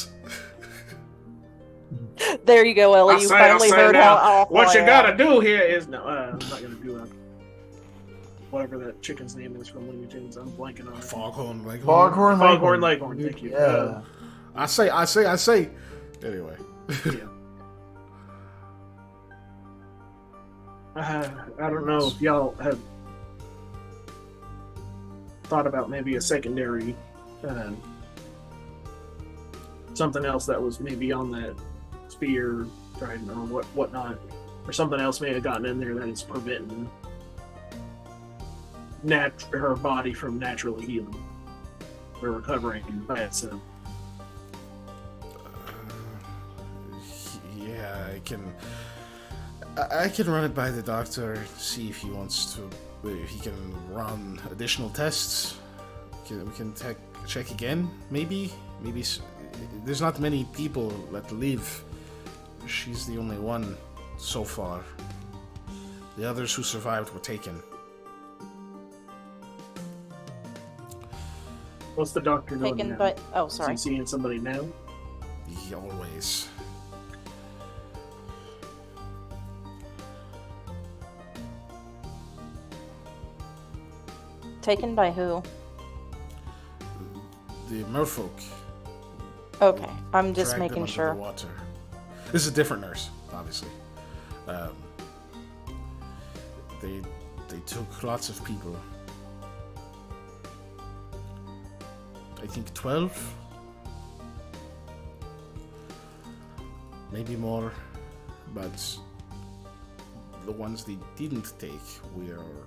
There you go, Ellie. You finally heard how awful What you I gotta am. do here is no. I'm not gonna do whatever that chicken's name is from Looney Tunes. I'm blanking on it. Foghorn Leghorn. Foghorn Foghorn Leghorn, thank you. Yeah. I say. Anyway. Yeah. I don't know if y'all have thought about maybe a secondary, something else that was maybe on that spear, trident, or whatnot, or something else may have gotten in there that is preventing her body from naturally healing or recovering by itself. Yeah, I can run it by the doctor, see if he wants to, if he can run additional tests. We can check again, maybe. There's not many people that live. She's the only one so far. The others who survived were taken. What's the doctor doing Taken now? by. Oh, Is sorry. he seeing somebody now? He always. Taken by who? The merfolk. Okay, I'm just dragged them making under sure. The water. This is a different nurse, obviously. They took lots of people. I think 12, maybe more, but the ones they didn't take, we are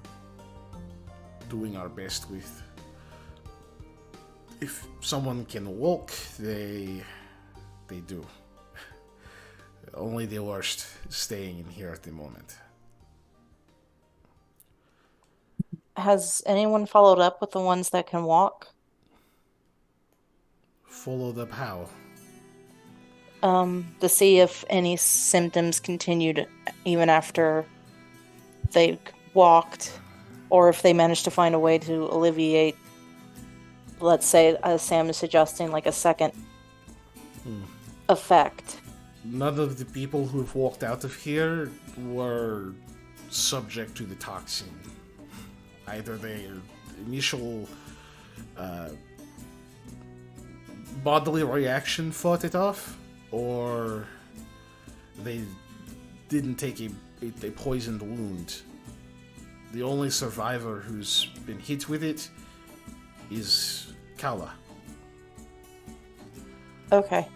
doing our best with. If someone can walk, they do. Only the worst is staying in here at the moment. Has anyone followed up with the ones that can walk? Followed up how? To see if any symptoms continued even after they walked, or if they managed to find a way to alleviate, let's say, as Sam is suggesting, like a second effect. None of the people who have walked out of here were subject to the toxin. Either their initial bodily reaction fought it off, or they didn't take a poisoned wound. The only survivor who's been hit with it is Kala. Okay.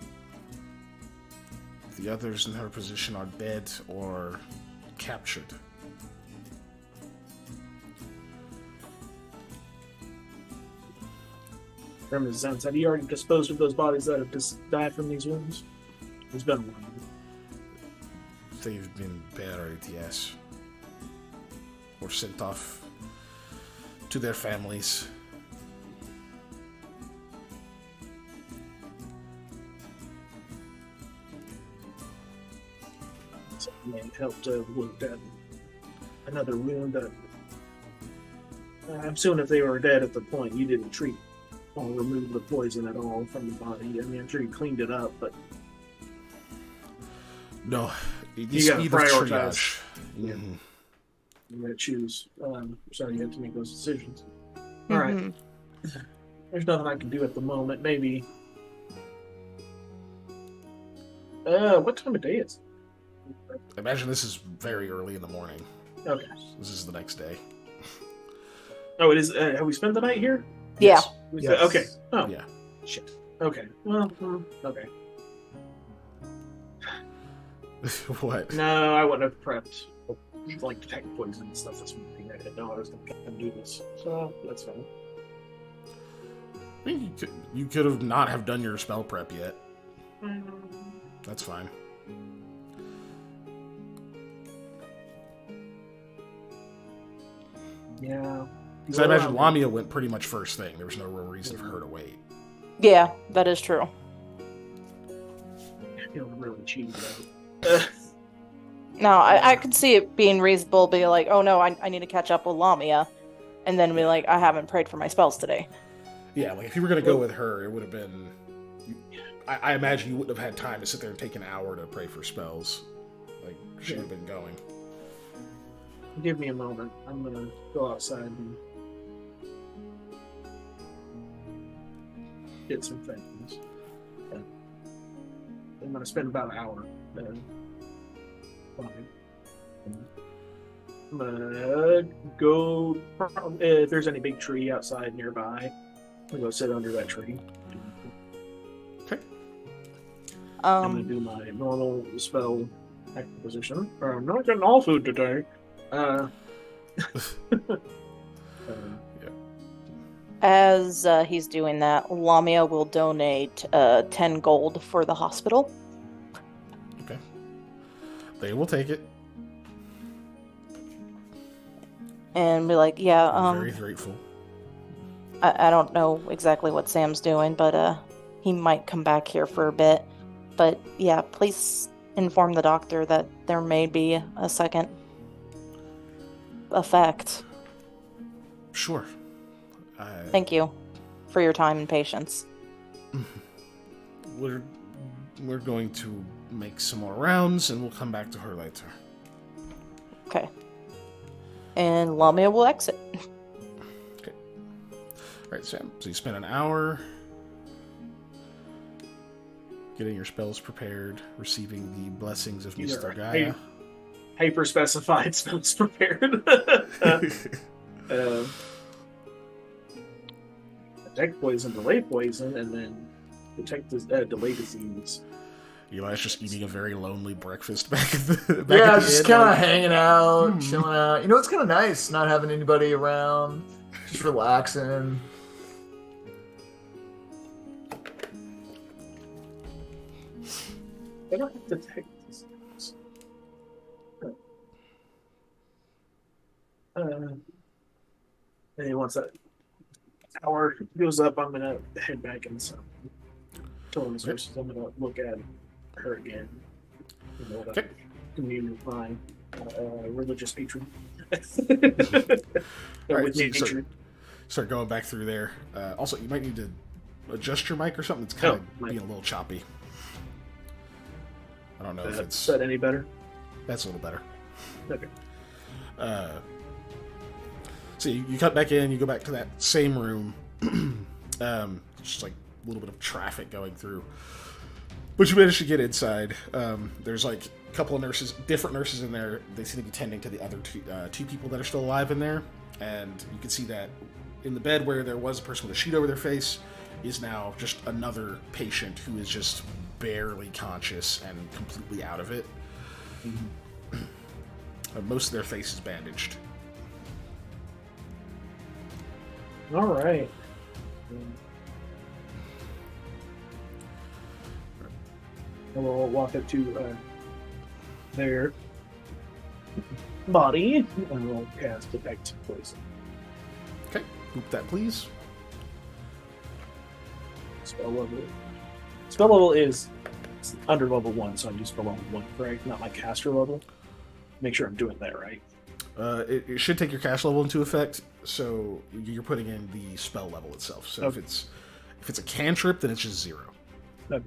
The others in her position are dead or captured. From his sense, had he already disposed of those bodies that have just died from these wounds? It's been a while. They've been buried, yes. Or sent off to their families. So it may have helped with that. Another wound that. I'm assuming if they were dead at the point, you didn't treat or remove the poison at all from the body. I mean, I'm sure you cleaned it up, but No, it You is gotta speed of prioritize. triage. Yeah. Mhm. you gotta choose. So you have to make those decisions. All right. Mhm. There's nothing I can do at the moment. Maybe. What time of day is it? Imagine this is very early in the morning. Okay. This is the next day. Oh, it is. Have we spent the night here? Yeah. Yes. Okay. Oh, Yeah. shit. Okay. Well, okay. What? No, I wouldn't have prepped like detect poison and stuff this morning. I didn't know I was going to do this, so that's fine. I mean, you could have not have done your spell prep yet. That's fine. Yeah. Because I imagine Lamia went pretty much first thing. There was no real reason for her to wait. Yeah, that is true. I feel really cheated though. No, I could see it being reasonable, be like, oh no, I need to catch up with Lamia. and then be like, I haven't prayed for my spells today. Yeah, like if you were going to go with her, it would have been... I imagine you wouldn't have had time to sit there and take an hour to pray for spells. Like, she would have been going. Give me a moment. I'm gonna go outside and get some things. Yeah. I'm gonna spend about an hour there. Fine. I'm gonna go. If there's any big tree outside nearby, I'll go sit under that tree. Okay. I'm gonna do my normal spell acquisition. I'm not getting all food today. As he's doing that, Lamia will donate 10 gold for the hospital. Okay. They will take it. And be like, yeah, Very grateful. I don't know exactly what Sam's doing, but he might come back here for a bit. But yeah, please inform the doctor that there may be a second effect. Sure. Thank you for your time and patience. We're going to make some more rounds, and we'll come back to her later. Okay. And Lamia will exit. Okay. All right, Sam. So you spent an hour getting your spells prepared, receiving the blessings of Mr. Gaia. Hyper-specified spells prepared. Detect poison, delay poison, and then detect delay disease. Eli's just eating a very lonely breakfast back at the just kind of hanging out, chilling out. You know, it's kind of nice not having anybody around, just relaxing. I don't have to detect disease. And once that hour goes up, I'm gonna head back in some total sources. I'm gonna look at her again. You know, Okay. Commune with my religious patron. Alright, so start going back through there. Also, you might need to adjust your mic or something. It's kind of being a little choppy. I don't know if it's... Is that any better? That's a little better. Okay. So you cut back in, you go back to that same room. Just like a little bit of traffic going through. But you manage to get inside. There's like a couple of nurses, different nurses in there. They seem to be tending to the other two people that are still alive in there. And you can see that in the bed where there was a person with a sheet over their face is now just another patient who is just barely conscious and completely out of it. Mm-hmm. Most of their face is bandaged. All right. I will walk up to their body and we'll cast Detect Poison. Okay, boop that, please. Spell level is under level 1, so I do spell level 1, correct? Not my caster level. Make sure I'm doing that right. It should take your cast level into effect, so you're putting in the spell level itself. So okay. if it's a cantrip, then it's just 0. Okay.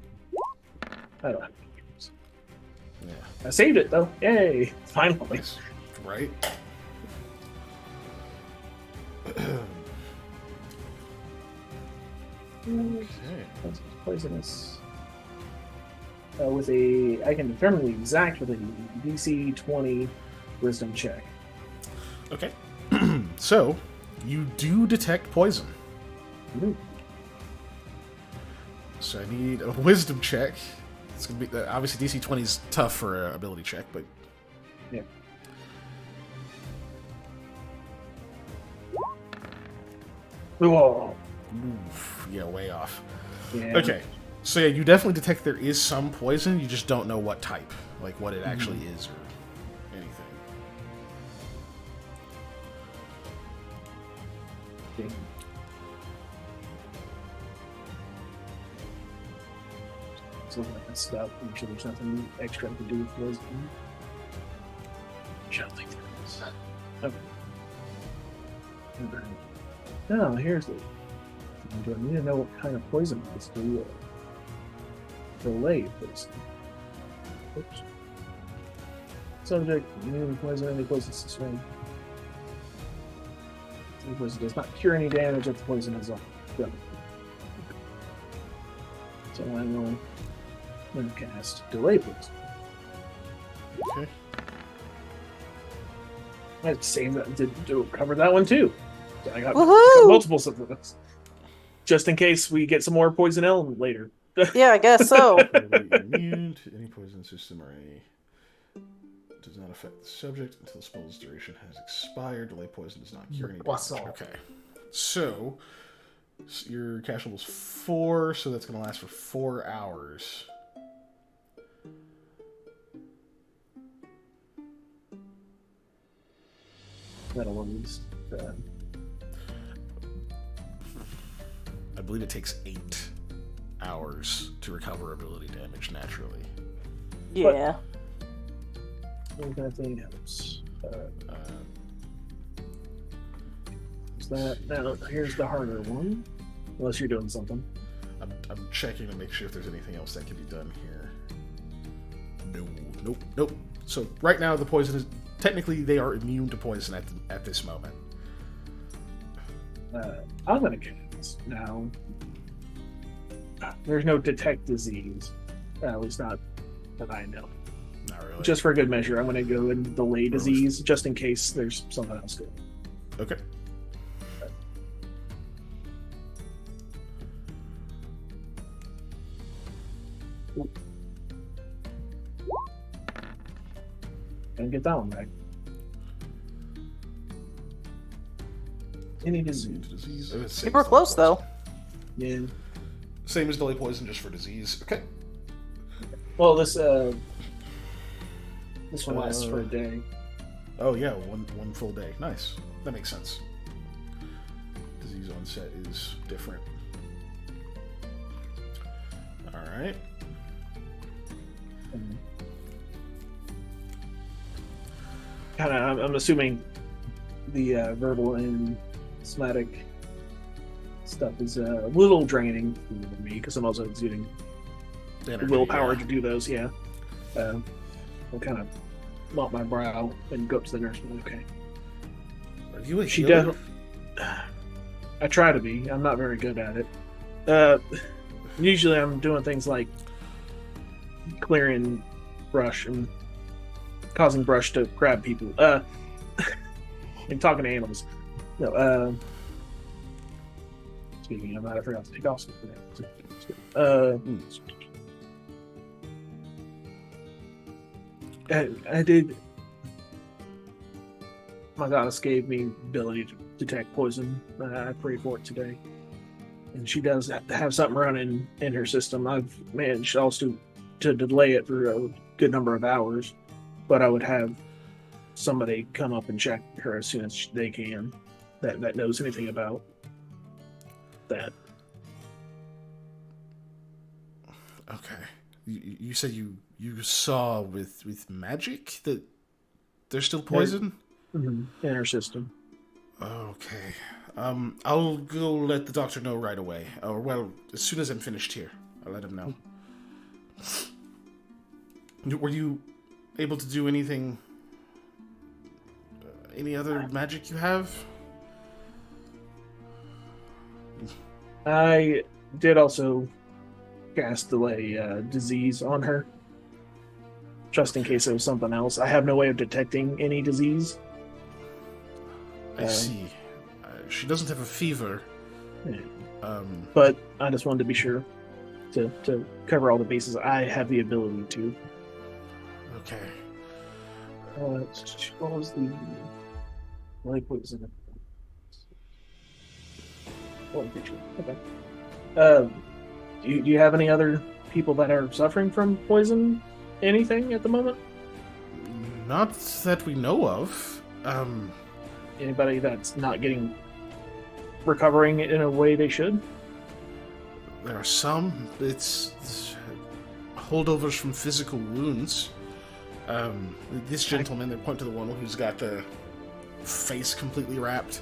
I don't have cantrips. Yeah. I saved it though. Yay! Finally. Nice. Right. Okay. Poisonous. With a, I can determine the exact with a DC 20 Wisdom check. Okay. So, you do detect poison. Mm-hmm. So I need a Wisdom check. It's gonna be obviously DC 20 is tough for an ability check, but yeah. Whoa. Oof, yeah, way off. Yeah. Okay. So yeah, you definitely detect there is some poison. You just don't know what type, like what it actually is or anything. Okay. So that's stuff. I'm sure there's nothing extra I can do with wisdom. I don't think there is. Okay. Now, here's the. Do I need to know what kind of poison it is to delay poison? Oops. Subject, immune to poison, any poison sustained. Any poison does not cure any damage if the poison is off. Good. So I will then cast delay poison. Okay. I have to save that to cover that one too. So I got Woohoo! multiple supplements. Just in case we get some more poison L later. Yeah, I guess so. Immune to any poison system or any does not affect the subject until the spell's duration has expired. Delay poison does not cure any damage. Poisson. Okay. So your cast level is 4, so that's going to last for 4 hours. That'll at least. I believe it takes 8 hours to recover ability damage naturally. Yeah. Anything helps. Is that now? Here's the harder one. Unless you're doing something. I'm checking to make sure if there's anything else that can be done here. No, nope. So right now the poison is technically they are immune to poison at this moment. I'm gonna cast now. There's no detect disease, at least not that I know. Not really. Just for good measure, I'm gonna go and delay disease just in case there's something else going. Okay. And get that one back. Any disease. Disease. Super close, though. Yeah. Same as delay poison, just for disease. Okay. Well, this one lasts for a day. Oh yeah, one full day. Nice. That makes sense. Disease onset is different. All right. I'm assuming the verbal and somatic stuff is a little draining for me because I'm also exuding Energy, willpower yeah. to do those. Yeah, I'll kind of mop my brow and go up to the nurse. And okay, Are you a she healer? does. I try to be. I'm not very good at it. Usually, I'm doing things like clearing brush and causing brush to grab people. And talking to animals. No. Speaking of that, I forgot to take off something. I did. My goddess gave me ability to detect poison. I prayed for it today, and she does have something running in her system. I've managed also to delay it for a good number of hours, but I would have somebody come up and check her as soon as they can. That knows anything about that. Okay. You said you saw with magic that there's still poison? In her system. Okay. I'll go let the doctor know right away. Or, well, as soon as I'm finished here, I'll let him know. Were you able to do anything... any other magic you have? I did also cast delay disease on her, just in case it was something else. I have no way of detecting any disease. I see. She doesn't have a fever. But I just wanted to be sure to cover all the bases. I have the ability to. Okay. What was the light poison? Oh, picture. Okay. Do you have any other people that are suffering from poison? Anything at the moment? Not that we know of. Anybody that's not recovering in a way they should? There are some. It's holdovers from physical wounds. This gentleman, they point to the one who's got the face completely wrapped.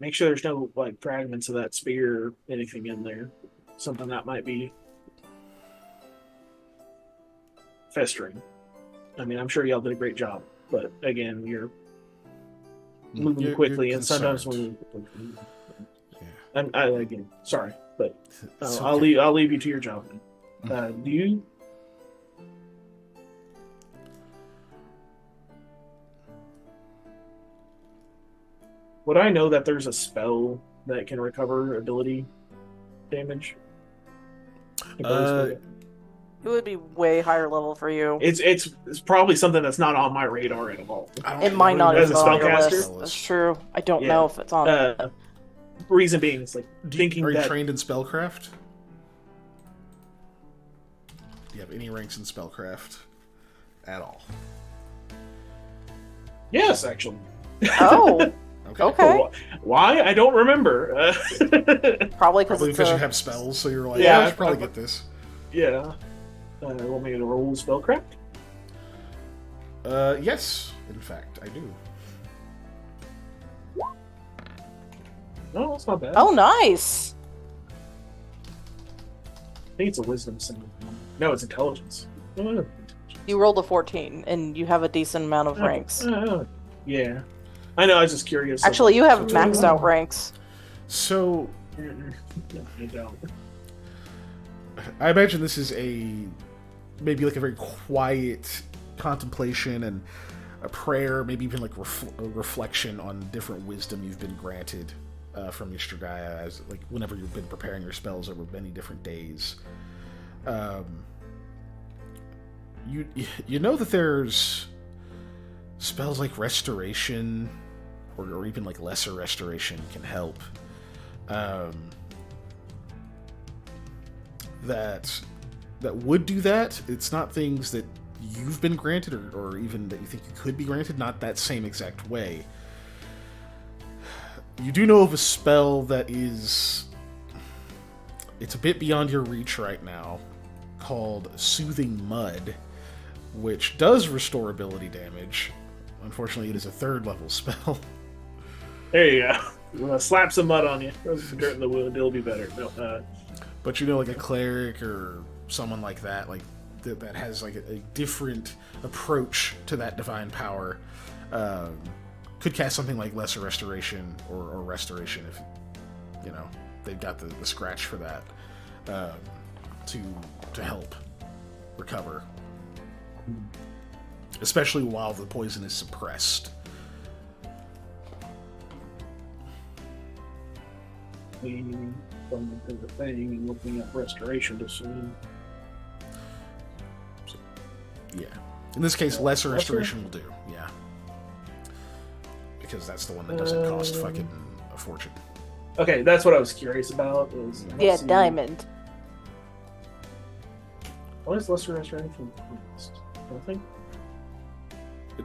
make sure there's no like fragments of that spear or anything in there. Something that might be festering. I mean, I'm sure y'all did a great job, but again, you're moving quickly, and sometimes when again, sorry, but It's I'll okay. leave you to your job. Do you? Would I know that there's a spell that can recover ability damage? It would be way higher level for you. It's probably something that's not on my radar at all. I don't It might not As have a been on your spellcaster? list. That's true. I don't Yeah. know if it's on. Reason being, it's like thinking Are you that trained in spellcraft? Do you have any ranks in spellcraft at all? yes, actually. Oh, Okay. okay. Why? I don't remember. Probably because Probably it's because you a. have spells, so you're like, Yeah, yeah, I should probably I- get this. yeah. Want me to roll spellcraft? Yes, in fact, I do. No, that's not bad. Oh, nice. I think it's a wisdom symbol. No, it's intelligence. Oh, You rolled a 14, and you have a decent amount of oh, ranks. yeah. I know, I was just curious. Actually, you have so- maxed out ranks. So, No, I don't. I imagine this is maybe like a very quiet contemplation and a prayer, maybe even like a reflection on different wisdom you've been granted from Mr. Gaia, as like whenever you've been preparing your spells over many different days. You know that there's spells like restoration, or even like lesser restoration can help. That would do that. It's not things that you've been granted, or even that you think you could be granted, not that same exact way. You do know of a spell that is... It's a bit beyond your reach right now, called Soothing Mud, which does restore ability damage. Unfortunately, it is a 3rd level spell. There you go. I'm gonna slap some mud on you. Dirt in the wound, it'll be better. No, But you know, like a cleric or someone like that, like that has like a different approach to that divine power, could cast something like lesser restoration or restoration if you know they've got the scratch for that, to help recover, especially while the poison is suppressed. from the thing and looking at restoration to see. Yeah. In this case, lesser Lesser? restoration will do. Yeah. Because that's the one that doesn't cost fucking a fortune. Okay, that's what I was curious about. Is Yeah, let's see, diamond. What is lesser restoration? Nothing.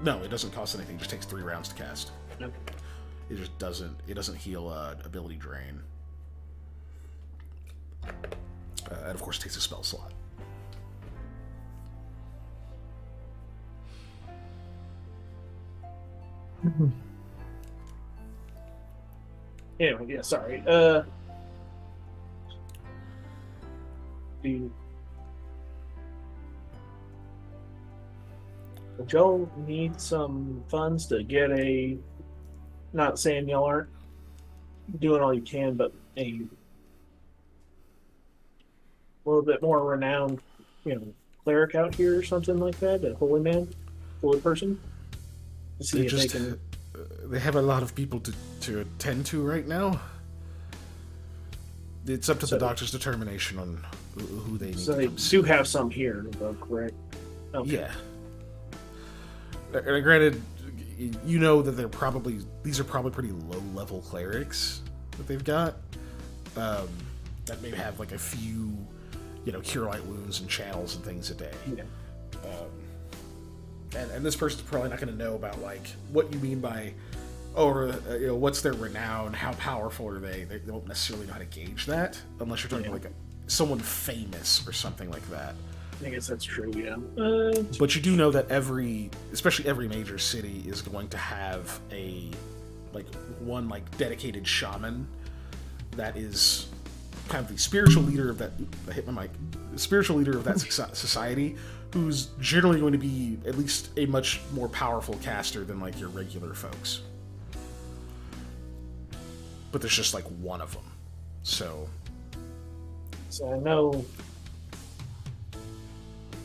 No, it doesn't cost anything. It just takes 3 rounds to cast. Okay. It just doesn't. It doesn't heal ability drain. And of course, it takes a spell slot. Anyway, yeah, sorry. Would y'all need some funds to get a? Not saying y'all aren't doing all you can, but a little bit more renowned, cleric out here or something like that, a holy man, holy person. To see They if just they can. they have a lot of people to attend to right now. It's up to So- the doctor's determination on who they need. So to they come do have some here, though, correct? Okay. Yeah. And granted, you know that these are probably pretty low-level clerics that they've got. That may have like a few, cure light wounds and channels and things a day. Yeah. And this person's probably not going to know about like what you mean by, what's their renown, how powerful are they? They don't necessarily know how to gauge that unless you're talking like someone famous or something like that. I guess that's true, yeah. But you do know that especially every major city is going to have a one like dedicated shaman that is kind of the spiritual leader of that. I hit my mic. The spiritual leader of that society, who's generally going to be at least a much more powerful caster than like your regular folks. But there's just like one of them. So I know.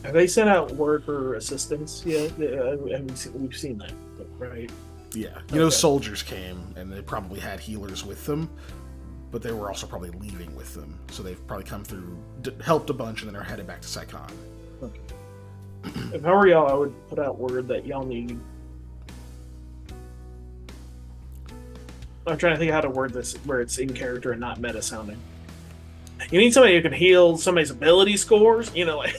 Have they sent out word for assistance yet? We've seen that, right? yeah, you know, soldiers came and they probably had healers with them, but they were also probably leaving with them. So they've probably come through, helped a bunch, and then are headed back to Saigon. Okay. If I were y'all, I would put out word that y'all need. I'm trying to think of how to word this where it's in character and not meta sounding. You need somebody who can heal somebody's ability scores, you know, like,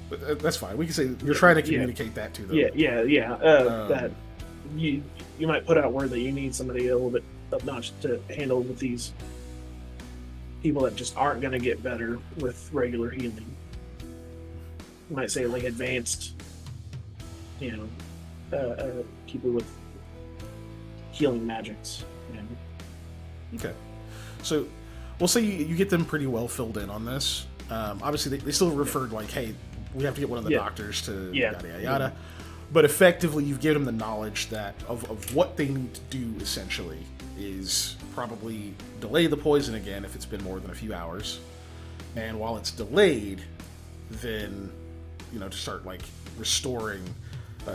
But that's fine. We can say you're trying to communicate that to them. That you might put out word that you need somebody a little bit up notch to handle with these people that just aren't going to get better with regular healing. You might say like advanced, people with healing magics. Okay, so we'll say you get them pretty well filled in on this. Obviously, they still referred like, hey, we have to get one of the doctors to yada yada yada. But effectively, you've given them the knowledge that of what they need to do. Essentially, is probably delay the poison again if it's been more than a few hours, and while it's delayed, then to start like restoring,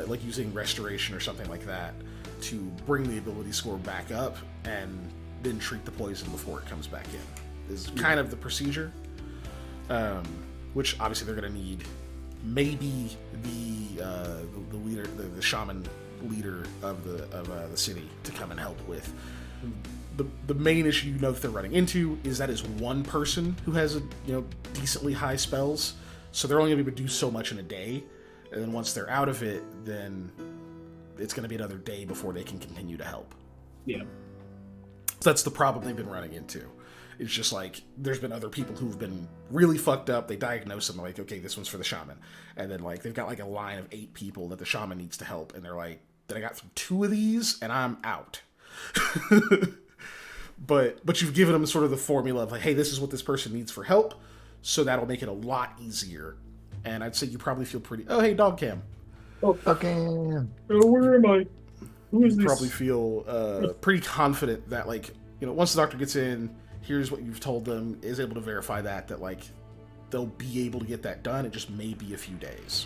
like using restoration or something like that to bring the ability score back up, and then treat the poison before it comes back in. Is kind of the procedure. Which obviously they're going to need maybe the leader, the shaman leader of the city to come and help with. The main issue that they're running into is that is one person who has decently high spells, so they're only going to be able to do so much in a day, and then once they're out of it, then it's going to be another day before they can continue to help. Yeah. So that's the problem they've been running into. It's just like there's been other people who've been really fucked up. They diagnose them like, okay, this one's for the shaman, and then like they've got like a line of 8 people that the shaman needs to help, and they're like, then I got through 2 of these, and I'm out. but you've given them sort of the formula of like, hey, this is what this person needs for help, so that'll make it a lot easier. And I'd say you probably feel pretty. Oh, hey, dog cam. Oh, okay. Oh, where am I? Who is You this? probably feel pretty confident that like once the doctor gets in. Here's what you've told them, is able to verify that like they'll be able to get that done. It just may be a few days.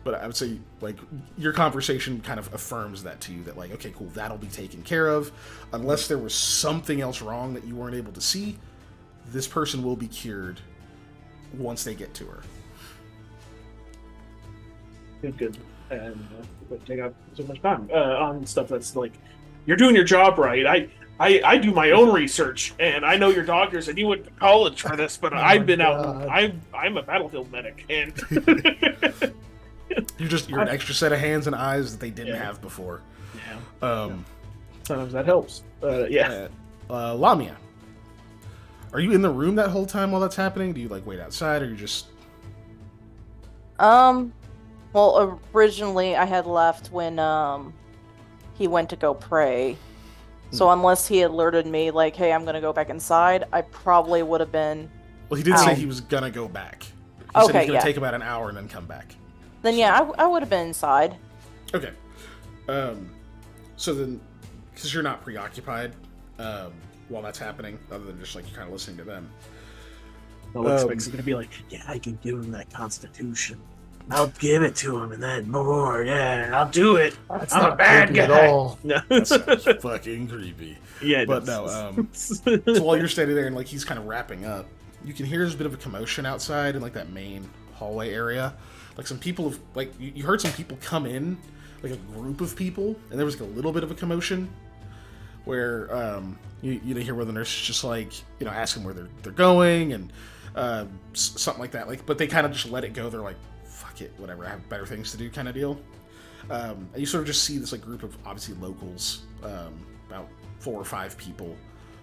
But I would say like your conversation kind of affirms that to you, that like, okay, cool, that'll be taken care of. Unless there was something else wrong that you weren't able to see, this person will be cured once they get to her. Good. And take out so much time on stuff that's like, you're doing your job right. I do my own research, and I know your doctors, and you went to college for this, but I've been out. I'm a battlefield medic, and you're an extra set of hands and eyes that they didn't have before. Yeah. Sometimes that helps. Lamia, are you in the room that whole time while that's happening? Do you like wait outside, or you just? Well, originally I had left when he went to go pray. So unless he alerted me, like, hey, I'm going to go back inside, I probably would have been. Well, he did say he was going to go back. He said he was going to take about an hour and then come back. Then, yeah, I would have been inside. Okay. So then, because you're not preoccupied while that's happening, other than just, like, you're kind of listening to them. Alex is going to be like, yeah, I can give him that constitution. I'll give it to him and then more. Yeah, I'll do it. I'm a bad guy. At all. No. That sounds fucking creepy. Yeah, but no. So while you're standing there and like he's kind of wrapping up, you can hear there's a bit of a commotion outside in like that main hallway area. Like some people have like you heard some people come in, like a group of people, and there was like a little bit of a commotion where you hear where the nurse is just like ask them where they're going and something like that. Like, but they kind of just let it go. They're like, it, whatever, I have better things to do kind of deal. And you sort of just see this like group of obviously locals, about 4 or 5 people,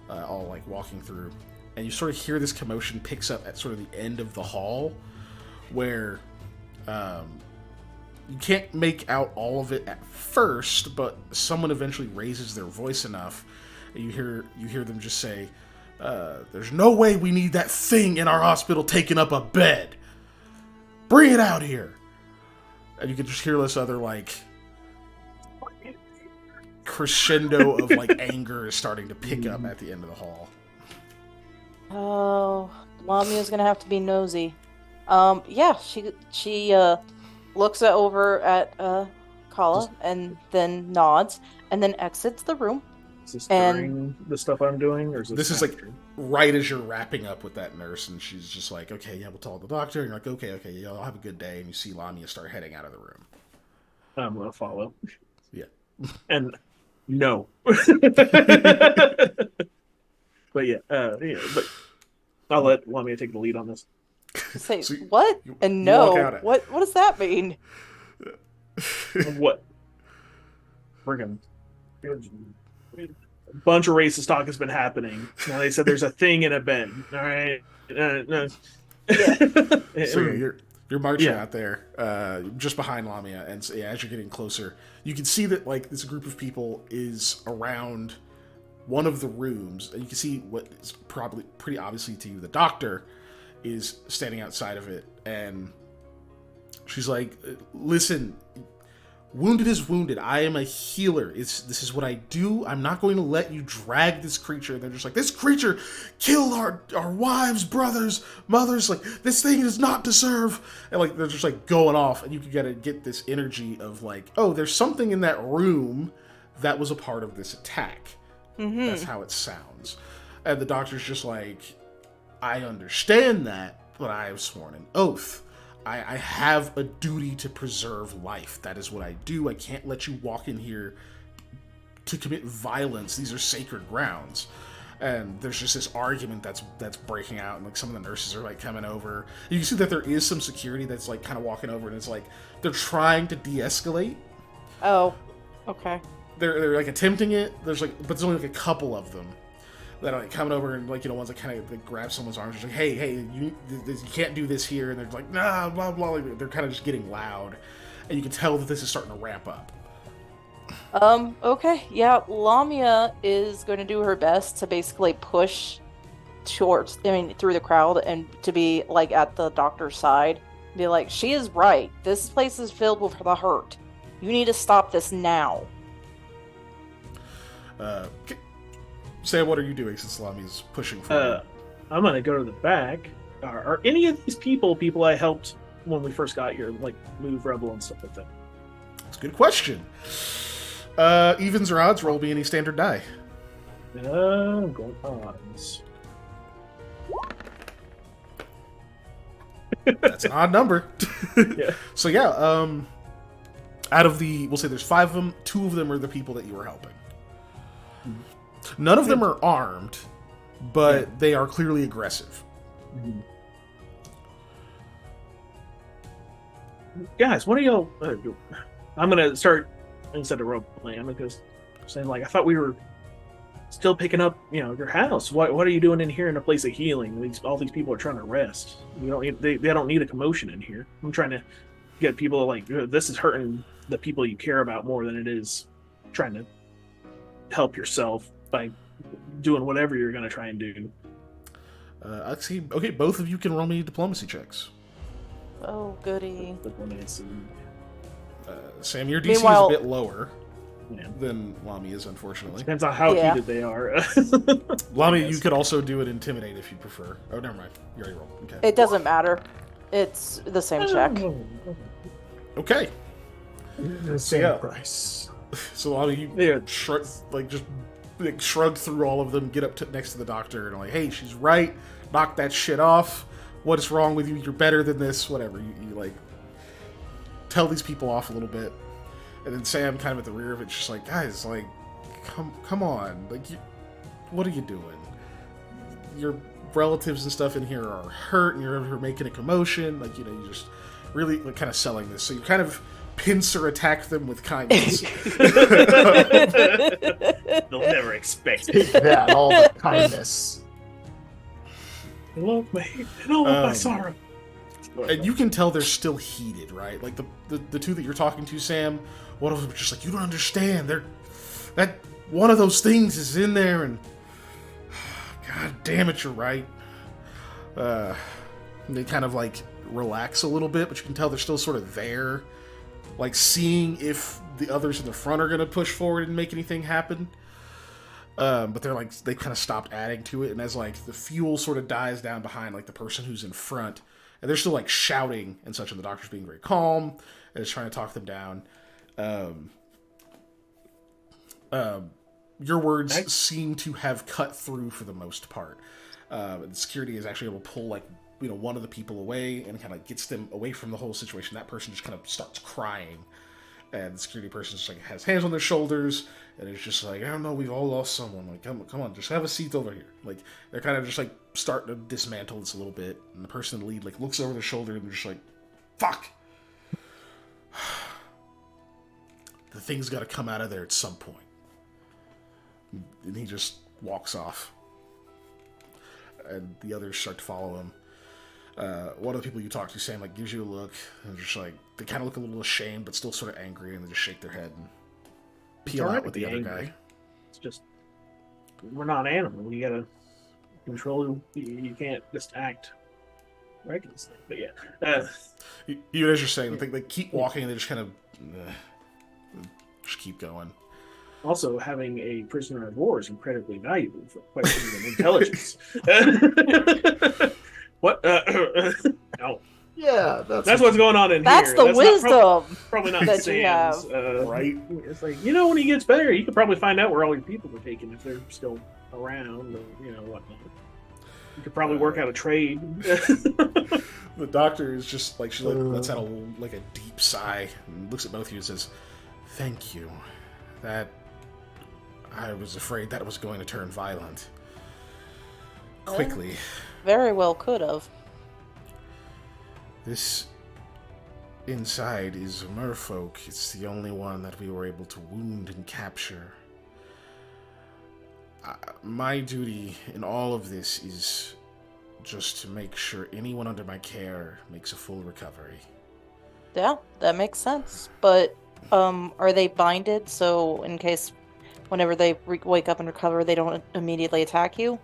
all like walking through, and you sort of hear this commotion picks up at sort of the end of the hall, where you can't make out all of it at first, but someone eventually raises their voice enough, and you hear them just say, "There's no way we need that thing in our hospital taking up a bed. Bring it out here." And you can just hear this other, like, crescendo of, like, anger is starting to pick up at the end of the hall. Oh, Lamia's gonna have to be nosy. Yeah, she looks over at Kala and then nods and then exits the room. Is this And- during the stuff I'm doing, or is This is, after? like, right as you're wrapping up with that nurse, and she's just like, "Okay, yeah, we'll tell the doctor." And you're like, okay, yeah, I'll have a good day. And you see Lamia start heading out of the room. I'm gonna follow. Yeah. And no. But yeah, but I'll let Lamia take the lead on this. Say So what? you And walk no. out at- What does that mean? What? Friggin' a bunch of racist talk has been happening. Now they said there's a thing in a bed. All right. No. So yeah, you're marching Yeah. out there, just behind Lamia, and so, yeah, as you're getting closer, you can see that, like, this group of people is around one of the rooms, and you can see what is probably pretty obviously to you. The doctor is standing outside of it, and she's like, "Listen, wounded is wounded. I am a healer. This is what I do. I'm not going to let you drag this creature." And they're just like, "This creature killed our wives, brothers, mothers. Like, this thing does not deserve." And, like, they're just, like, going off, and you can get this energy of, like, oh, there's something in that room that was a part of this attack. Mm-hmm. That's how it sounds. And the doctor's just like, "I understand that, but I have sworn an oath. I have a duty to preserve life. That is what I do. I can't let you walk in here to commit violence. These are sacred grounds." And there's just this argument that's breaking out, and, like, some of the nurses are, like, coming over. You can see that there is some security that's, like, kind of walking over, and it's like they're trying to de-escalate. Oh, okay. They're like attempting it. But there's only, like, a couple of them that are, like, coming over, and, like, ones that kind of, like, grab someone's arms, just like, hey, you can't do this here, and they're like, nah, blah blah. Like, they're kind of just getting loud, and you can tell that this is starting to ramp up. Okay. Yeah, Lamia is going to do her best to basically push through the crowd and to be, like, at the doctor's side. Be like, she is right. This place is filled with the hurt. You need to stop this now. Sam, what are you doing since Lamia's pushing forward? I'm gonna go to the back. Are any of these people I helped when we first got here, like move rebel and stuff like that? That's a good question. Evens or odds, roll me any standard die. I'm going odds. That's an odd number. Yeah. So yeah, out of we'll say there's 5 of them. 2 of them are the people that you were helping. None of them are armed, but they are clearly aggressive. Guys, what are y'all? I'm gonna start instead of role playing because saying, like, I thought we were still picking up, your house. What are you doing in here in a place of healing? All these people are trying to rest. They don't need a commotion in here. I'm trying to get people like, this is hurting the people you care about more than it is trying to help yourself by doing whatever you're going to try and do. I see. Okay, both of you can roll me diplomacy checks. Oh, goody. Sam, your DC Meanwhile- is a bit lower Yeah. than Lamia's, unfortunately. Depends on how Yeah. heated they are. Lamia, Yes. you could also do it intimidate if you prefer. Oh, never mind. You already rolled. Okay. It doesn't matter. It's the same check. Okay. The same Yeah. price. So Lamia, you Yeah. shrug through all of them, get up next to the doctor, and like, hey, she's right. Knock that shit off. What is wrong with you? You're better than this. Whatever. You like tell these people off a little bit, and then Sam, kind of at the rear of it, just like, guys, like, come on, like, what are you doing? Your relatives and stuff in here are hurt, and you're making a commotion. Like, you're just really, like, kind of selling this. So you kind of pincer attack them with kindness. They'll never expect it. Take that, all the kindness. In all of my hate, in all of my sorrow. And you can tell they're still heated, right? Like the two that you're talking to, Sam, one of them is just like, you don't understand. That one of those things is in there, and God damn it, you're right. They kind of like relax a little bit, but you can tell they're still sort of there, like seeing if the others in the front are going to push forward and make anything happen. But they kind of stopped adding to it, and as like the fuel sort of dies down behind like the person who's in front, and they're still like shouting and such, and the doctor's being very calm and is trying to talk them down. Your words seem to have cut through for the most part. The security is actually able to pull like one of the people away and kind of gets them away from the whole situation. That person just kind of starts crying, and the security person just like has hands on their shoulders and it's just like, I don't know, we've all lost someone. Like, come on, just have a seat over here. Like, they're kind of just like starting to dismantle this a little bit, and the person in the lead like looks over their shoulder and they're just like, fuck. The thing's got to come out of there at some point. And he just walks off. And the others start to follow him. One of the people you talk to, Sam, like gives you a look, and just like they kind of look a little ashamed, but still sort of angry, and they just shake their head and peel out with the other guy. It's just we're not animals. You gotta control. You can't just act recklessly. But yeah, you as you're saying, they keep walking, and they just kind of just keep going. Also, having a prisoner of war is incredibly valuable for questioning intelligence. What? No. Yeah, that's what's going on in that's here. That's the wisdom probably not that Sam's, you have. Right? It's like, when he gets better, you could probably find out where all your people were taken if they're still around, or whatnot. You could probably work out a trade. The doctor is just like, she lets out a deep sigh and looks at both of you and says, "Thank you. That I was afraid that was going to turn violent quickly." Very well could have. This inside is a merfolk. It's the only one that we were able to wound and capture. My duty in all of this is just to make sure anyone under my care makes a full recovery. Yeah, that makes sense. But are they binded, so in case whenever they wake up and recover, they don't immediately attack you?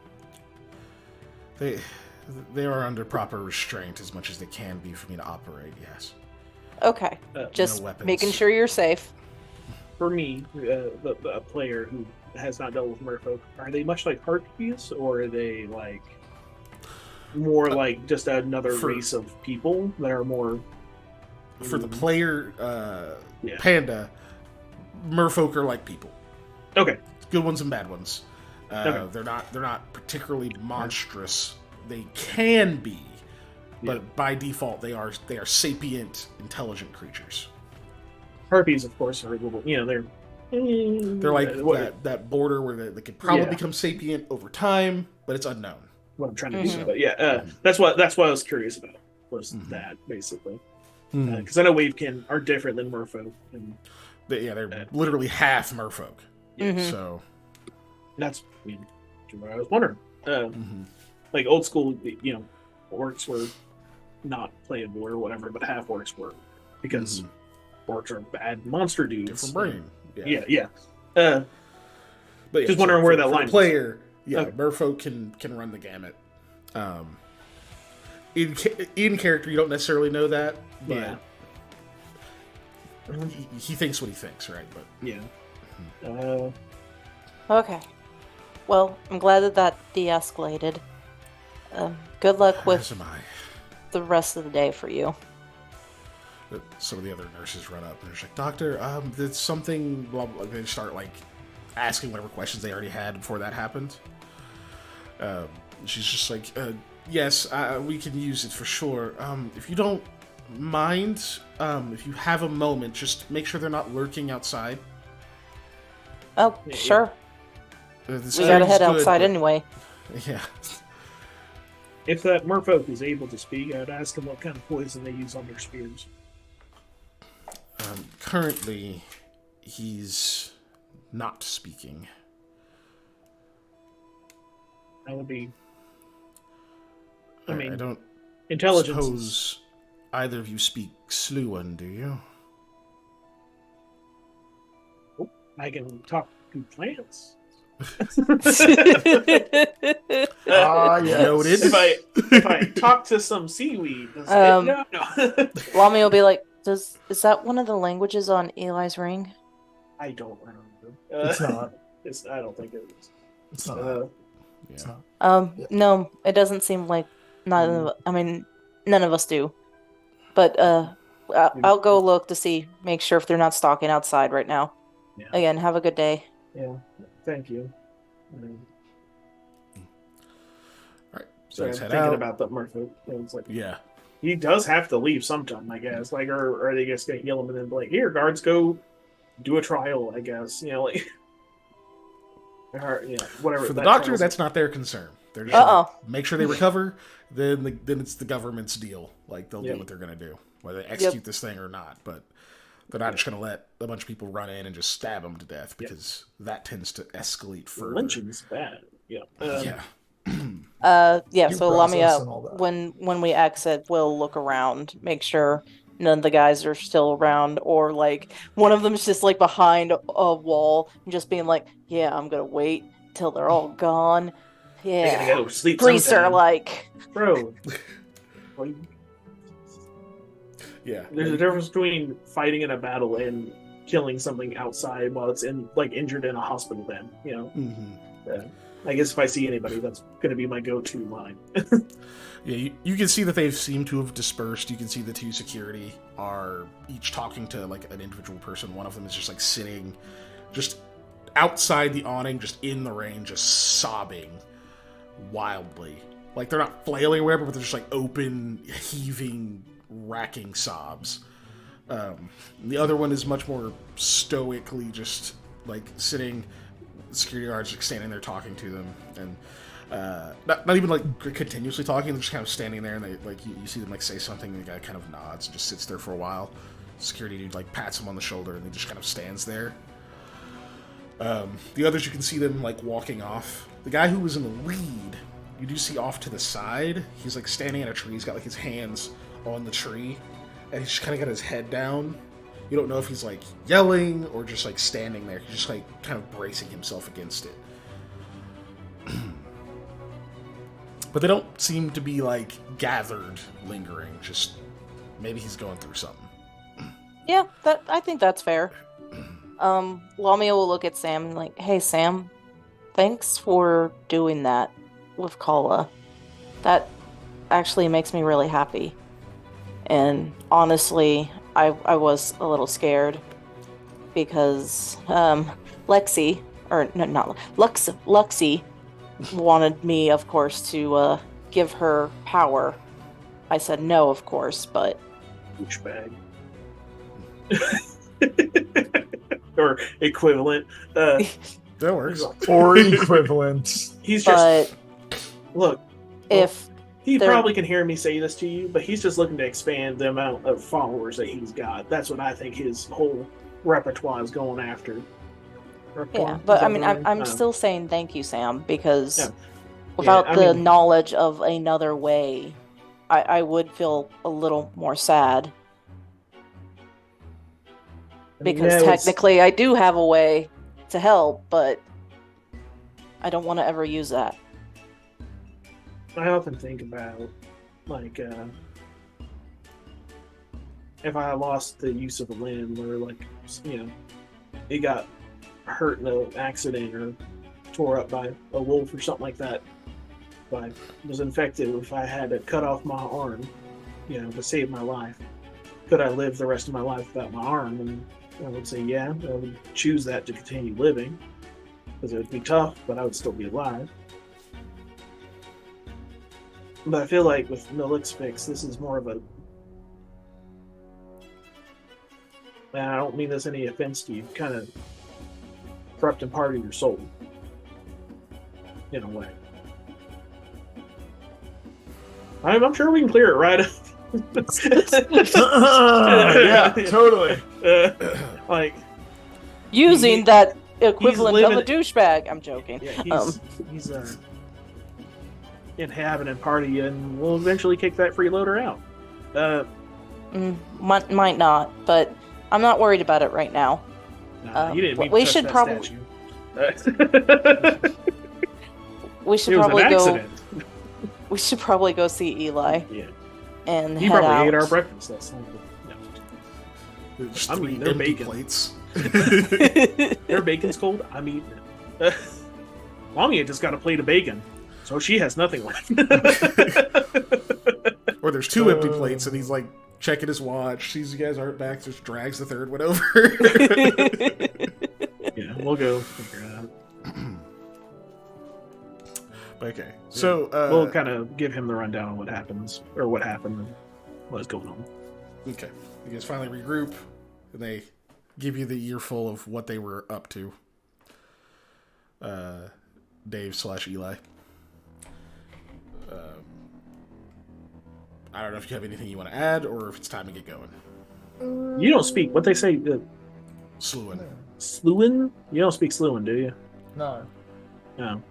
They are under proper restraint as much as they can be for me to operate, yes. Okay, just no making sure you're safe. For me, a player who has not dealt with merfolk, are they much like harpies, or are they like more like just another race of people that are more... For the player, Panda, merfolk are like people. Okay. Good ones and bad ones. Okay. They're not particularly monstrous. They can be, but by default they are sapient, intelligent creatures. Harpies, of course, are a little. They're like that border where they could probably become sapient over time, but it's unknown. What I'm trying to do, but that's what I was curious about. Was that basically? Because I know Wavekin are different than Merfolk, and they're literally half Merfolk. So that's what I was wondering. Like old school, orcs were not playable or whatever, but half orcs were, because orcs are bad monster dudes. Different brain. Yeah. But just wondering where that line is. Player, Merfolk can run the gamut. In character, you don't necessarily know that, but he thinks what he thinks, right? But okay. Well, I'm glad that de-escalated. Good luck with the rest of the day for you. Some of the other nurses run up and they're like, "Doctor, did something?" Blah, blah. They start like asking whatever questions they already had before that happened. She's just like, "Yes, we can use it for sure. If you don't mind, if you have a moment, just make sure they're not lurking outside." Oh, sure. We gotta head outside anyway. Yeah. If that merfolk is able to speak, I'd ask him what kind of poison they use on their spears. Currently, he's not speaking. That would be I mean, I don't intelligence. suppose either of you speak Sluan, do you? I can talk to plants. Yes. Noted. If I talk to some seaweed, does no. Lami will be like, is that one of the languages on Eli's ring? I don't remember. It's not. I don't think it is. It's not. It's Yeah. not. Yeah. No, it doesn't seem like none of us do. But I'll go look to see, make sure if they're not stalking outside right now. Yeah. Again, have a good day. Yeah, thank you. Alright, so So I'm let's head thinking out. about the Murphy. It's like Yeah. He does have to leave sometime, I guess. Like, or are they just gonna yell him and then be like, "Here, guards, go do a trial"? I guess like, or, whatever. For the that doctor, trial's- that's not their concern. They're just gonna Uh-oh. make sure they recover. Then it's the government's deal. Like they'll Yep. do what they're gonna do, whether they execute this thing or not. But they're not just gonna let a bunch of people run in and just stab them to death because that tends to escalate further. lynching's bad. Yeah. Yeah. Yeah, Due so process and all Lamia, that. when we exit, we'll look around, make sure none of the guys are still around, or like one of them's just like behind a wall and just being like, yeah, I'm gonna wait till they're all gone. I gotta Yeah. go sleep. Priests are sometime. like, Bro. Like, Yeah. there's a difference between fighting in a battle and killing something outside while it's injured in a hospital bed. Mm-hmm. I guess if I see anybody, that's going to be my go-to line. Yeah, you can see that they've seemed to have dispersed. You can see the two security are each talking to like an individual person. One of them is just like sitting just outside the awning, just in the rain, just sobbing wildly. Like they're not flailing or whatever, but they're just like open, heaving, racking sobs. The other one is much more stoically just like sitting. Security guards like standing there talking to them, and not even like continuously talking. They're just kind of standing there, and they like you see them like say something, and the guy kind of nods and just sits there for a while. Security dude like pats him on the shoulder, and he just kind of stands there. The others, you can see them like walking off. The guy who was in the lead, you do see off to the side. He's like standing in a tree. He's got like his hands on the tree, and he's just kind of got his head down. You don't know if he's like yelling or just like standing there. He's just like kind of bracing himself against it. But they don't seem to be like gathered, lingering. Just maybe he's going through something. yeah, I think that's fair. Lamia will look at Sam and like, hey Sam, thanks for doing that with Kala. That actually makes me really happy. And honestly, I was a little scared because Luxie wanted me, of course, to give her power. I said no, of course, but Douchebag. Or equivalent. That works. Or equivalent. He's just but look. if He They're- probably can hear me say this to you, but he's just looking to expand the amount of followers that he's got. That's what I think his whole repertoire is going after. yeah, but I mean, I'm Um, still saying thank you, Sam, because Yeah. without Yeah, I the mean- knowledge of another way, I would feel a little more sad. Because yeah, it's- technically I do have a way to help, but I don't want to ever use that. I often think about, like, if I lost the use of a limb, or like, it got hurt in an accident or tore up by a wolf or something like that. If I was infected, if I had to cut off my arm, to save my life, could I live the rest of my life without my arm? And I would say, yeah, I would choose that to continue living, because it would be tough, but I would still be alive. But I feel like with Milik's fix, this is more of a. And I don't mean this any offense to you, kind of corrupting part of your soul. In a way. I'm sure we can clear it right up. Yeah, totally. Like, Using that equivalent of a living- douchebag. I'm joking. yeah, inhabitant party, and we'll eventually kick that freeloader out. Might not, but I'm not worried about it right now. You didn't mean we to touch should that probably statue. we should It was probably an go. accident. We should probably go see Eli Yeah. and He head probably out. ate our breakfast last night. No. There's I'm 3 eating their empty bacon. plates. Their bacon's cold. I'm eating it. Mommy just got a plate of bacon, so she has nothing left. Or there's 2 empty plates, and he's like checking his watch, sees you guys aren't back, just drags the third one over. Yeah, we'll go figure it out. Okay, so We'll kind of give him the rundown on what happens, or what happened, and what's going on. okay, you guys finally regroup, and they give you the earful of what they were up to. Dave/Eli. I don't know if you have anything you want to add, or if it's time to get going. You don't speak. What they say, Sluin. Sluin? You don't speak Sluin, do you? No. No.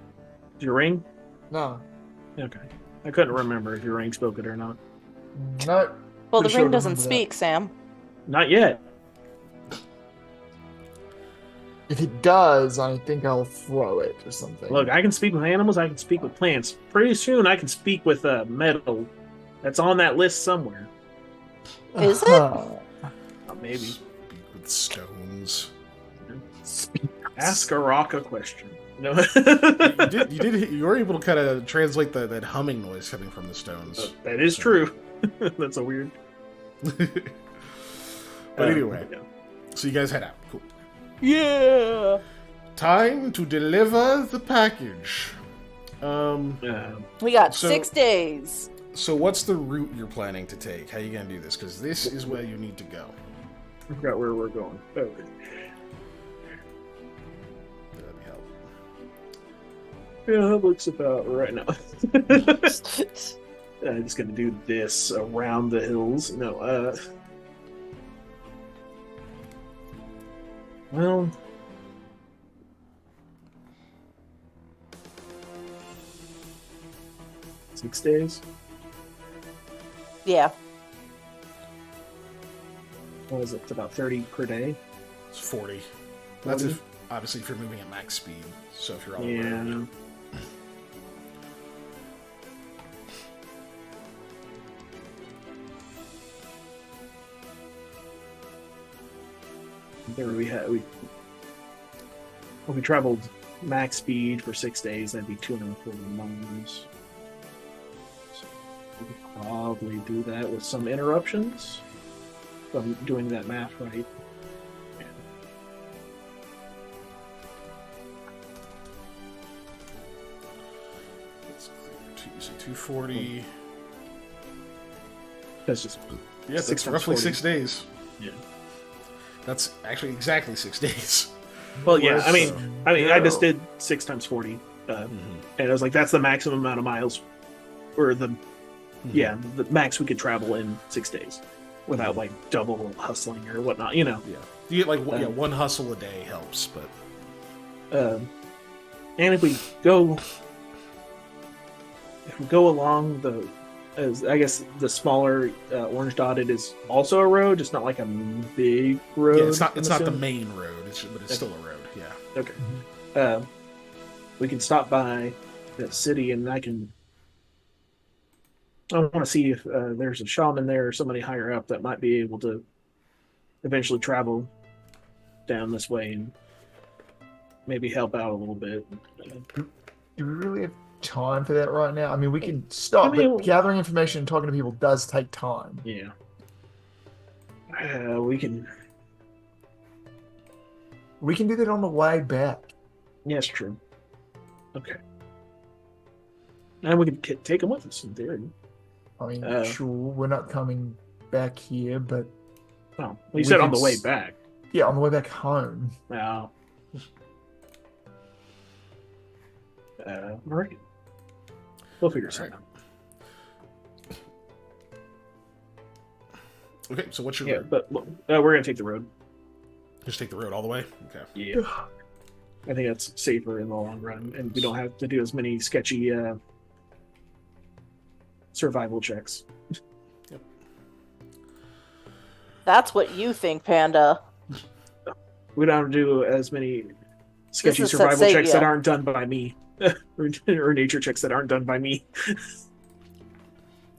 Is your ring? No. Okay. I couldn't remember if your ring spoke it or not. No. Well, the Pretty sure ring I doesn't remember that. speak, Sam. Not yet. If it does, I think I'll throw it or something. Look, I can speak with animals. I can speak with plants. Pretty soon, I can speak with metal. That's on that list somewhere. Is it? Maybe. Speak with stones. Ask a rock a question. No. You were able to kind of translate that humming noise coming from the stones. That is true. That's a weird. But anyway, yeah. so you guys head out. Cool. Yeah. Time to deliver the package. We got So- 6 days. So what's the route you're planning to take? How are you gonna do this? Because this is where you need to go. I forgot where we're going. Oh. That'd help. Yeah, that looks about right now. I'm just gonna do this around the hills. No, well, six days. Yeah. What is it? It's about 30 per day. It's 40. That's if obviously if you're moving at max speed. So if you're all around. There we had we traveled max speed for 6 days. That'd be 240 miles. So we could probably do that with some interruptions. If I'm doing that math right. Let's clear. You say 240. That's just Yeah, it's 6 times roughly 40. 6 days. Yeah. That's actually exactly 6 days. Well, yeah. I mean, I just No. did 6 times 40, and I was like, that's the maximum amount of miles, or the the max we could travel in 6 days, without like double hustling or whatnot. You know. Yeah. You get like one hustle a day helps, but And if we go along as I guess the smaller orange dotted is also a road, just not like a big road. yeah, it's not I'm the assuming. main road, but it's still a road. Yeah. Okay. We can stop by the city, and I want to see if there's a shaman there or somebody higher up that might be able to eventually travel down this way and maybe help out a little bit. Do we really have time for that right now? I mean, we can stop, I mean, but gathering information and talking to people does take time. Yeah. We can. We can do that on the way back. Yes, true. Okay. And we can take them with us in theory. I mean, Uh, sure, we're not coming back here, but Oh, well, you We said on can the way s- back. yeah, on the way back home. Now. All right. We'll figure something out. Okay, so what's your Yeah, route? but we're gonna take the road. Just take the road all the way? Okay. Yeah. I think that's safer in the long run, and we don't have to do as many sketchy survival checks. That's what you think, Panda. We don't do as many sketchy is survival Setsavia. checks that aren't done by me, or nature checks that aren't done by me.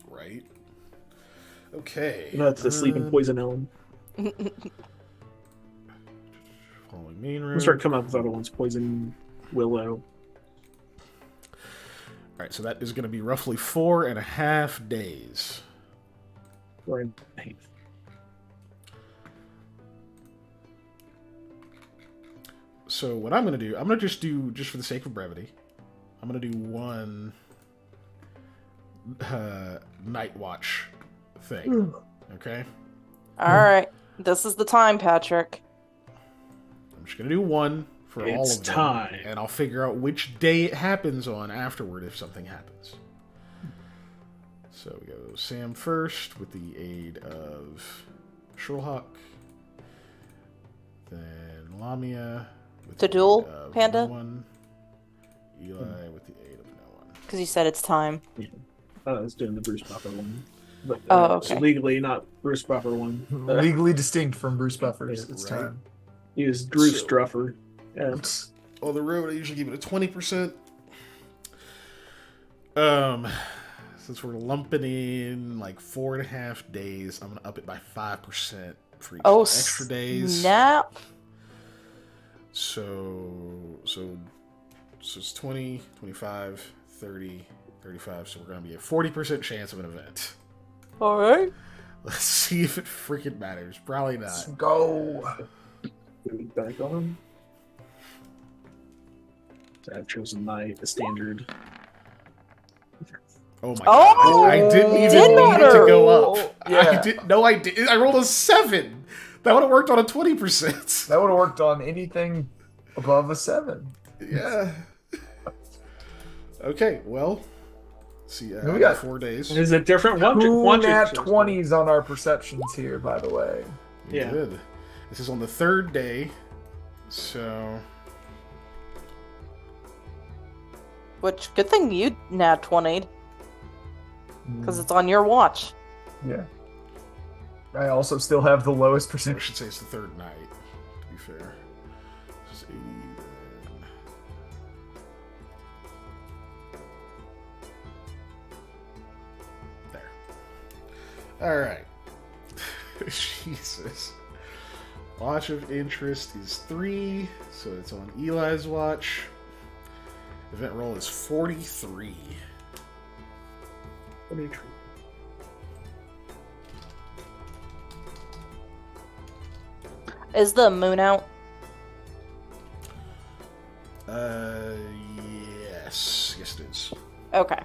Right. Okay. That's the sleeping poison Ellen. Following main road. We'll start coming up with other ones. Poison Willow. All right, so that is going to be roughly 4.5 days. Or in Hayethe. So what I'm going to do, I'm going to just for the sake of brevity, I'm going to do one night watch thing. Okay? All right. This is the time, Patrick. I'm just going to do one for all It's of them. time. And I'll figure out which day it happens on afterward if something happens. So we go Sam first with the aid of Shulhawk. Then Lamia with To the duel, aid of Panda? No one. Eli with the aid of no one. Because you said it's time. I was doing the Bruce Buffer one. But, Oh, it's okay. legally not Bruce Buffer one. Legally distinct from Bruce Buffer's. Yeah, It's right. time. He was Bruce So- Druffer. Yeah. On the road, I usually give it a 20%. Since we're lumping in like 4.5 days, I'm gonna up it by 5% for each Oh, extra days. snap. So it's 20, 25, 30, 35. So we're gonna be a 40% chance of an event. All right. Let's see if it freaking matters. Probably Let's not. go. Back on him. So I've chosen the standard. Oh my Oh, god! I didn't even did need it to matter. go up. Yeah. I did. No, I did. I rolled a 7. That would have worked on a 20%. That would have worked on anything above a 7. Yeah. Okay. Well. See. We got 4 days. There's a different one. Two nat 20s on our perceptions here, by the way. We Yeah. did. This is on the 3rd day. So. Which, good thing you nat 20'd. Because it's on your watch. Yeah. I also still have the lowest I percentage. should say it's the 3rd night. To be fair. This is 80. Then. There. All right. Jesus. Watch of interest is 3, so it's on Eli's watch. Event roll is 43. Is the moon out? Yes. Yes, it is. Okay.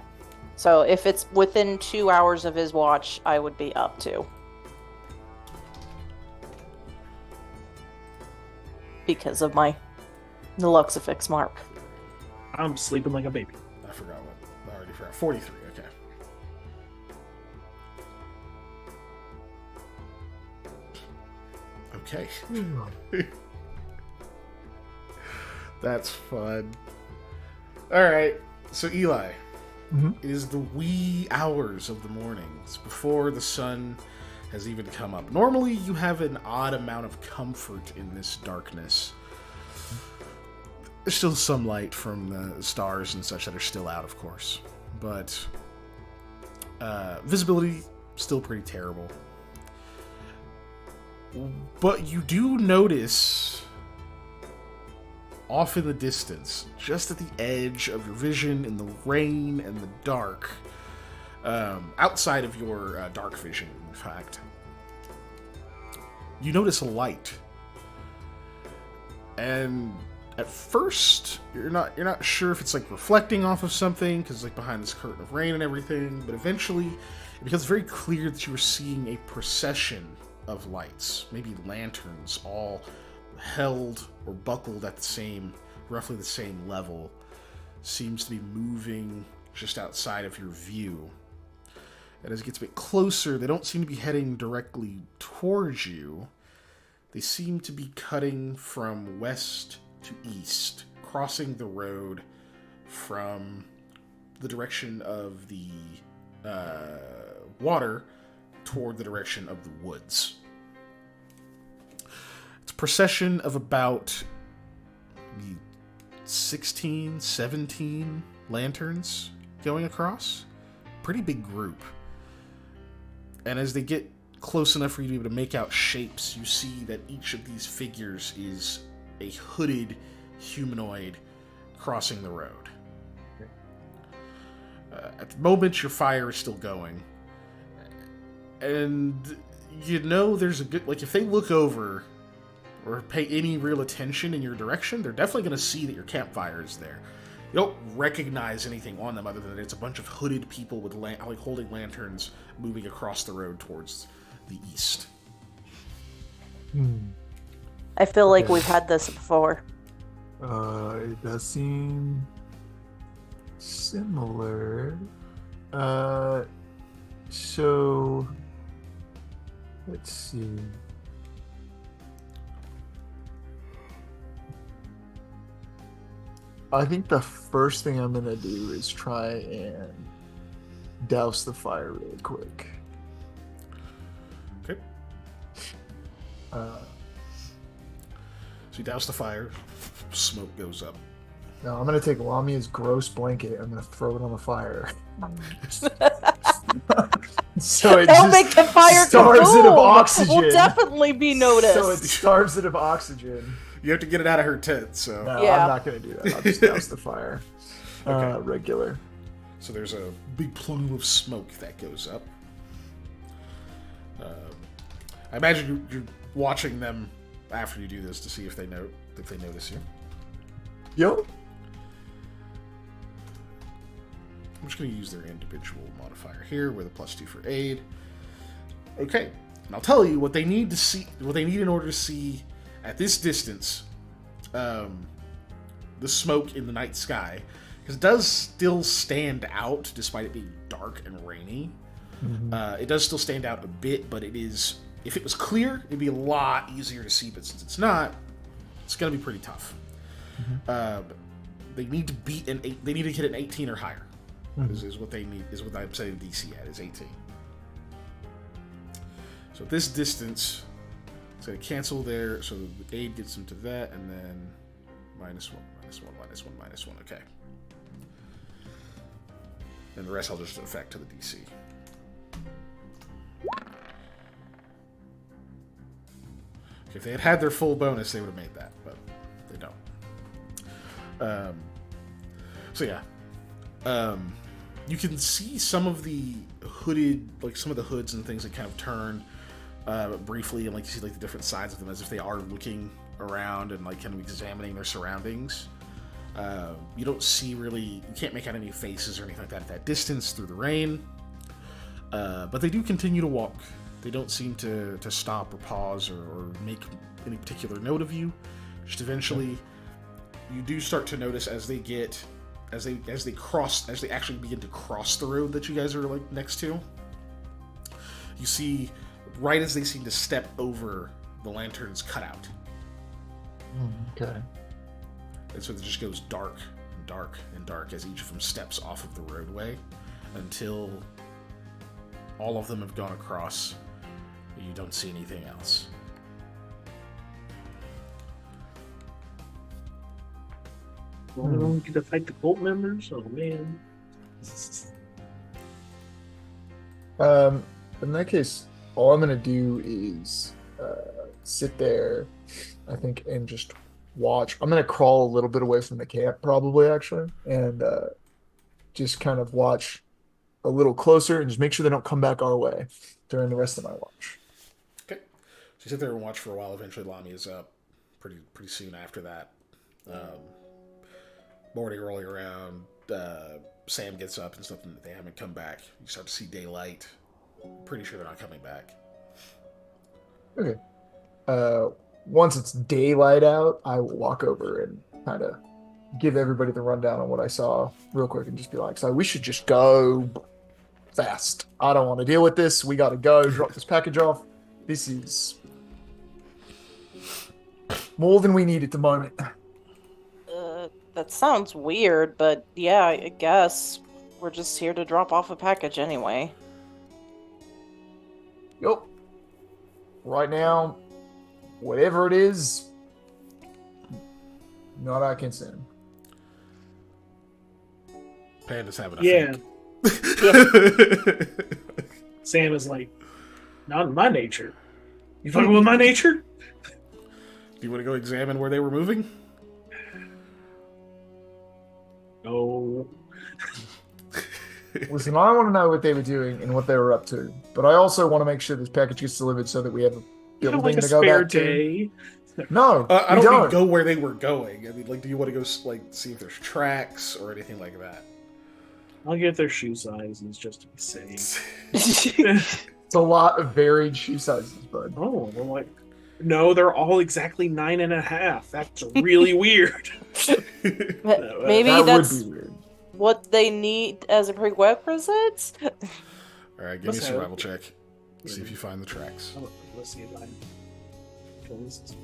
So if it's within 2 hours of his watch, I would be up to. Because of my Luxifix mark. I'm sleeping like a baby. I forgot what. I already forgot. 43, okay. Okay. That's fun. Alright, so Eli. Mhm. It is the wee hours of the morning. It's before the sun has even come up. Normally, you have an odd amount of comfort in this darkness. There's still some light from the stars and such that are still out, of course. But visibility, still pretty terrible. But you do notice, off in the distance, just at the edge of your vision, in the rain and the dark, outside of your dark vision, in fact, you notice a light. And at first, you're not sure if it's like reflecting off of something, because like behind this curtain of rain and everything, but eventually it becomes very clear that you are seeing a procession of lights, maybe lanterns, all held or buckled at roughly the same level, seems to be moving just outside of your view. And as it gets a bit closer, they don't seem to be heading directly towards you. They seem to be cutting from west to east, crossing the road from the direction of the water toward the direction of the woods. It's a procession of about 16, 17 lanterns going across. Pretty big group. And as they get close enough for you to be able to make out shapes, you see that each of these figures is a hooded humanoid crossing the road. At the moment, your fire is still going. And you know there's a good... Like, if they look over or pay any real attention in your direction, they're definitely going to see that your campfire is there. You don't recognize anything on them other than it's a bunch of hooded people with holding lanterns moving across the road towards the east. I feel like we've had this before. It does seem similar. So let's see. I think the first thing I'm gonna do is try and douse the fire really quick. Okay. So you douse the fire, smoke goes up. Now I'm gonna take Lamia's gross blanket. I'm gonna throw it on the fire. So it That'll just make the fire starves it of kaboom! oxygen. Will definitely be noticed. So it starves it of oxygen. You have to get it out of her tent, so... No, Yeah. I'm not gonna do that. I'll just douse the fire. Okay. Regular. So there's a big plume of smoke that goes up. I imagine you're watching them after you do this to see if they notice you. Yo. I'm just going to use their individual modifier here with a +2 for aid. Okay, and I'll tell you what they need to see. What they need in order to see at this distance, the smoke in the night sky, because it does still stand out despite it being dark and rainy. Mm-hmm. It does still stand out a bit, but it is. If it was clear, it'd be a lot easier to see. But since it's not, it's going to be pretty tough. Mm-hmm. They need to beat an 8. They need to hit an 18 or higher. Mm-hmm. Is what they need. Is what I'm setting DC at. Is 18. So at this distance, it's going to cancel there. So the aid gets them to that, and then -1, -1, -1, -1. Okay. And the rest I'll just affect to the DC. If they had their full bonus, they would have made that, but they don't. So yeah, you can see some of the hooded, like some of the hoods and things that kind of turn briefly, and like you see like the different sides of them as if they are looking around and like kind of examining their surroundings. You don't see really, you can't make out any faces or anything like that at that distance through the rain, but they do continue to walk. They don't seem to stop or pause or make any particular note of you. Just eventually, you do start to notice as they actually begin to cross the road that you guys are like next to. You see, right as they seem to step over, the lantern's cut out. Okay. And so it just goes dark and dark and dark as each of them steps off of the roadway until all of them have gone across. You don't see anything else. Well, we don't get to fight the cult members? Oh, man. In that case, all I'm gonna do is sit there, I think, and just watch. I'm gonna crawl a little bit away from the camp, probably, actually, and just kind of watch a little closer and just make sure they don't come back our way during the rest of my watch. Okay. So you sit there and watch for a while. Eventually, Lami is up pretty soon after that. Morning rolling around, Sam gets up and stuff, and they haven't come back. You start to see daylight. Pretty sure they're not coming back. Okay. Once it's daylight out, I will walk over and kind of give everybody the rundown on what I saw real quick and just be like, so we should just go fast. I don't want to deal with this. We got to go drop this package off. This is more than we need at the moment. That sounds weird, but yeah, I guess. we're just here to drop off a package anyway. Yep. Right now, whatever it is, not our concern. Panda's having a Yeah. think. Sam is like, not in my nature. You fucking with my nature? Do you want to go examine where they were moving? No. Listen, I want to know what they were doing and what they were up to, but I also want to make sure this package gets delivered so that we have a You have building like a to go spare back to. day. No, I we don't mean don't. go where they were going. I mean, like, do you want to go like see if there's tracks or anything like that? I'll get their shoe sizes just to be safe. It's a lot of varied shoe sizes, bud. Oh, well, like, no, they're all exactly 9.5. That's really weird. Maybe That that's would be weird. what they need as a prerequisite. All right, give me a Let's have- survival check. See if you find the tracks. Oh, let's see if I kill this.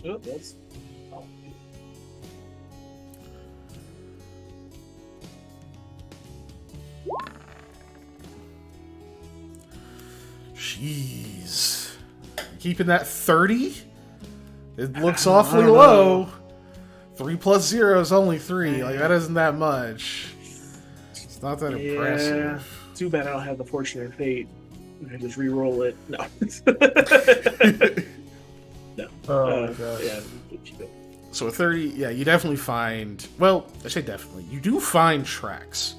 Oh, that's. Oh. Jeez, keeping that 30? It looks I awfully don't low. know. 3 plus 0 is only 3. Like, that isn't that much. It's not that Yeah. impressive. Too bad I don't have the fortunate fate. I can just re-roll it. No. No. Oh my gosh. Yeah. So a 30, yeah, you definitely find... Well, I say definitely. You do find tracks.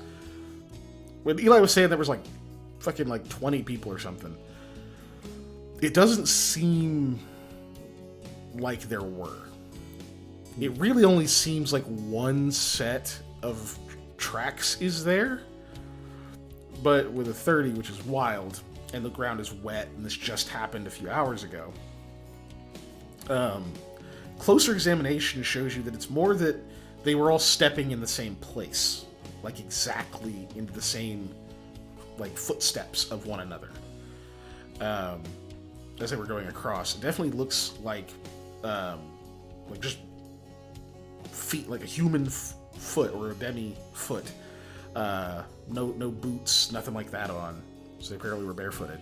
When Eli was saying there was like fucking like 20 people or something, it doesn't seem like there were. It really only seems like one set of tracks is there. But with a 30, which is wild, and the ground is wet, and this just happened a few hours ago, closer examination shows you that it's more that they were all stepping in the same place, like exactly into the same like footsteps of one another as they were going across. It definitely looks like just feet, like a human foot or a demi foot. No boots, nothing like that on. So they apparently were barefooted.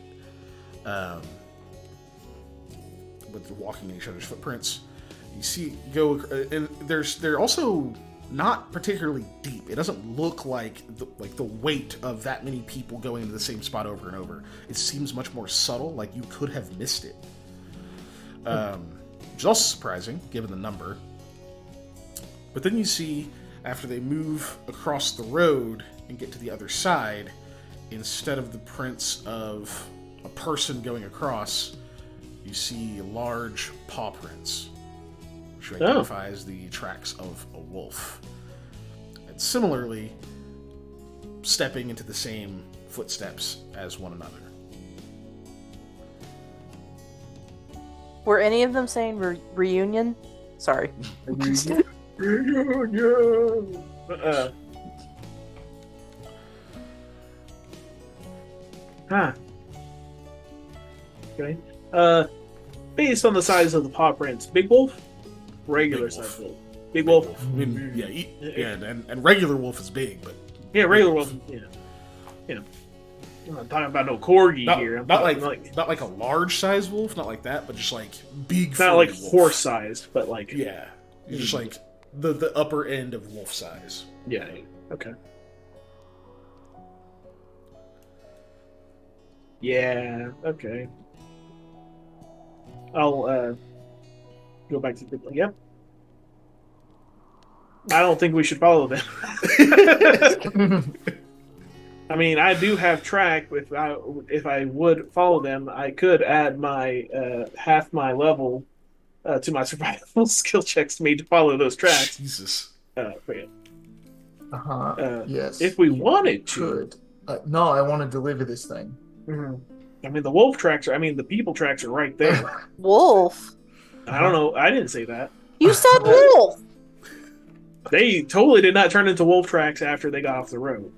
With walking in each other's footprints. You see, and they're also not particularly deep. It doesn't look like the weight of that many people going into the same spot over and over. It seems much more subtle, like you could have missed it. Which is also surprising, given the number. But then you see, after they move across the road and get to the other side, instead of the prints of a person going across, you see large paw prints, which identifies the tracks of a wolf. And similarly, stepping into the same footsteps as one another. Were any of them saying reunion? Sorry. Huh. Okay. Based on the size of the paw prints, big wolf, regular Big wolf. size wolf. Big wolf. I mean, yeah, and regular wolf is big, but Yeah, regular wolf. Yeah. Yeah. I'm not talking about no corgi not, here. I'm not talking like a large size wolf, not like that, but just like big. not like furry wolf. horse sized, but like Yeah, just like the upper end of wolf size. yeah. Okay. Yeah. Okay. I'll go back to the yep. I don't think we should follow them. I mean, I do have track. If I would follow them, I could add my half my level to my survival skill checks made to follow those tracks. Jesus. But yeah. Yes. If we you wanted to. could. No, I want to deliver this thing. Mhm. I mean, the wolf tracks are. I mean, the people tracks are right there. Wolf. I don't know. I didn't say that. You said wolf. They totally did not turn into wolf tracks after they got off the road.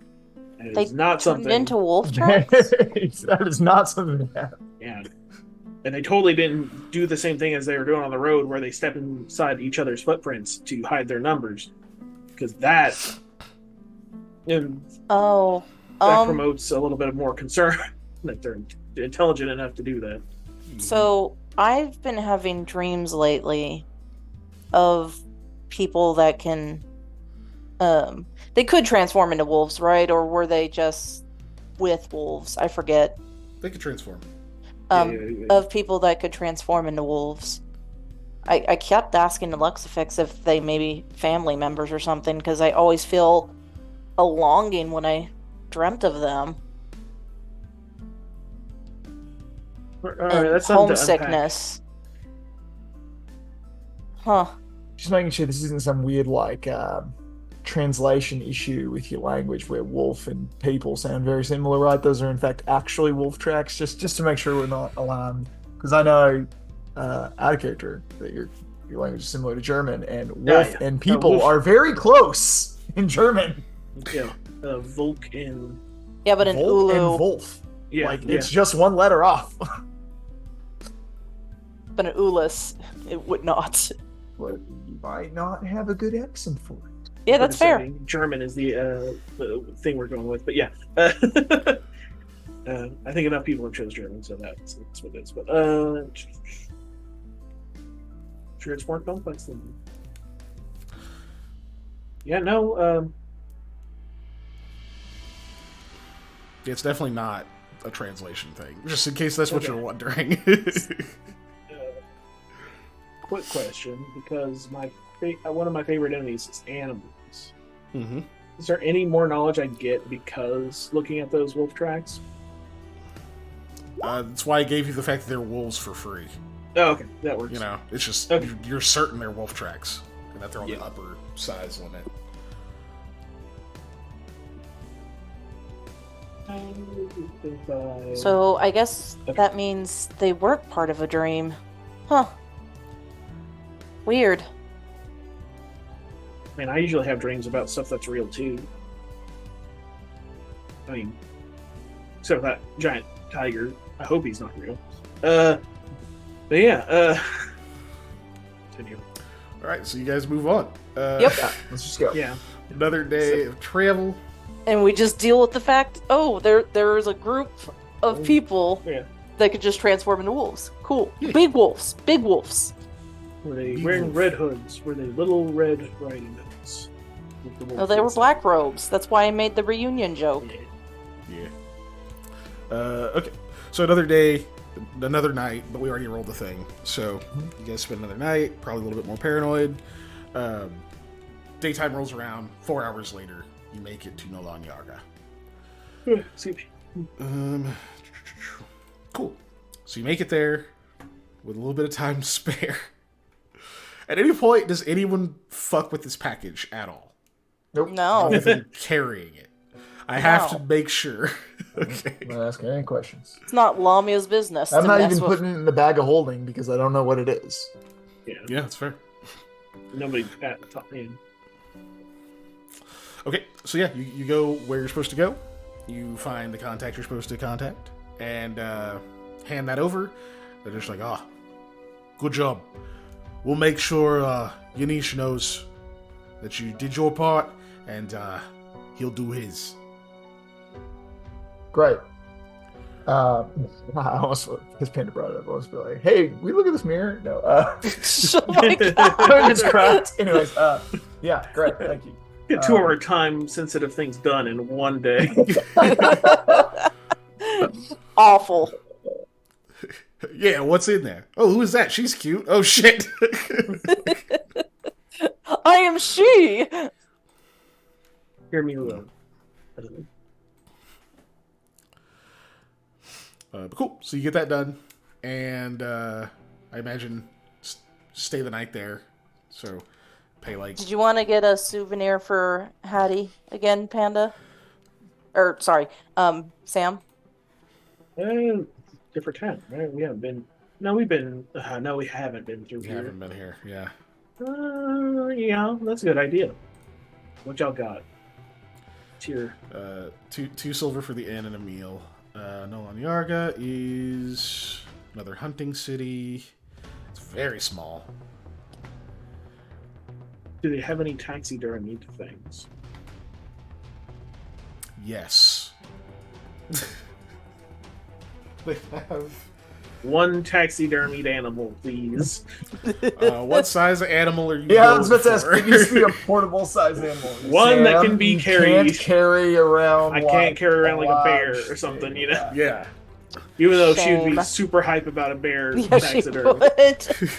It They is not turned something. into wolf tracks. That is not something that happened. Yeah. And they totally didn't do the same thing as they were doing on the road where they step inside each other's footprints to hide their numbers. Because that And Oh, that promotes a little bit of more concern that they're intelligent enough to do that. so I've been having dreams lately of people that can, they could transform into wolves, right? Or were they just with wolves? I forget. They could transform. Of people that could transform into wolves. I kept asking the Luxifix if they maybe family members or something, because I always feel a longing when I dreamt of them. And That's something to unpack. homesickness. Huh. Just making sure this isn't some weird translation issue with your language where wolf and people sound very similar, right? Those are in fact actually wolf tracks. Just to make sure we're not alarmed, because I know out of character that your language is similar to German, and wolf and people wolf. are very close in German. Yeah, Volk and Yeah, but in Volk Ulu, and wolf, yeah, it's just one letter off. but in Ulus, it would not. But you might not have a good accent for it. Yeah, that's fair. German is the thing we're going with, but yeah. I think enough people have chose German, so that's what it is. But sure, it's more complex than. Yeah, no. It's definitely not a translation thing. Just in case that's what you're wondering. Quick question, because one of my favorite enemies is animals. Mm-hmm. Is there any more knowledge I get because looking at those wolf tracks? That's why I gave you the fact that they're wolves for free. Oh, okay, that works. You know, it's just Okay. you're certain they're wolf tracks, and that they're on the upper size limit. So I guess that means they weren't part of a dream. Huh. Weird. I mean, I usually have dreams about stuff that's real too. I mean, except for that giant tiger. I hope he's not real. But yeah. Continue. All right, so you guys move on. Yep. Yeah, let's just go. Yeah. Another day of travel. And we just deal with the fact, there's a group of people that could just transform into wolves. Cool. Yeah. Big wolves. Big wolves. Were they Big wearing wolf. red hoods? Were they little red riding hoods? With the wolf No, they were inside? black robes. That's why I made the reunion joke. Yeah. Yeah. Okay. So another day, another night, but we already rolled the thing. So you guys spend another night, probably a little bit more paranoid. Daytime rolls around. 4 hours later, you make it to Nolan Yarga. Excuse me. Cool. So you make it there with a little bit of time to spare. At any point, does anyone fuck with this package at all? Nope. No. Other than carrying it. I have to make sure. Okay. I'm not asking any questions. It's not Lamia's business. I'm to not mess even with... putting it in the bag of holding because I don't know what it is. Yeah, that's fair. Nobody at the top end. Okay, so yeah, you go where you're supposed to go. You find the contact you're supposed to contact, and hand that over. They're just like, good job. We'll make sure Yanish knows that you did your part, and he'll do his. Great. I almost, because Panda brought it up, I was like, hey, we look at this mirror? No. Oh my God. It's cracked. Anyways, yeah, great. Thank you. Get two of our time-sensitive things done in one day. Awful. Yeah, what's in there? Oh, who is that? She's cute. Oh, shit. I am she. Hear me alone. But cool. So you get that done, and I imagine stay the night there. So pay like. Did you want to get a souvenir for Hattie again, Panda? Or sorry, Sam. Different time, right? We haven't been. No, we've been. No, we haven't been through You here. haven't been here, yeah. Yeah, that's a good idea. What y'all got? Tier. Two silver for the inn and a meal. Nolan Yarga is another hunting city. It's very small. Do they have any taxidermy things? Yes. They have. One taxidermied animal, please. What size of animal are you? Yeah, I was about to ask. for? It needs to be a portable size animal. One that Sam, can be you carried. Can't carry around. I can't carry around like a bear large or something, thing. you know? Yeah. Even though she would be Shame. super hype about a bear Yeah, she taxidermy. would.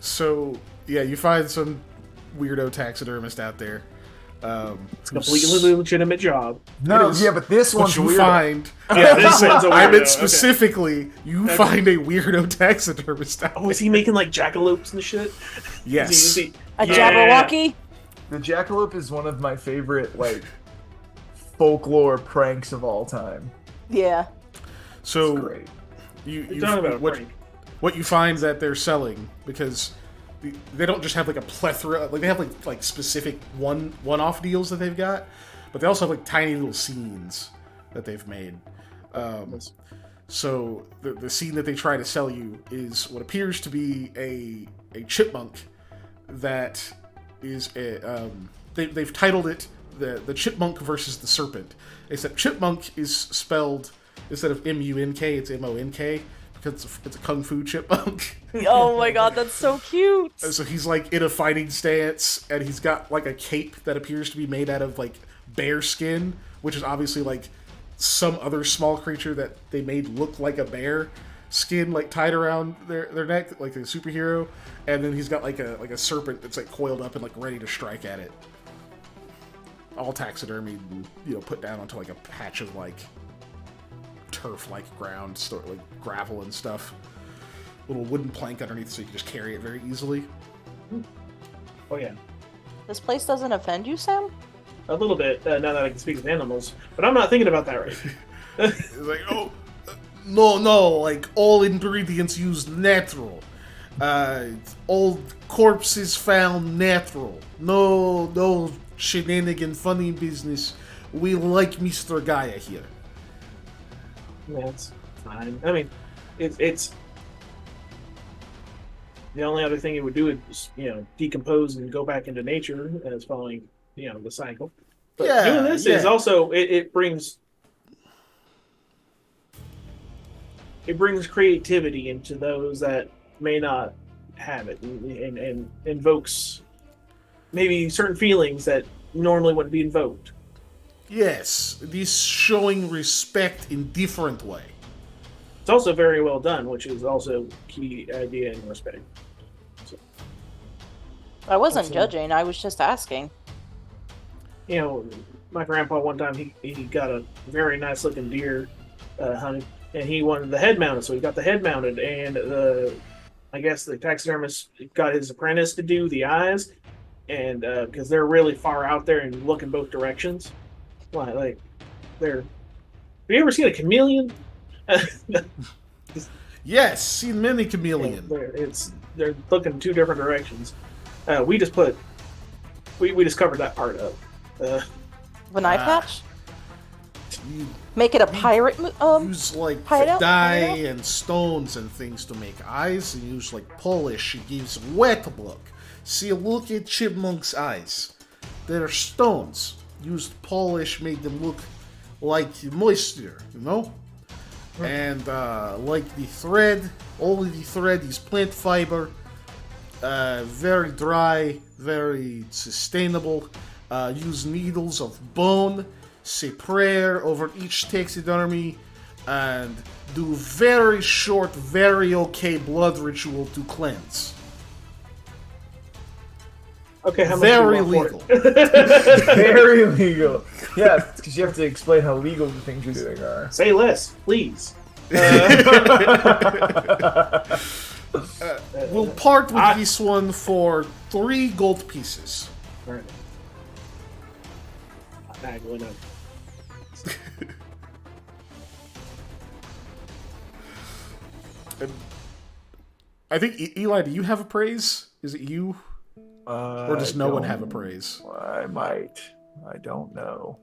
So yeah, you find some weirdo taxidermist out there. It's a completely legitimate job. No, It is. yeah, but this What one's you weird. find. Yeah, this one's a I weirdo, meant okay. specifically, you find a weirdo taxidermist out Oh, is he making like jackalopes and shit? Yes. Is he- A Yeah. Jabberwocky? The jackalope is one of my favorite like folklore pranks of all time. Yeah. So It's great. you We're talking about a what, prank. what you find that they're selling, because they don't just have like a plethora, like they have like specific one-off deals that they've got, but they also have like tiny little scenes that they've made. So the scene that they try to sell you is what appears to be a chipmunk that is they've titled it the chipmunk versus the serpent, except chipmunk is spelled, instead of M-U-N-K, it's M-O-N-K, because it's a kung fu chipmunk. Oh my god, that's so cute. So he's like in a fighting stance, and he's got like a cape that appears to be made out of like bear skin, which is obviously like some other small creature that they made look like a bear skin, like tied around their neck, like a superhero. And then he's got like a serpent that's like coiled up and like ready to strike at it. All taxidermy, put down onto like a patch of like turf-like ground, like gravel and stuff. Little wooden plank underneath so you can just carry it very easily. Oh yeah, This place doesn't offend you, Sam? a little bit. Now that I can speak with animals, but I'm not thinking about that right. It's like, no, like all ingredients used natural. All corpses found natural. No shenanigan funny business. We like Mr. Gaia here. That's fine. I mean, it's the only other thing it would do is decompose and go back into nature as following the cycle. But Yeah, doing this is also it brings creativity into those that may not have it, and invokes maybe certain feelings that normally wouldn't be invoked. Yes, this showing respect in different way. It's also very well done, which is also key idea in respect. So, I wasn't Absolutely. judging, I was just asking. My grandpa one time he got a very nice looking deer hunted, and he wanted the head mounted, so he got the head mounted, and I guess the taxidermist got his apprentice to do the eyes, and because they're really far out there and look in both directions. Like they're. Have you ever seen a chameleon? Yes, seen many chameleon. They're looking two different directions. We discovered that part of. The knife Ah. patch? You Make it a pirate use like hideout? dye Hideout? and stones and things to make eyes, and use like polish. It gives wet look. See, look at chipmunk's eyes. They're stones. Used polish made them look like moisture, And like the thread, all of the thread is plant fiber. Very dry, very sustainable. Use needles of bone. Say prayer over each taxidermy, and do very short, very okay blood ritual to cleanse. Okay, how much Very do you want legal. for it? Very legal. Yeah, because you have to explain how legal the things you're doing are. Say less, please. We'll part with I- this one for 3 gold pieces. All right. Not haggling up. I think Eli, do you have a praise? Is it you, or does no one have a praise? I might. I don't know.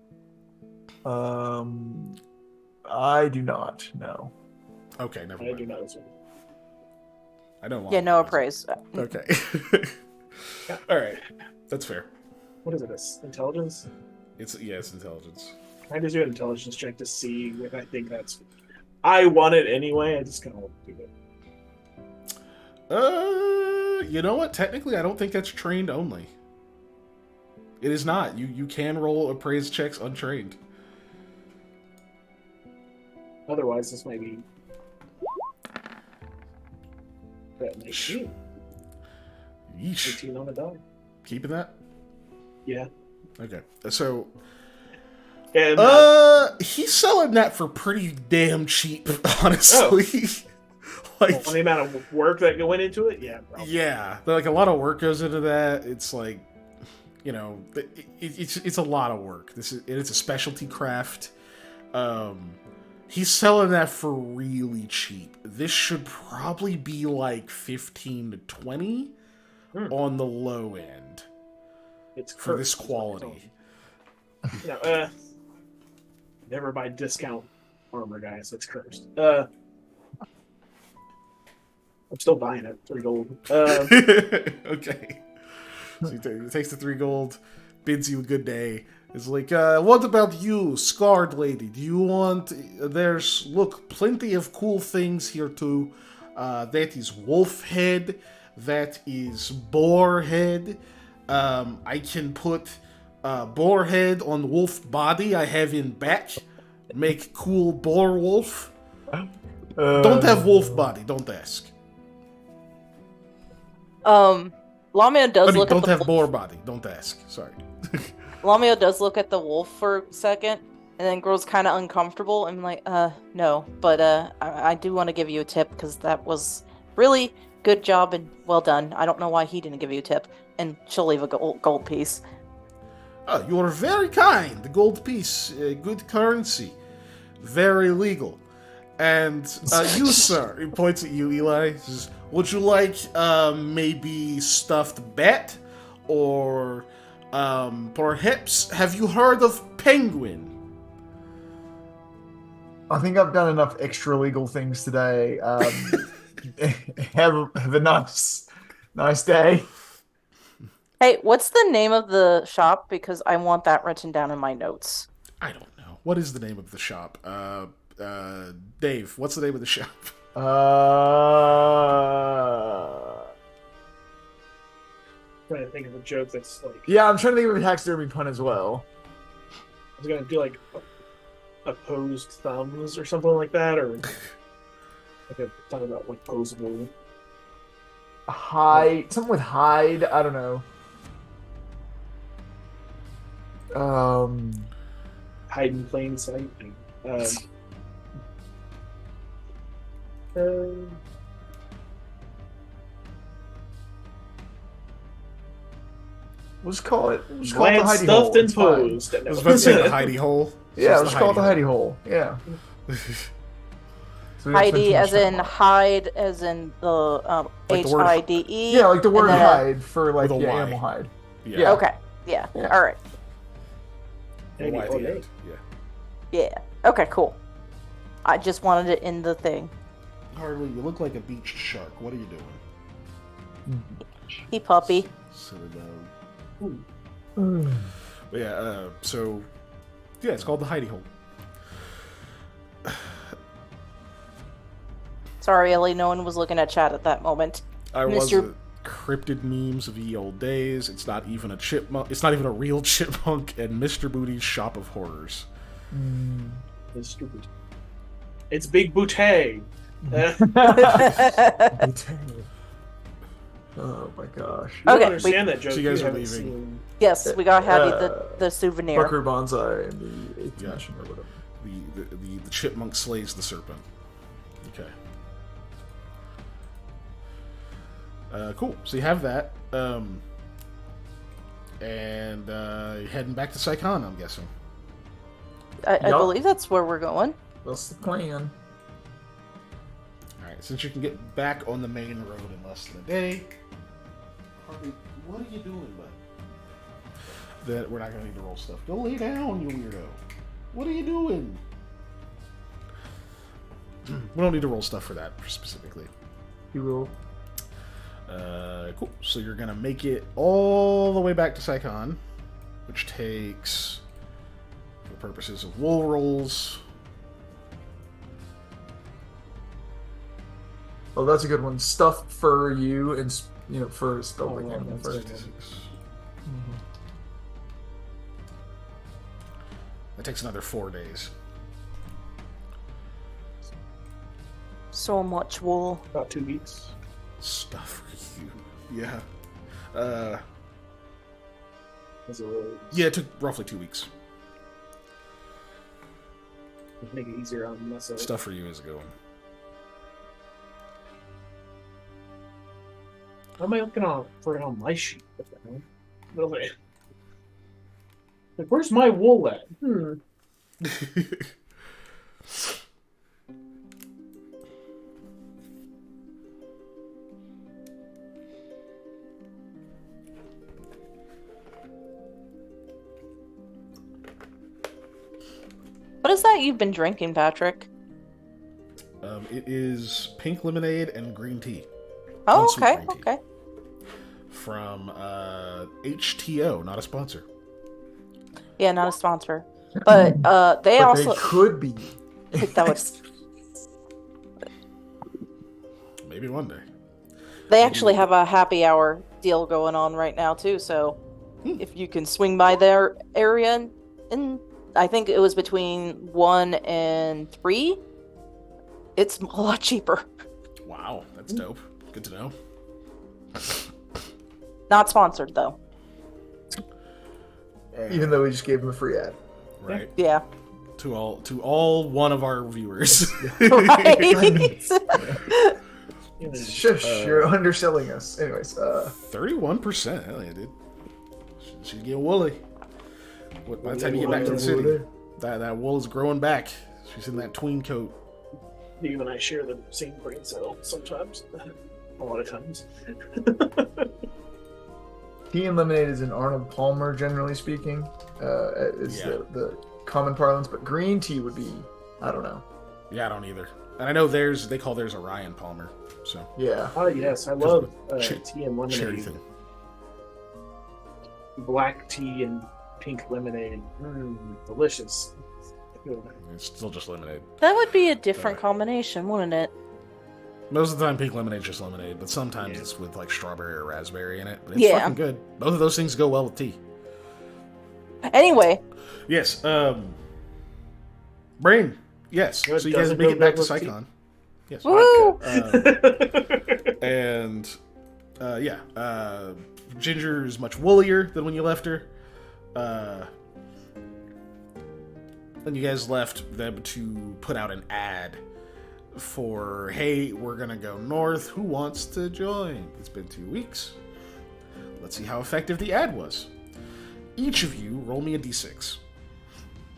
I do not know. Okay, never I do mind. not. I don't want. Yeah, no one. appraise. Okay. All right, that's fair. What is it? Intelligence? It's intelligence. I just do an intelligence check to see if I think that's. I want it anyway. I just kind of want to do it. You know what? Technically, I don't think that's trained only. It is not. You can roll appraise checks untrained. Otherwise, this might be. That 19. Yeesh. 18 on the dog. Keeping that? Yeah. Okay. So, And, he's selling that for pretty damn cheap, honestly. Like, the amount of work that went into it, yeah. Probably. yeah, like a lot of work goes into that. It's like, you know, it's a lot of work. It's a specialty craft. He's selling that for really cheap. This should probably be like 15 to 20 on the low end. It's for cursed, this quality. No, never buy discount armor, guys. It's cursed. I'm still buying it. 3 gold. Okay. So he takes the 3 gold, bids you a good day. It's like, what about you, scarred lady? Do you want... There's, look, plenty of cool things here too. That is wolf head. That is boar head. I can put boar head on wolf body I have in back. Make cool boar wolf. Don't have wolf body, don't ask. Lamia does look don't at the have wolf. boar body, don't ask. Sorry. Lamia does look at the wolf for a second, and then grows kind of uncomfortable and like, no, but I do want to give you a tip because that was really good job and well done. I don't know why he didn't give you a tip, and she'll leave a gold piece. Oh, you are very kind. The gold piece, good currency, very legal. And you, sir, he points at you, Eli. Says, would you like maybe stuffed bat, or perhaps have you heard of penguin? I think I've done enough extra legal things today. Have a nice day. Hey, what's the name of the shop? Because I want that written down in my notes. I don't know. What is the name of the shop? Dave, what's the name of the shop? Trying to think of a joke that's like. Yeah, I'm trying to think of a taxidermy pun as well. I was gonna do like opposed thumbs or something like that, or like a talk about like posable. Hide, something with hide. I don't know. Hide in plain sight. Let's call it. Let's call it the Glance hidey stuffed hole. and It's fine. posed. I was about to say the hidey hole. Yeah, let's call it the hidey hole. Yeah. So we don't spend Heidi, too much as time in on it. hide, as in the Like the word- HIDE. Yeah, like the word then hide for like With a yeah, Y. animal hide. Yeah. Okay. Yeah. Yeah. All right. The Y at the end. Yeah. Yeah. Okay. Cool. I just wanted it in the thing. Harley, you look like a beach shark. What are you doing? He puppy. Sit down. But yeah, so yeah, it's called the hidey hole. Sorry, Ellie. No one was looking at chat at that moment. I was Mr. cryptid memes of ye old days. It's not even a chipmunk. It's not even a real chipmunk. And Mr. Booty's Shop of Horrors. It's stupid. It's Big Booty. Oh my gosh. I Okay, don't understand that joke. So you guys are haven't leaving. seen- Yes, we got Hattie the souvenir. Buckaroo Banzai and the 8th Yeah. dimension or whatever. The chipmunk slays the serpent. Okay. Cool. So you have that. And you're heading back to Saigon, I'm guessing. I Yup. believe that's where we're going. That's the plan. Alright, since you can get back on the main road in less than a day. Harvey, what are you doing, bud? That we're not gonna need to roll stuff. Go lay down, you weirdo. What are you doing? We don't need to roll stuff for that specifically. You will. Cool. So you're gonna make it all the way back to Saigon, which takes For the purposes of wool rolls. Oh, that's a good one. Stuff for you and fur is spelled like Oh, animal that's fur. good. That takes another 4 days. So much wool. About 2 weeks. Stuff for you. Yeah. As a really Yeah, it took roughly 2 weeks. make it easier on myself. Stuff for you is a good one. How am I looking on my sheet? What the hell? Okay. Like, where's my wool at? What is that you've been drinking, Patrick? It is pink lemonade and green tea. Oh, Unsweet okay, green tea. okay. From HTO, not a sponsor. Yeah, not a sponsor. But they But also they could be. that was Maybe one day. they actually have a happy hour deal going on right now too, so if you can swing by their area and I think it was between 1 and 3, it's a lot cheaper. Wow, that's dope. Good to know. Not sponsored though. Even though we just gave them a free ad. Right. Yeah. To all one of our viewers. Right. Shush, you're underselling us. Anyways, 31%. Hell yeah, dude. She's getting woolly. By the time you get back to the city, that wool is growing back. She's in that tween coat. You and I share the same brain cell sometimes. A lot of times. tea and lemonade is an Arnold Palmer, generally speaking, is Yeah. the common parlance. But green tea would be, I don't know. Yeah, I don't either. And I know they call theirs Orion Palmer. So Yeah. Oh yes, I love Ch- tea and cherry lemonade. thing. Black tea and pink lemonade. Delicious. It's still just lemonade. That would be a different combination, wouldn't it? Most of the time, pink lemonade's just lemonade, but sometimes Yeah. it's with like strawberry or raspberry in it. But it's Yeah. fucking good. Both of those things go well with tea. Anyway, Yes. Brain. Yes. It So you guys doesn't make go it back to well with tea. Psychon. Yes. woo! And Ginger is much woollier than when you left her. And you guys left them to put out an ad for, hey, we're gonna go north. Who wants to join? It's been 2 weeks. Let's see how effective the ad was. Each of you roll me a d6.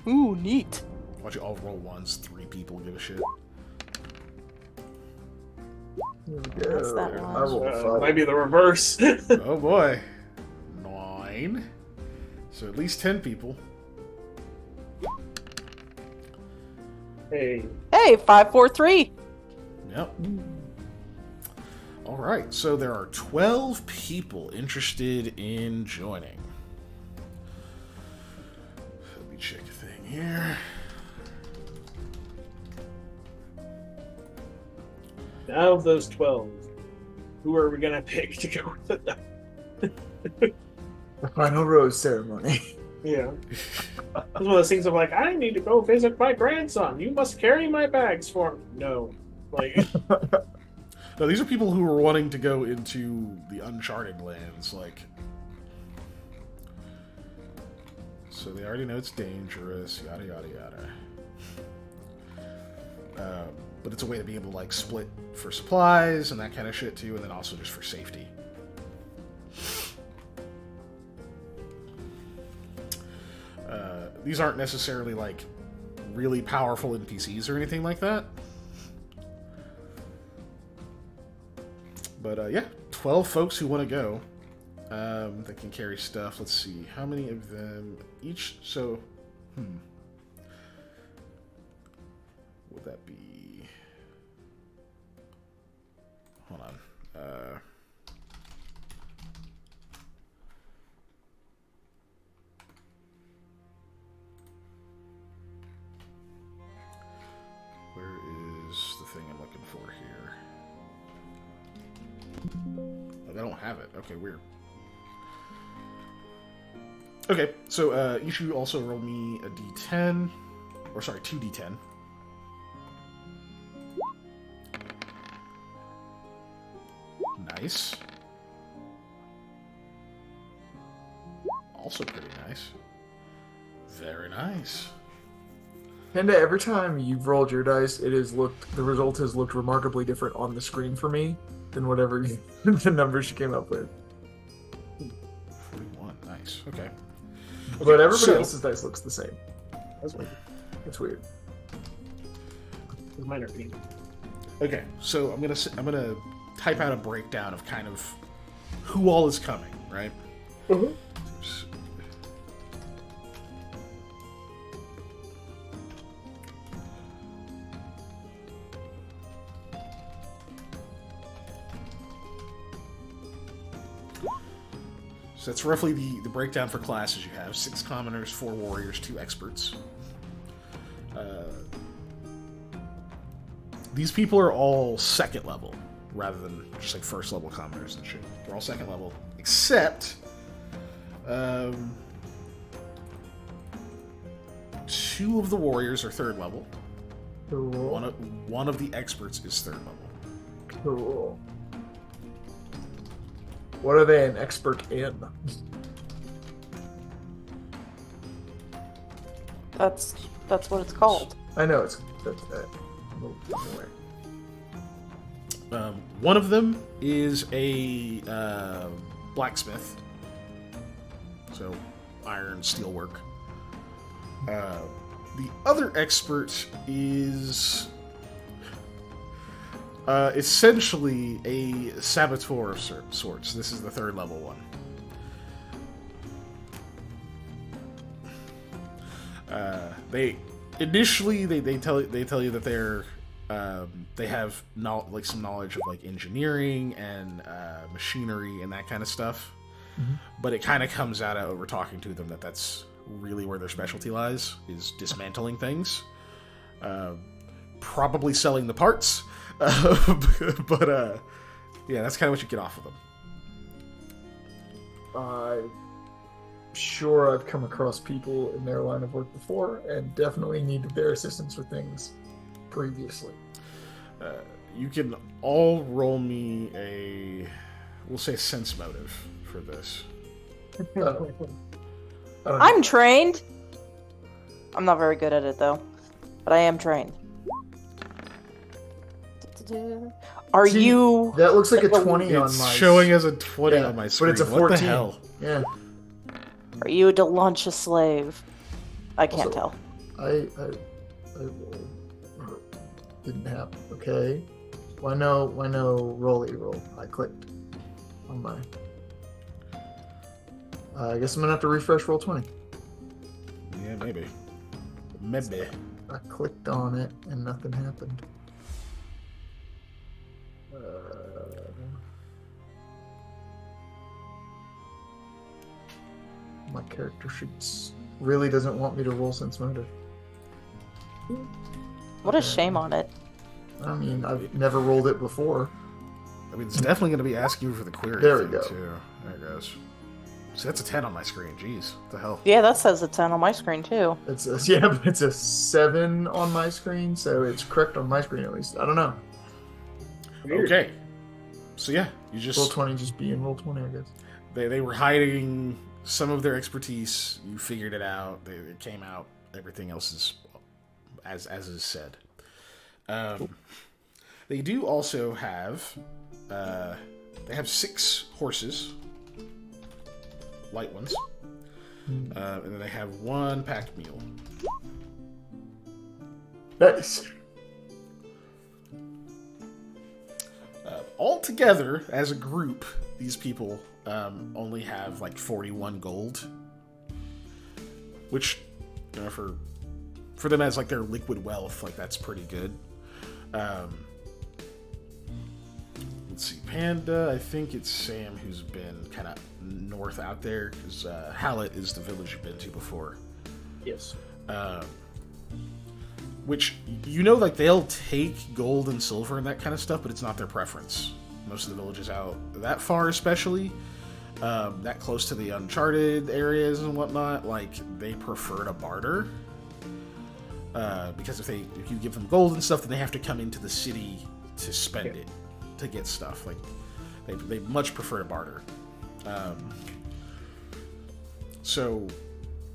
Ooh, neat. Why don't you all roll ones? 3 people give a shit. Here we That's go. that I one. rolled a 5. Might be the reverse. Oh boy. 9. So at least 10 people. Hey, Hey, 543. Yep. Alright, so there are 12 people interested in joining. Let me check a thing here. Out of those 12, who are we gonna pick to go with them? The final rose ceremony. Yeah. It's one of those things of like, I need to go visit my grandson. You must carry my bags for him. No. Like, No, these are people who are wanting to go into the uncharted lands, like. So they already know it's dangerous, yada yada yada. But it's a way to be able to like split for supplies and that kind of shit too, and then also just for safety. These aren't necessarily like really powerful NPCs or anything like that. But yeah, 12 folks who want to go that can carry stuff. Let's see, how many of them each? So, would that be? Hold on. thing I'm looking for here. Oh, they don't have it. Okay, weird. Okay, so you should also roll me a d10. Or sorry, 2d10. Nice. Also pretty nice. Very nice. Panda, every time you've rolled your dice, the result has looked remarkably different on the screen for me than whatever the numbers you came up with. 41, nice. Okay. But everybody else's dice looks the same. That's weird. It's weird. It's minor thing. Okay, so I'm gonna type out a breakdown of kind of who all is coming, right? Mm-hmm. So that's roughly the breakdown for classes you have. 6 commoners, 4 warriors, 2 experts. These people are all second level, rather than just like first level commoners and shit. They're all second level, except 2 of the warriors are third level. Cool. One of the experts is third level. Cool. What are they an expert in? That's what it's called. I know it's. One of them is a blacksmith, so iron, steel work. The other expert is essentially a saboteur of sorts. This is the third level one. They tell you that they have some knowledge of like engineering and machinery and that kind of stuff. Mm-hmm. But it kind of comes out over talking to them that's really where their specialty lies, is dismantling things, probably selling the parts. But yeah, that's kind of what you get off of them. I'm sure I've come across people in their line of work before, and definitely needed their assistance with things previously. You can all roll me we'll say sense motive for this. I'm trained. I'm not very good at it though, but I am trained. Are you? That looks like a 20 on it's my. Showing as a 20 on my screen. But it's a 14. What the hell? Yeah. Are you a Deluncha slave? I can't Also, tell. I rolled. Didn't happen. Okay. Why no roll? I clicked on my. I guess I'm gonna have to refresh roll 20. Yeah, maybe. I clicked on it and nothing happened. My character sheet really doesn't want me to roll sense motive. What a shame on it. I mean, I've never rolled it before. I mean, it's definitely going to be asking you for the query. There we thing, go. Too. There it goes. So that's a 10 on my screen. Jeez, what the hell? Yeah, that says a 10 on my screen too. But it's a 7 on my screen, so it's correct on my screen at least. I don't know. Weird. Okay. So yeah, you just Roll 20 just be in roll 20, I guess. They were hiding some of their expertise. You figured it out. It came out. Everything else is as is said. They do also have they have 6 horses, light ones, and then they have 1 packed mule. Nice. All together, as a group, these people only have like 41 gold, which, you know, for them as like their liquid wealth, like that's pretty good. Let's see, Panda. I think it's Sam who's been kind of north out there, because Hayethe is the village you've been to before. Yes. which, you know, like, they'll take gold and silver and that kind of stuff, but it's not their preference. Most of the villages out that far, especially, that close to the uncharted areas and whatnot, like, they prefer to barter. Because if you give them gold and stuff, then they have to come into the city to spend it, to get stuff. Like, they much prefer to barter. So...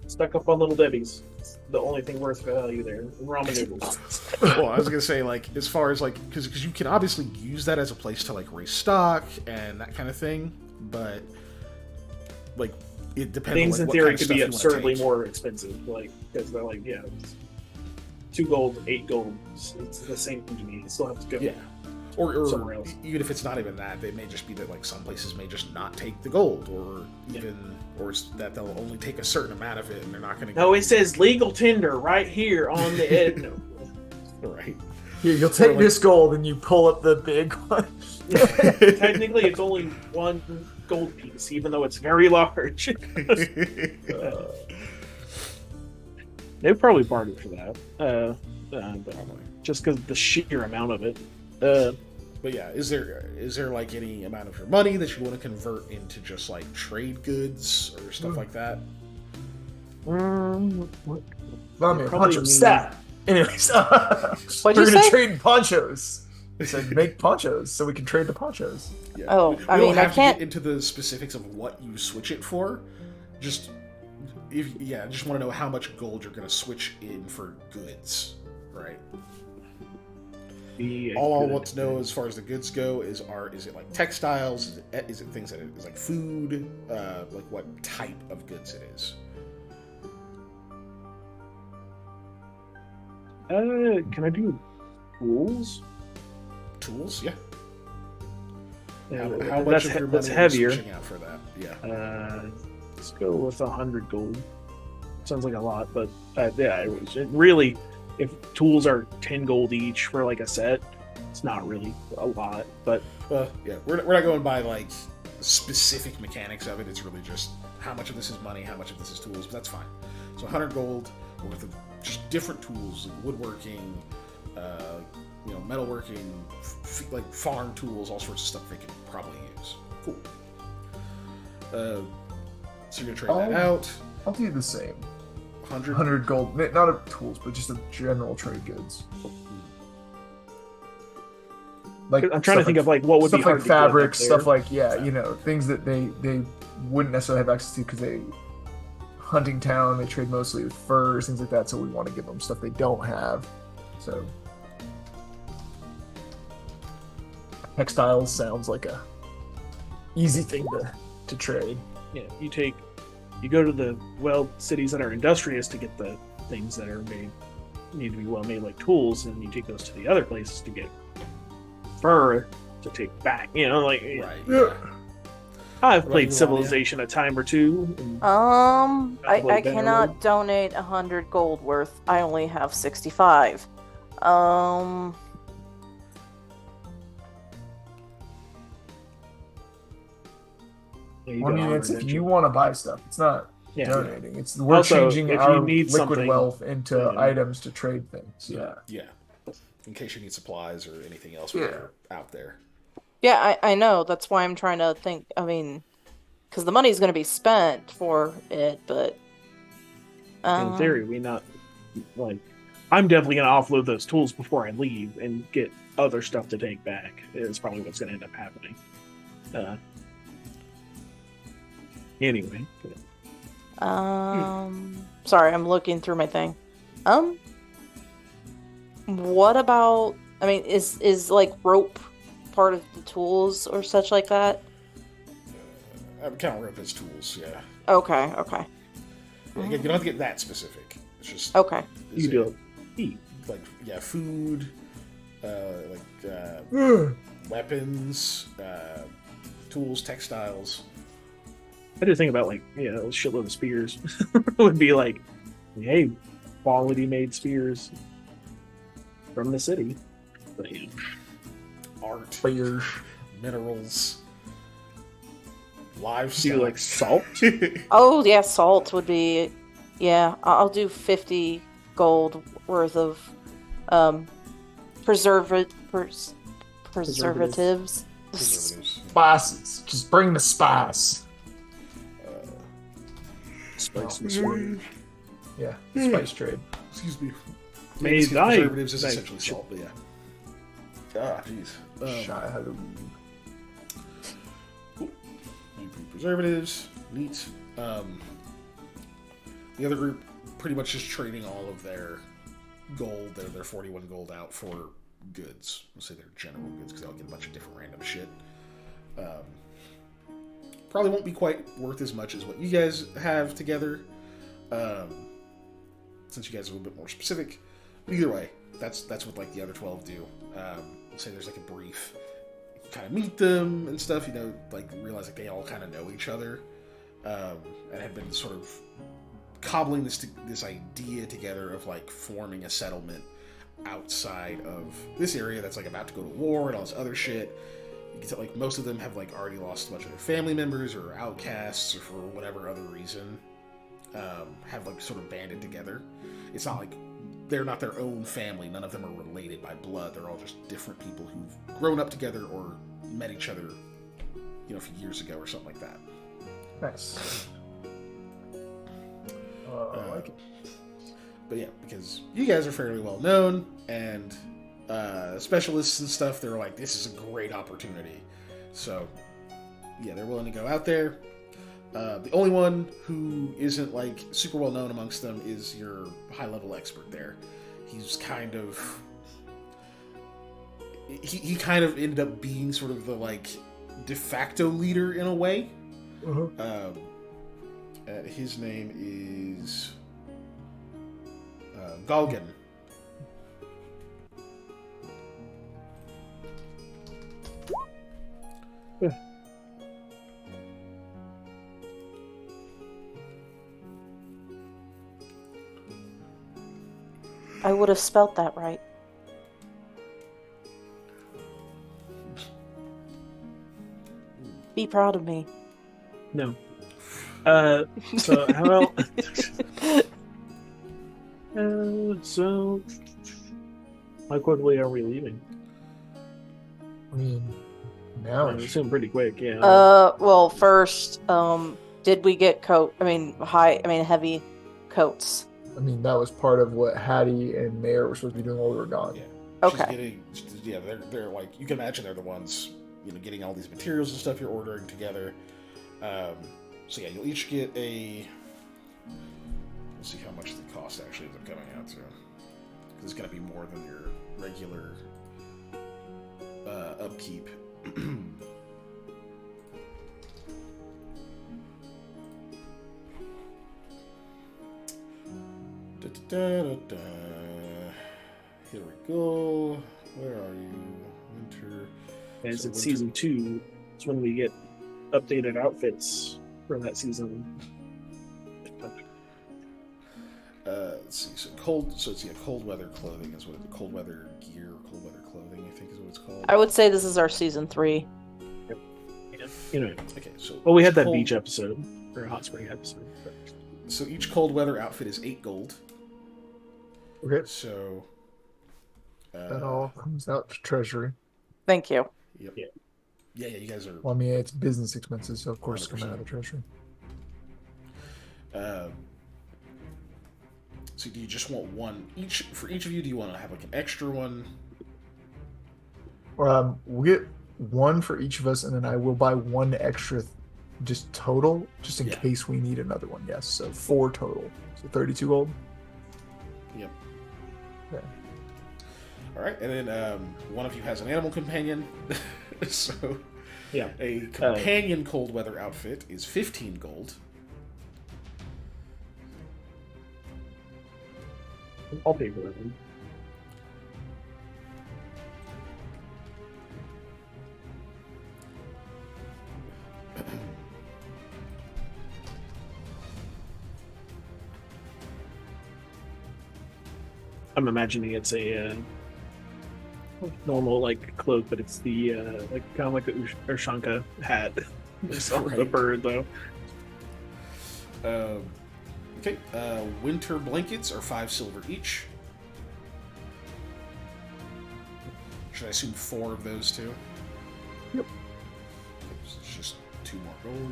Stuck up on Little Debbie's. It's the only thing worth value there. Ramen noodles. Well, I was gonna say, like, as far as, like, because you can obviously use that as a place to, like, restock and that kind of thing, but, like, it depends Things on, like, in what theory kind of could stuff be you wanna absurdly take. more expensive, like, because they're like, yeah, it's 2 gold, 8 gold. It's the same thing to me. You still have to go. Yeah. Or somewhere else. even if it's not even that, they may just be that, like, some places may just not take the gold, or even or it's that they'll only take a certain amount of it, and they're not going to. No, it says legal tender right here on the end. No. Right. Here, you'll take like- this gold and you pull up the big one. Technically, it's only 1 gold piece, even though it's very large. They'd probably barter for that. But just because the sheer amount of it. But yeah, is there like any amount of your money that you want to convert into just like trade goods or stuff like that? Lame, Probably poncho mean- stat. Anyways, What'd we're you gonna say? trade ponchos. I said make ponchos so we can trade the ponchos. Yeah. Oh, we I don't mean, I have to can't- get into the specifics of what you switch it for. Just I just want to know how much gold you're going to switch in for goods, right? All I want to know as far as the goods go is it like textiles? Is it things that is like food? Like what type of goods it is? Can I do tools? Tools, yeah. How That's much of your money that's are you heavier. switching out for that? Yeah. Let's go with 100 gold. Sounds like a lot, but yeah, it really, if tools are 10 gold each for like a set, it's not really a lot. But Well, yeah, we're not going by like specific mechanics of it. It's really just how much of this is money, how much of this is tools. But that's fine. So 100 gold worth of just different tools, like woodworking, metalworking, like farm tools, all sorts of stuff they can probably use. Cool. So you're gonna trade that out. I'll do the same. 100. 100 gold, not of tools, but just of general trade goods. Like I'm trying to think of like what would be stuff hard like to get up fabrics, there. stuff like things that they wouldn't necessarily have access to because they hunting town. They trade mostly with furs, things like that. So we want to give them stuff they don't have. So textiles sounds like a easy thing to trade. Yeah, you go to the cities that are industrious to get the things that are need to be well made, like tools, and you take those to the other places to get fur to take back. Right. Yeah. I've What about played you, Civilization a time or two. And I Probably cannot better. donate 100 gold worth. I only have 65. you Well, I go mean, on it's if Redemption. you want to buy stuff. It's not Yeah. donating. It's we're Also, changing if you our need liquid something, wealth into yeah. items to trade things. Yeah. Yeah. In case you need supplies or anything else Yeah. out there. Yeah, I know. That's why I'm trying to think. I mean, because the money's going to be spent for it, but In theory, we not like. I'm definitely going to offload those tools before I leave and get other stuff to take back. Is probably what's going to end up happening. Anyway, sorry, I'm looking through my thing. What about? I mean, is like rope part of the tools or such like that? I would count rope as tools, yeah. Okay. Again, you don't have to get that specific. It's just Okay. you do it. Eat. like food, weapons, tools, textiles. I do think about like a shitload of spears would be like, hey, quality made spears from the city. But Art, Players. minerals, do livestock. you like salt? Oh yeah, salt would be. Yeah, I'll do 50 gold worth of um, preservatives. Preservatives. Spices. Just bring the spice. Spice Oh. and sweet. Yeah, spice trade. Excuse me. May Because thy- preservatives is thy- essentially salt, but yeah. Ah, jeez. Shy Halloween. Preservatives, neat. The other group pretty much just trading all of their gold, their 41 gold out for goods. Let's say they're general goods because they'll get a bunch of different random shit. Probably won't be quite worth as much as what you guys have together, since you guys are a little bit more specific. But either way, that's what like the other 12 do. Let's say there's like a brief, you kind of meet them and stuff, like realize like they all kind of know each other, and have been sort of cobbling this idea together of like forming a settlement outside of this area that's like about to go to war and all this other shit. You can tell like most of them have like already lost a bunch of their family members or outcasts or for whatever other reason, have like sort of banded together. It's not like they're not their own family. None of them are related by blood. They're all just different people who've grown up together or met each other, a few years ago or something like that. Nice. I like it. But yeah, because you guys are fairly well known and specialists and stuff, they're like, this is a great opportunity. So yeah, they're willing to go out there. The only one who isn't like super well known amongst them is your high level expert there. He's kind of he kind of ended up being sort of the like de facto leader in a way. Uh-huh. His name is Galgan. I would have spelt that right. Be proud of me. No. So how about? So how quickly are we leaving? I mean, now I assume pretty quick. Yeah. Well, first, did we get heavy coats? I mean, that was part of what Hattie and Mayor were supposed to be doing while we were gone. Yeah. Okay. They're like, you can imagine they're the ones, getting all these materials and stuff you're ordering together. So yeah, you'll each get a. Let's see how much the cost actually ends up coming out to. Because it's gonna be more than your regular upkeep. Here we go. Where are you? Winter. As So it's winter- season 2, it's when we get updated outfits from that season. Let's see. So it's cold weather clothing is what cold weather gear, cold weather clothing, I think is what it's called. I would say this is our season 3. Yeah. Okay, so Well, we had that cold- beach episode or a hot spring episode. But So each cold weather outfit is 8 gold. Okay. So That all comes out to treasury. Thank you. Yep. Yeah. Yeah, you guys are. Well, I mean, it's business expenses, so of course it's coming 100%. out of treasury. So do you just want one each for each of you? Do you want to have like an extra one? We'll get one for each of us, and then I will buy one extra, just total, just in Yeah. case we need another one. Yes, so 4 total. So 32 gold. Yep. Yeah. All right, and then one of you has an animal companion. So yeah. a companion cold weather outfit is 15 gold. I'll pay for that one. I'm imagining it's a normal like cloak, but it's the like kind of like the Urshanka hat. It's on the Right. bird though. Okay, winter blankets are 5 silver each. Should I assume 4 of those too? Yep. So it's just 2 more gold.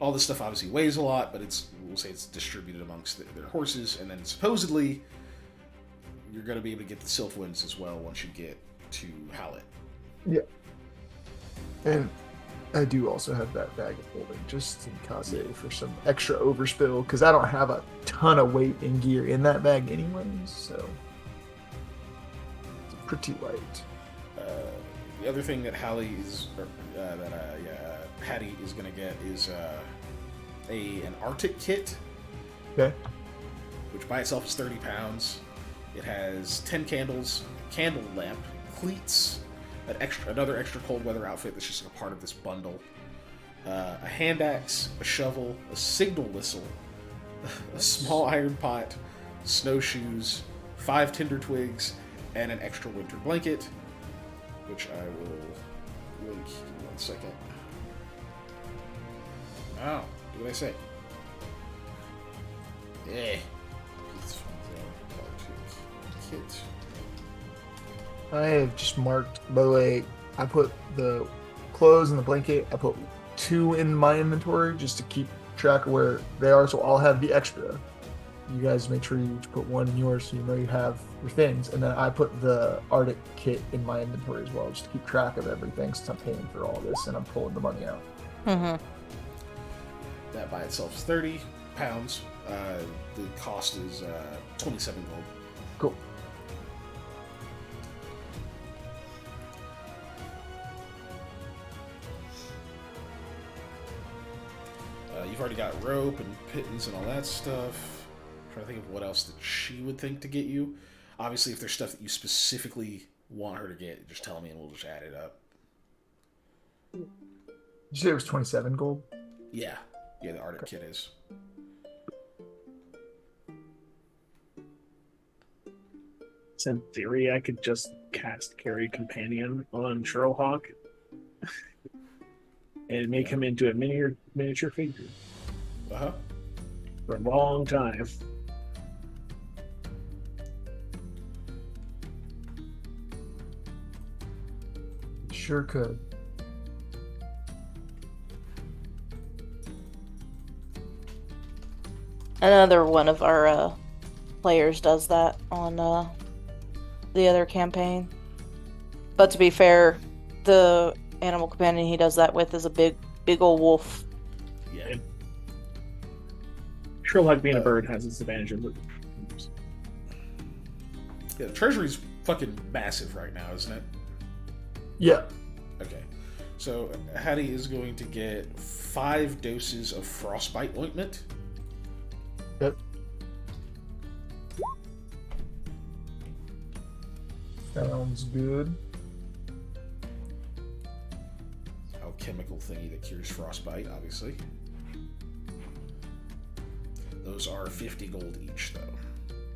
All this stuff obviously weighs a lot, but we'll say it's distributed amongst their horses, and then supposedly you're going to be able to get the Sylph Winds as well once you get to Hallett. Yeah. And I do also have that bag of holding just in case for some extra overspill, because I don't have a ton of weight and gear in that bag anyways, so it's pretty light. The other thing that Hattie is going to get is an Arctic kit, Okay. which by itself is 30 pounds. It has 10 candles, a candle lamp, cleats, another extra cold weather outfit that's just a part of this bundle, a hand axe, a shovel, a signal whistle, a small iron pot, snowshoes, 5 tinder twigs, and an extra winter blanket, which I will link in 1 second. Oh, what did I say? Eh. Kit. I have just marked, by the way, I put the clothes and the blanket, I put 2 in my inventory just to keep track of where they are, so I'll have the extra. You guys make sure you put 1 in yours so you know you have your things. And then I put the Arctic kit in my inventory as well, just to keep track of everything since I'm paying for all this and I'm pulling the money out. Mm-hmm. That by itself is 30 pounds. The cost is 27 gold. Cool. You've already got rope and pittance and all that stuff. I'm trying to think of what else that she would think to get you. Obviously, if there's stuff that you specifically want her to get, just tell me and we'll just add it up. Did you say it was 27 gold? Yeah, the Arctic kit is. So in theory, I could just cast Carry Companion on Sherlhawk and make him into a miniature figure Uh-huh. for a long time. Sure could. Another one of our players does that on the other campaign. But to be fair, the animal companion he does that with is a big old wolf. Yeah. Sherlock being a bird has its advantages. Yeah, the treasury's fucking massive right now, isn't it? Yeah. Okay. So Hattie is going to get 5 doses of frostbite ointment. Yep. Sounds good. Alchemical thingy that cures frostbite, obviously. Those are 50 gold each, though.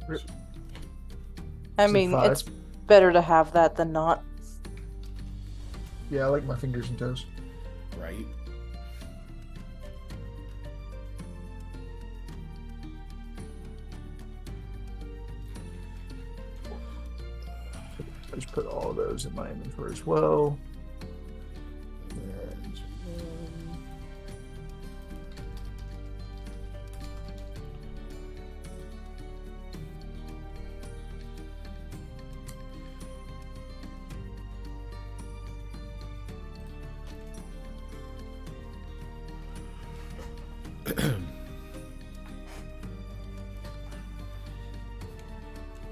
Rip. I So mean, 5? it's better to have that than not. Yeah, I like my fingers and toes. Right? I just put all of those in my inventory as well.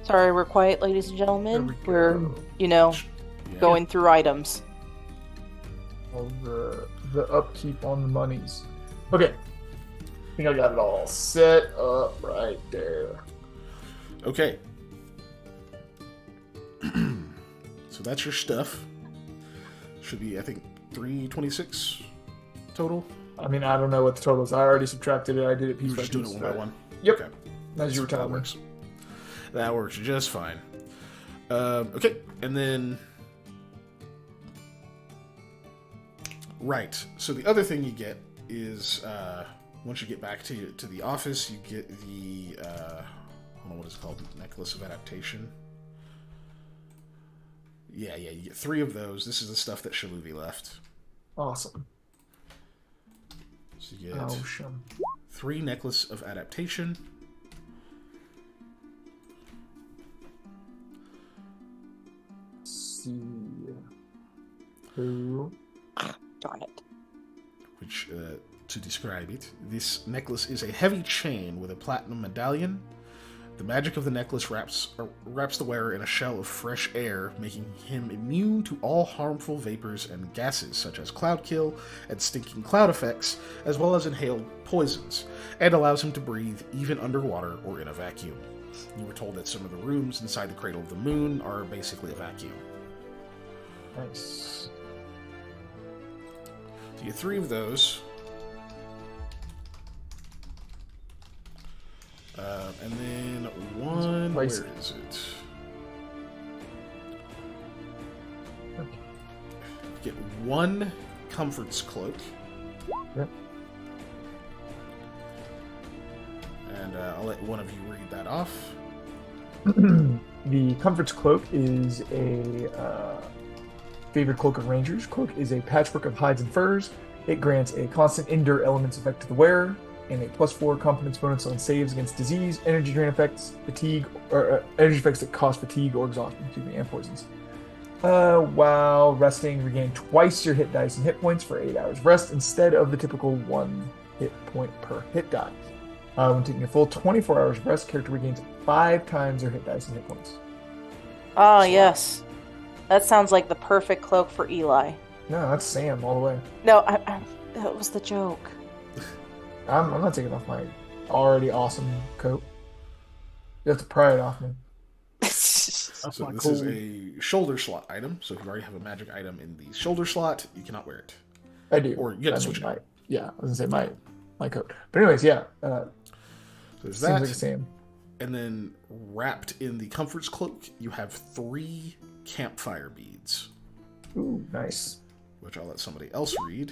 Sorry, we're quiet, ladies and gentlemen. There we We're, go. Yeah. going through items. All the upkeep on the monies. Okay. I think I got it all set up right there. Okay. So that's your stuff. Should be, I think, 326 total. I mean, I don't know what the total is. I already subtracted it. I did it You piece were by just doing piece. it one by one. Yep. Okay. As you were That telling me. works. That works just fine. Okay, and then right. So the other thing you get is once you get back to the office, you get the I don't know what it's called, necklace of adaptation. Yeah, you get 3 of those. This is the stuff that Shaluvi left. Awesome. So you get Awesome. 3 necklace of adaptation. Let's see. Who? Darn it. Which, to describe it, this necklace is a heavy chain with a platinum medallion. The magic of the necklace wraps the wearer in a shell of fresh air, making him immune to all harmful vapors and gases, such as cloud kill and stinking cloud effects, as well as inhaled poisons, and allows him to breathe even underwater or in a vacuum. You were told that some of the rooms inside the Cradle of the Moon are basically a vacuum. Nice. So you get 3 of those. And then one, where is it? Get 1 Comfort's Cloak. Yep. And I'll let one of you read that off. The Comfort's Cloak is a favorite cloak of Rangers. Cloak is a patchwork of hides and furs. It grants a constant Endure Elements effect to the wearer, and a +4 confidence bonus on saves against disease, energy drain effects, fatigue, or energy effects that cause fatigue or exhaustion, and poisons. While resting, regain twice your hit dice and hit points for 8 hours rest instead of the typical 1 hit point per hit die. When taking a full 24 hours rest, character regains 5 times their hit dice and hit points. Ah, yes. That sounds like the perfect cloak for Eli. No, that's Sam all the way. No, that was the joke. I'm not taking off my already awesome coat. You have to pry it off me. So this is a shoulder slot item. So if you already have a magic item in the shoulder slot, you cannot wear it. I do. Or you have to switch it out. Yeah, I was gonna say my coat. But anyways, yeah. So there's Seems that. like the same. And then wrapped in the Comfort's Cloak, you have 3 campfire beads. Ooh, nice. Which I'll let somebody else read.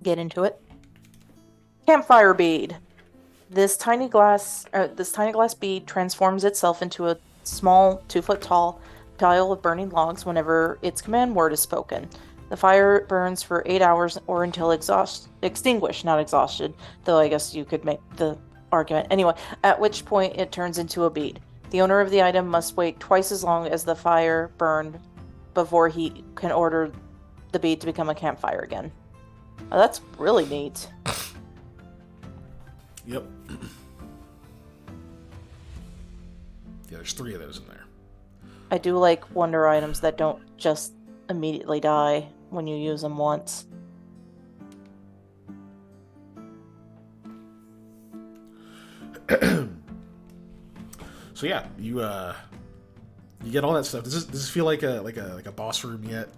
Get into it. Campfire bead. This tiny glass bead transforms itself into a small, 2-foot tall pile of burning logs whenever its command word is spoken. The fire burns for 8 hours or until extinguished, not exhausted. Though I guess you could make the argument. Anyway, at which point it turns into a bead. The owner of the item must wait twice as long as the fire burned before he can order the bead to become a campfire again. Oh, that's really neat. Yep. Yeah, there's 3 of those in there. I do like wonder items that don't just immediately die when you use them once. So yeah, you get all that stuff. Does this feel like a boss room yet?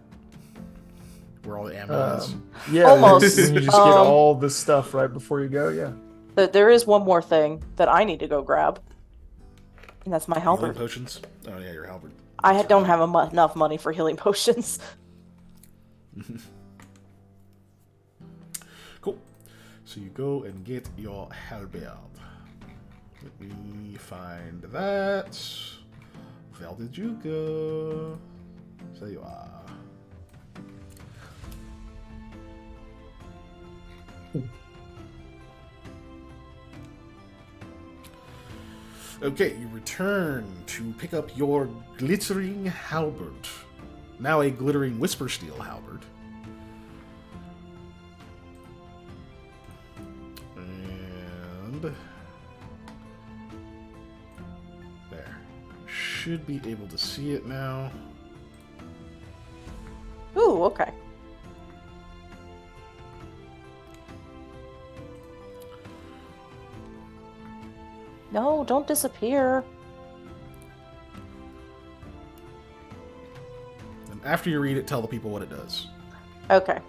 Where all the ammo is? Yeah, Almost. when you just get all this stuff right before you go, yeah. There is one more thing that I need to go grab, and that's my Healing halberd. potions? Oh yeah, your halberd. I don't have enough money for healing potions. Cool. So you go and get your halberd. Let me find that. Where did you go? There you are. Okay, you return to pick up your glittering halberd. Now a glittering whisper steel halberd. And there. Should be able to see it now. Ooh, okay. No, don't disappear. And after you read it, tell the people what it does. Okay.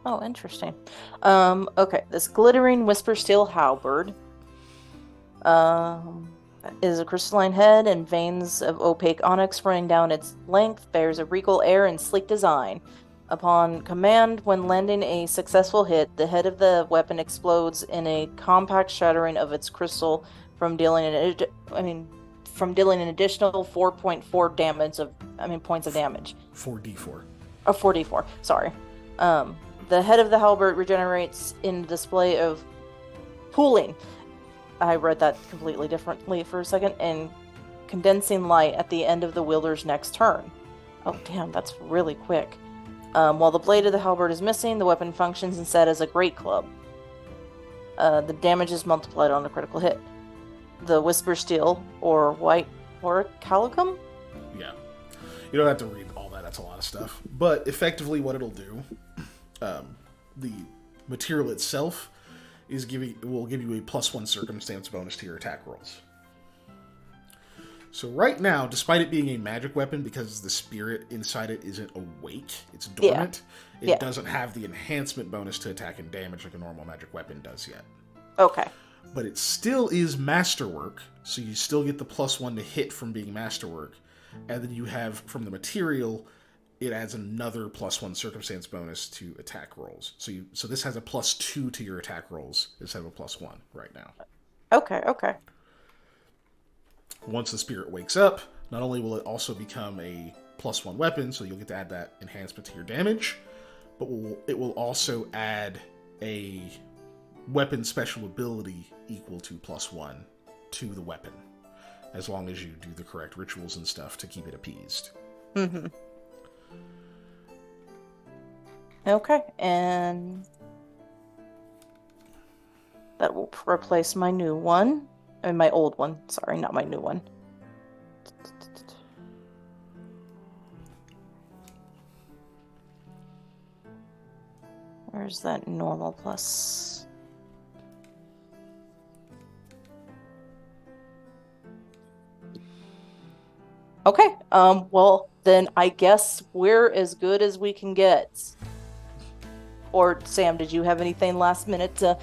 Oh, interesting. Okay, this glittering whisper steel halberd Is a crystalline head and veins of opaque onyx running down its length, bears a regal air and sleek design. Upon command, when landing a successful hit, the head of the weapon explodes in a compact shattering of its crystal from dealing an additional 4.4 points of damage. 4d4. Oh, 4d4, sorry. The head of the halberd regenerates in display of pooling. I read that completely differently for a second. And condensing light at the end of the wielder's next turn. Oh, damn, that's really quick. While the blade of the halberd is missing, the weapon functions instead as a great club. The damage is multiplied on a critical hit. The Whisper Steel, or White Orichalcum? Yeah. You don't have to read all that. That's a lot of stuff. But effectively what it'll do, the material itself will give you a +1 circumstance bonus to your attack rolls. So right now, despite it being a magic weapon, because the spirit inside it isn't awake, it's dormant, it doesn't have the enhancement bonus to attack and damage like a normal magic weapon does yet. Okay. But it still is masterwork, so you still get the +1 to hit from being masterwork, and then you have, from the material, it adds another +1 circumstance bonus to attack rolls. So this has a +2 to your attack rolls instead of a +1 right now. Okay. Once the spirit wakes up, not only will it also become a +1 weapon, so you'll get to add that enhancement to your damage, but it will also add a weapon special ability equal to +1 to the weapon, as long as you do the correct rituals and stuff to keep it appeased. Mm-hmm. Okay, and that will replace my new one. My old one. Sorry, not my new one. Where's that normal plus? Okay, well, then I guess we're as good as we can get. Or, Sam, did you have anything last minute to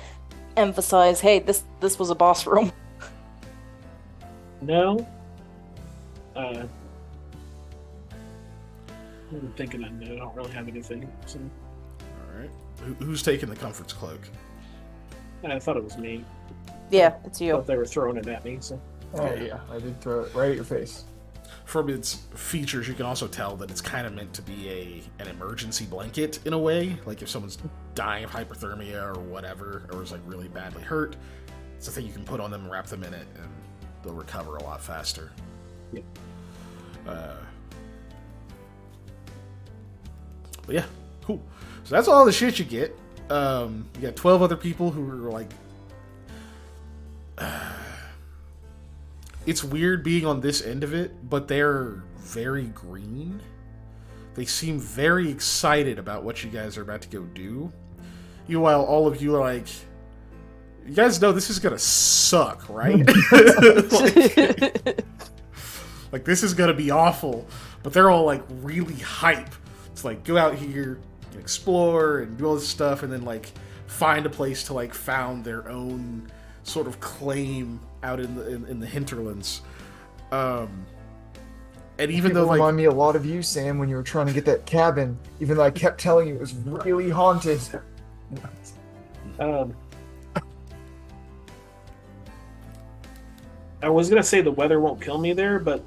emphasize, hey, this was a boss room? No. I'm thinking I don't really have anything. So. All right. Who's taking the Comfort's cloak? I thought it was me. Yeah, it's I you. thought they were throwing it at me. So. Oh yeah, I did throw it right at your face. From its features, you can also tell that it's kind of meant to be an emergency blanket in a way. Like if someone's dying of hypothermia or whatever, or is like really badly hurt, it's a thing you can put on them and wrap them in it, and they'll recover a lot faster. Yeah. But yeah, cool. So that's all the shit you get. You got 12 other people who are like... It's weird being on this end of it, but they're very green. They seem very excited about what you guys are about to go do. While all of you are like, you guys know this is gonna suck, right? like this is gonna be awful. But they're all like really hype. It's like go out here and explore and do all this stuff, and then like find a place to like found their own sort of claim out in the hinterlands. And even though like remind me a lot of you, Sam, when you were trying to get that cabin, even though I kept telling you it was really haunted. I was gonna say the weather won't kill me there, but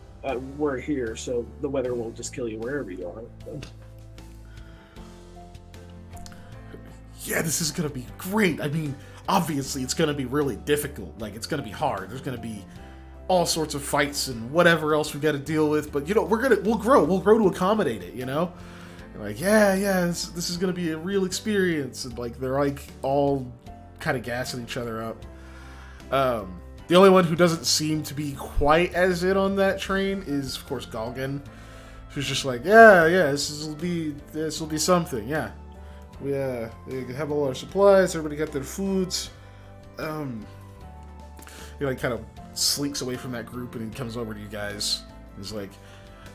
we're here, so the weather will just kill you wherever you are. So. Yeah, this is gonna be great. I mean, obviously it's gonna be really difficult. Like it's gonna be hard. There's gonna be all sorts of fights and whatever else we got to deal with. But you know, we'll grow to accommodate it. You know, and like this is gonna be a real experience. And like they're like all kind of gassing each other up. The only one who doesn't seem to be quite as in on that train is, of course, Galgan, who's just like, this will be something. Yeah, we have all our supplies. Everybody got their foods. He like kind of sleeks away from that group and he comes over to you guys. He's like,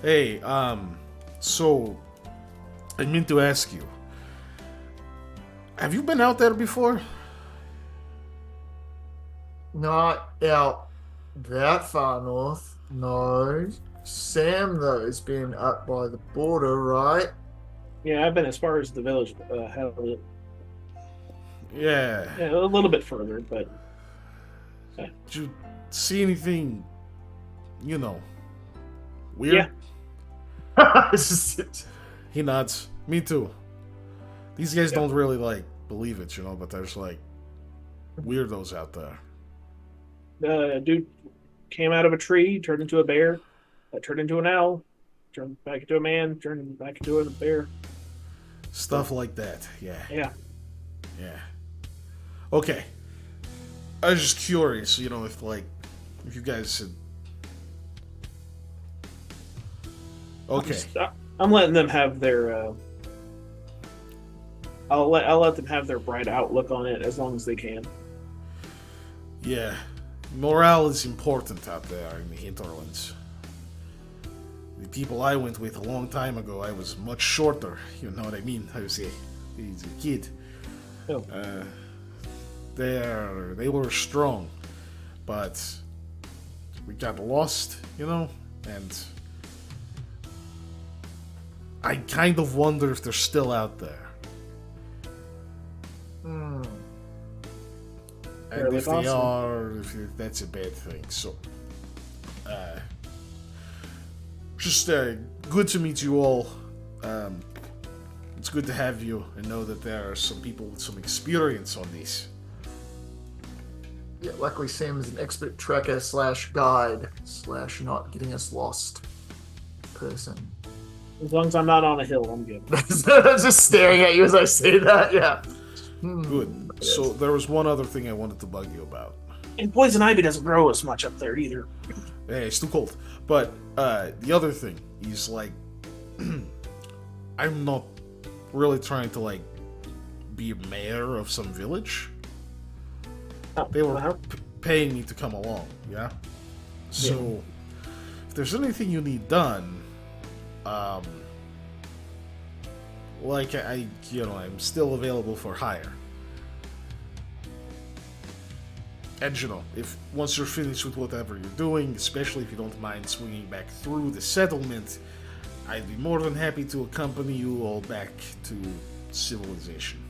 "Hey, so I meant to ask you, have you been out there before?" Not out that far north. No. Sam, though, has been up by the border, right? Yeah, I've been as far as the village. Yeah. Yeah, a little bit further, but Did you see anything, you know, weird? yeah. It's just- He nods. Me too. These guys don't really, like, believe it, you know, but there's, like, weirdos out there. The dude came out of a tree, turned into a bear, turned into an owl, turned back into a man, turned back into a bear. Stuff like that. Yeah. Yeah. Yeah. Okay. I was just curious, you know, if you guys had. Okay. I'm letting them have their. I'll let them have their bright outlook on it as long as they can. Yeah. Morale is important out there in the hinterlands. The people I went with a long time ago, I was much shorter. You know what I mean? I was a kid. Oh. They were strong, but we got lost, you know, and I kind of wonder if they're still out there. Hmm. And Fairly if they possible. are, that's a bad thing. So, just good to meet you all. It's good to have you and know that there are some people with some experience on these. Yeah, luckily Sam is an expert trekker / guide / not getting us lost person. As long as I'm not on a hill, I'm good. I'm just staring at you as I say that, yeah. Good. So there was one other thing I wanted to bug you about. And poison ivy doesn't grow as much up there either. Hey, it's too cold. But the other thing is like, I'm not really trying to like be mayor of some village. They were paying me to come along, yeah? So, if there's anything you need done, like I'm still available for hire. And if once you're finished with whatever you're doing, especially if you don't mind swinging back through the settlement, I'd be more than happy to accompany you all back to civilization.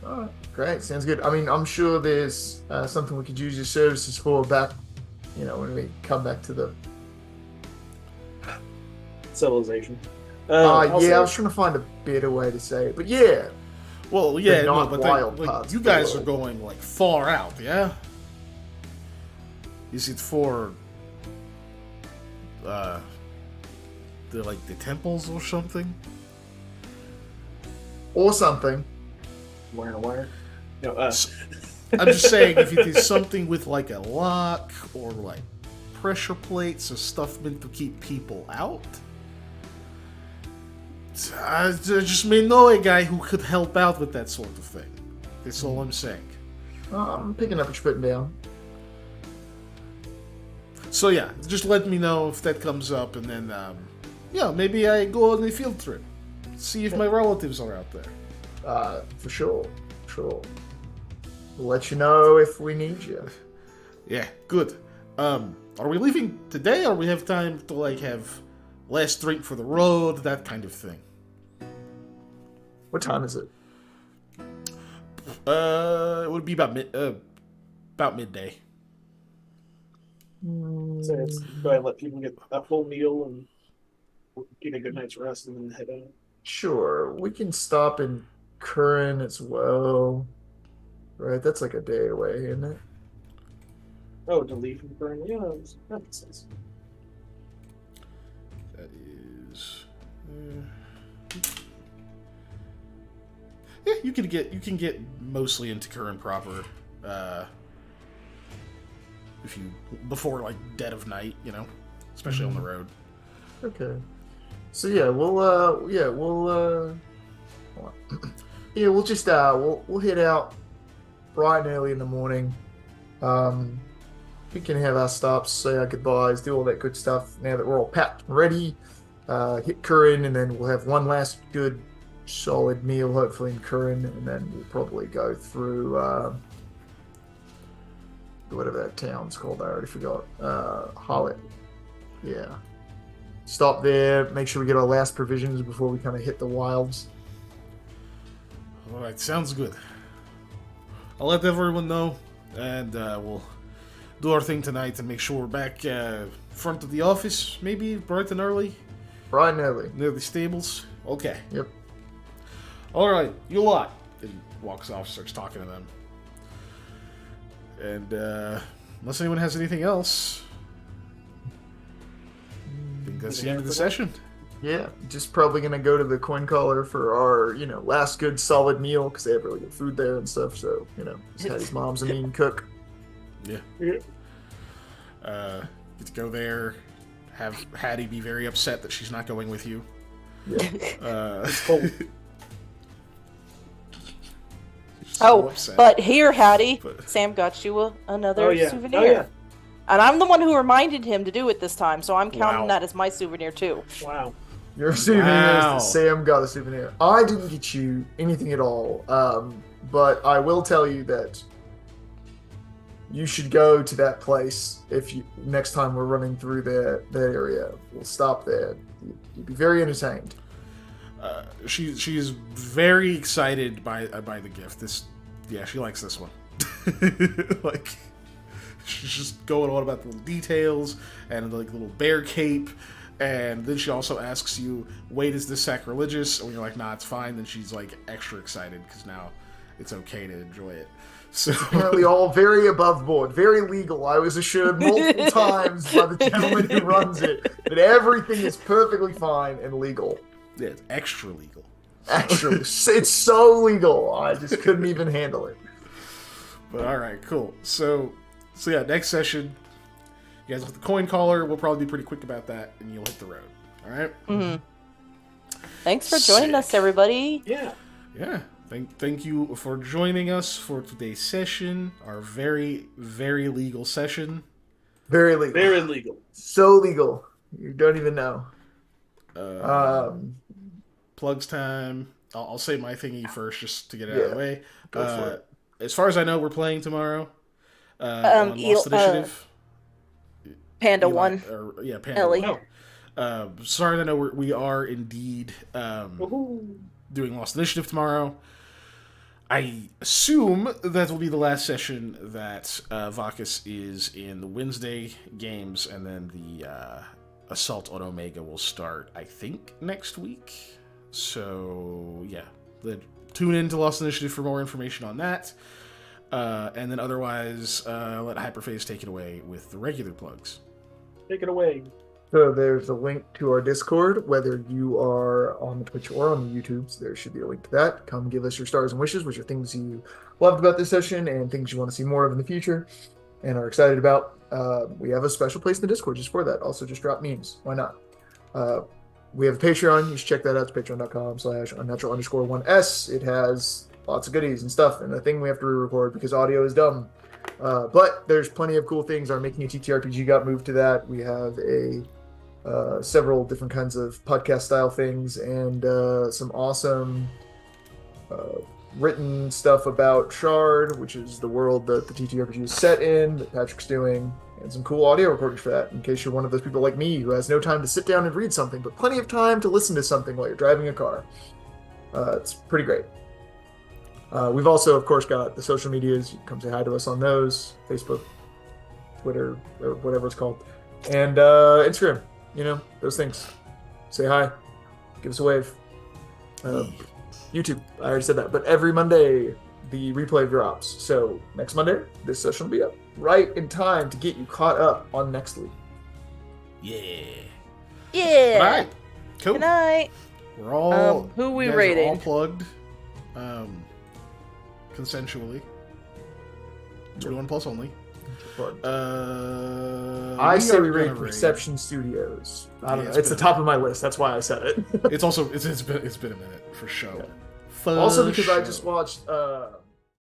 Alright, great, sounds good. I mean, I'm sure there's something we could use your services for back, when we come back to the... Civilization. yeah, I Also- was trying to find a better way to say it, but yeah. Well, yeah, no, not but wild like, parts you of the guys are world. going like far out, yeah? Is it for the temples or something? Or something. Wearing a wire. No, I'm just saying, if it is something with like a lock or like pressure plates or stuff meant to keep people out, I just may know a guy who could help out with that sort of thing. That's all I'm saying. I'm picking up what you're putting down. So yeah, just let me know if that comes up, and then maybe I go on a field trip, see if my relatives are out there. For sure. We'll let you know if we need you. Yeah, good. Are we leaving today, or we have time to like have last drink for the road, that kind of thing? What time is it? It would be about midday. So let's go ahead and let people get a full meal and get a good night's rest and then head out. Sure, we can stop in Curran as well. Right, that's like a day away, isn't it? Oh, to leave from Burn. Yeah, that makes sense. That is. Yeah, you can get mostly into Curran proper, if you before like dead of night, especially on the road. Okay. So yeah, we'll just we'll head out bright and early in the morning. We can have our stops, say our goodbyes, do all that good stuff. Now that we're all packed and ready, hit Curran, and then we'll have one last good, solid meal, hopefully in Curran, and then we'll probably go through whatever that town's called. I already forgot. Hayethe. Yeah. Stop there. Make sure we get our last provisions before we kind of hit the wilds. All right, sounds good. I'll let everyone know, and we'll do our thing tonight and make sure we're back front of the office, maybe bright and early, Bright and early. near the stables. Okay. Yep. All right, you lot. And walks off, starts talking to them. And unless anyone has anything else, I think that's the end of the session. Yeah, just probably gonna go to the coin collar for our, last good solid meal because they have really good food there and stuff. So, his mom's a mean cook. Yeah. Yeah. Get to go there. Have Hattie be very upset that she's not going with you. Yeah. Cold. She's so Oh, upset. but here, Hattie, But- Sam got you another Oh, yeah. souvenir. Oh, yeah. And I'm the one who reminded him to do it this time, so I'm counting Wow. that as my souvenir too. Wow. Your souvenir Wow. is that Sam got a souvenir. I didn't get you anything at all, but I will tell you that you should go to that place next time we're running through that area. We'll stop there. You'd be very entertained. She is very excited by the gift. She likes this one. Like, she's just going on about the little details and the little bear cape, and then she also asks you, "Wait, is this sacrilegious?" And when you're like, "Nah, it's fine," then she's like extra excited because now it's okay to enjoy it. So Apparently, all very above board, very legal. I was assured multiple times by the gentleman who runs it that everything is perfectly fine and legal. yeah, it's extra legal. Actually, it's so legal. I just couldn't even handle it. But all right, cool. So yeah, next session, you guys with the coin collar. We'll probably be pretty quick about that, and you'll hit the road. All right. Thanks for joining us, Sick. everybody. Yeah. Yeah. Thank you for joining us for today's session, our very, very legal session. Very legal. Very legal. So legal. You don't even know. Plugs time. I'll say my thingy first just to get it out of Yeah, the way. go for it. As far as I know, we're playing tomorrow. On Lost Initiative. Panda Eli- 1. Panda Ellie. 1. As far as I know, we are indeed Woohoo. doing Lost Initiative tomorrow. I assume that will be the last session that Vakis is in the Wednesday games, and then the Assault on Omega will start, I think, next week. So, yeah. Tune in to Lost Initiative for more information on that. And then otherwise, let Hyperphase take it away with the regular plugs. Take it away. So there's a link to our Discord, whether you are on the Twitch or on the YouTubes. There should be a link to that. Come give us your stars and wishes, which are things you loved about this session and things you want to see more of in the future and are excited about. We have a special place in the Discord just for that. Also, just drop memes. Why not? We have a Patreon. You should check that out. It's patreon.com/unnatural_1s. It has lots of goodies and stuff, and a thing we have to re-record because audio is dumb. But there's plenty of cool things. Our Making a TTRPG got moved to that. We have several different kinds of podcast style things and some awesome written stuff about Shard, which is the world that the TTRPG is set in, that Patrick's doing, and some cool audio recordings for that, in case you're one of those people like me who has no time to sit down and read something, but plenty of time to listen to something while you're driving a car. It's pretty great. We've also, of course, got the social medias. You can come say hi to us on those, Facebook, Twitter, or whatever it's called, and Instagram. Those things. Say hi. Give us a wave. YouTube. I already said that. But every Monday, the replay drops. So next Monday, this session will be up right in time to get you caught up on next week. Yeah. Yeah. All right. Cool. Good night. We're all who we you guys are rating? all plugged, consensually. 21 plus only. I say we are rate gonna Perception Studios. I don't Yeah, know. it's It's the been- top of my list. That's why I said it. It's also it's been a minute for sure. Also because I just watched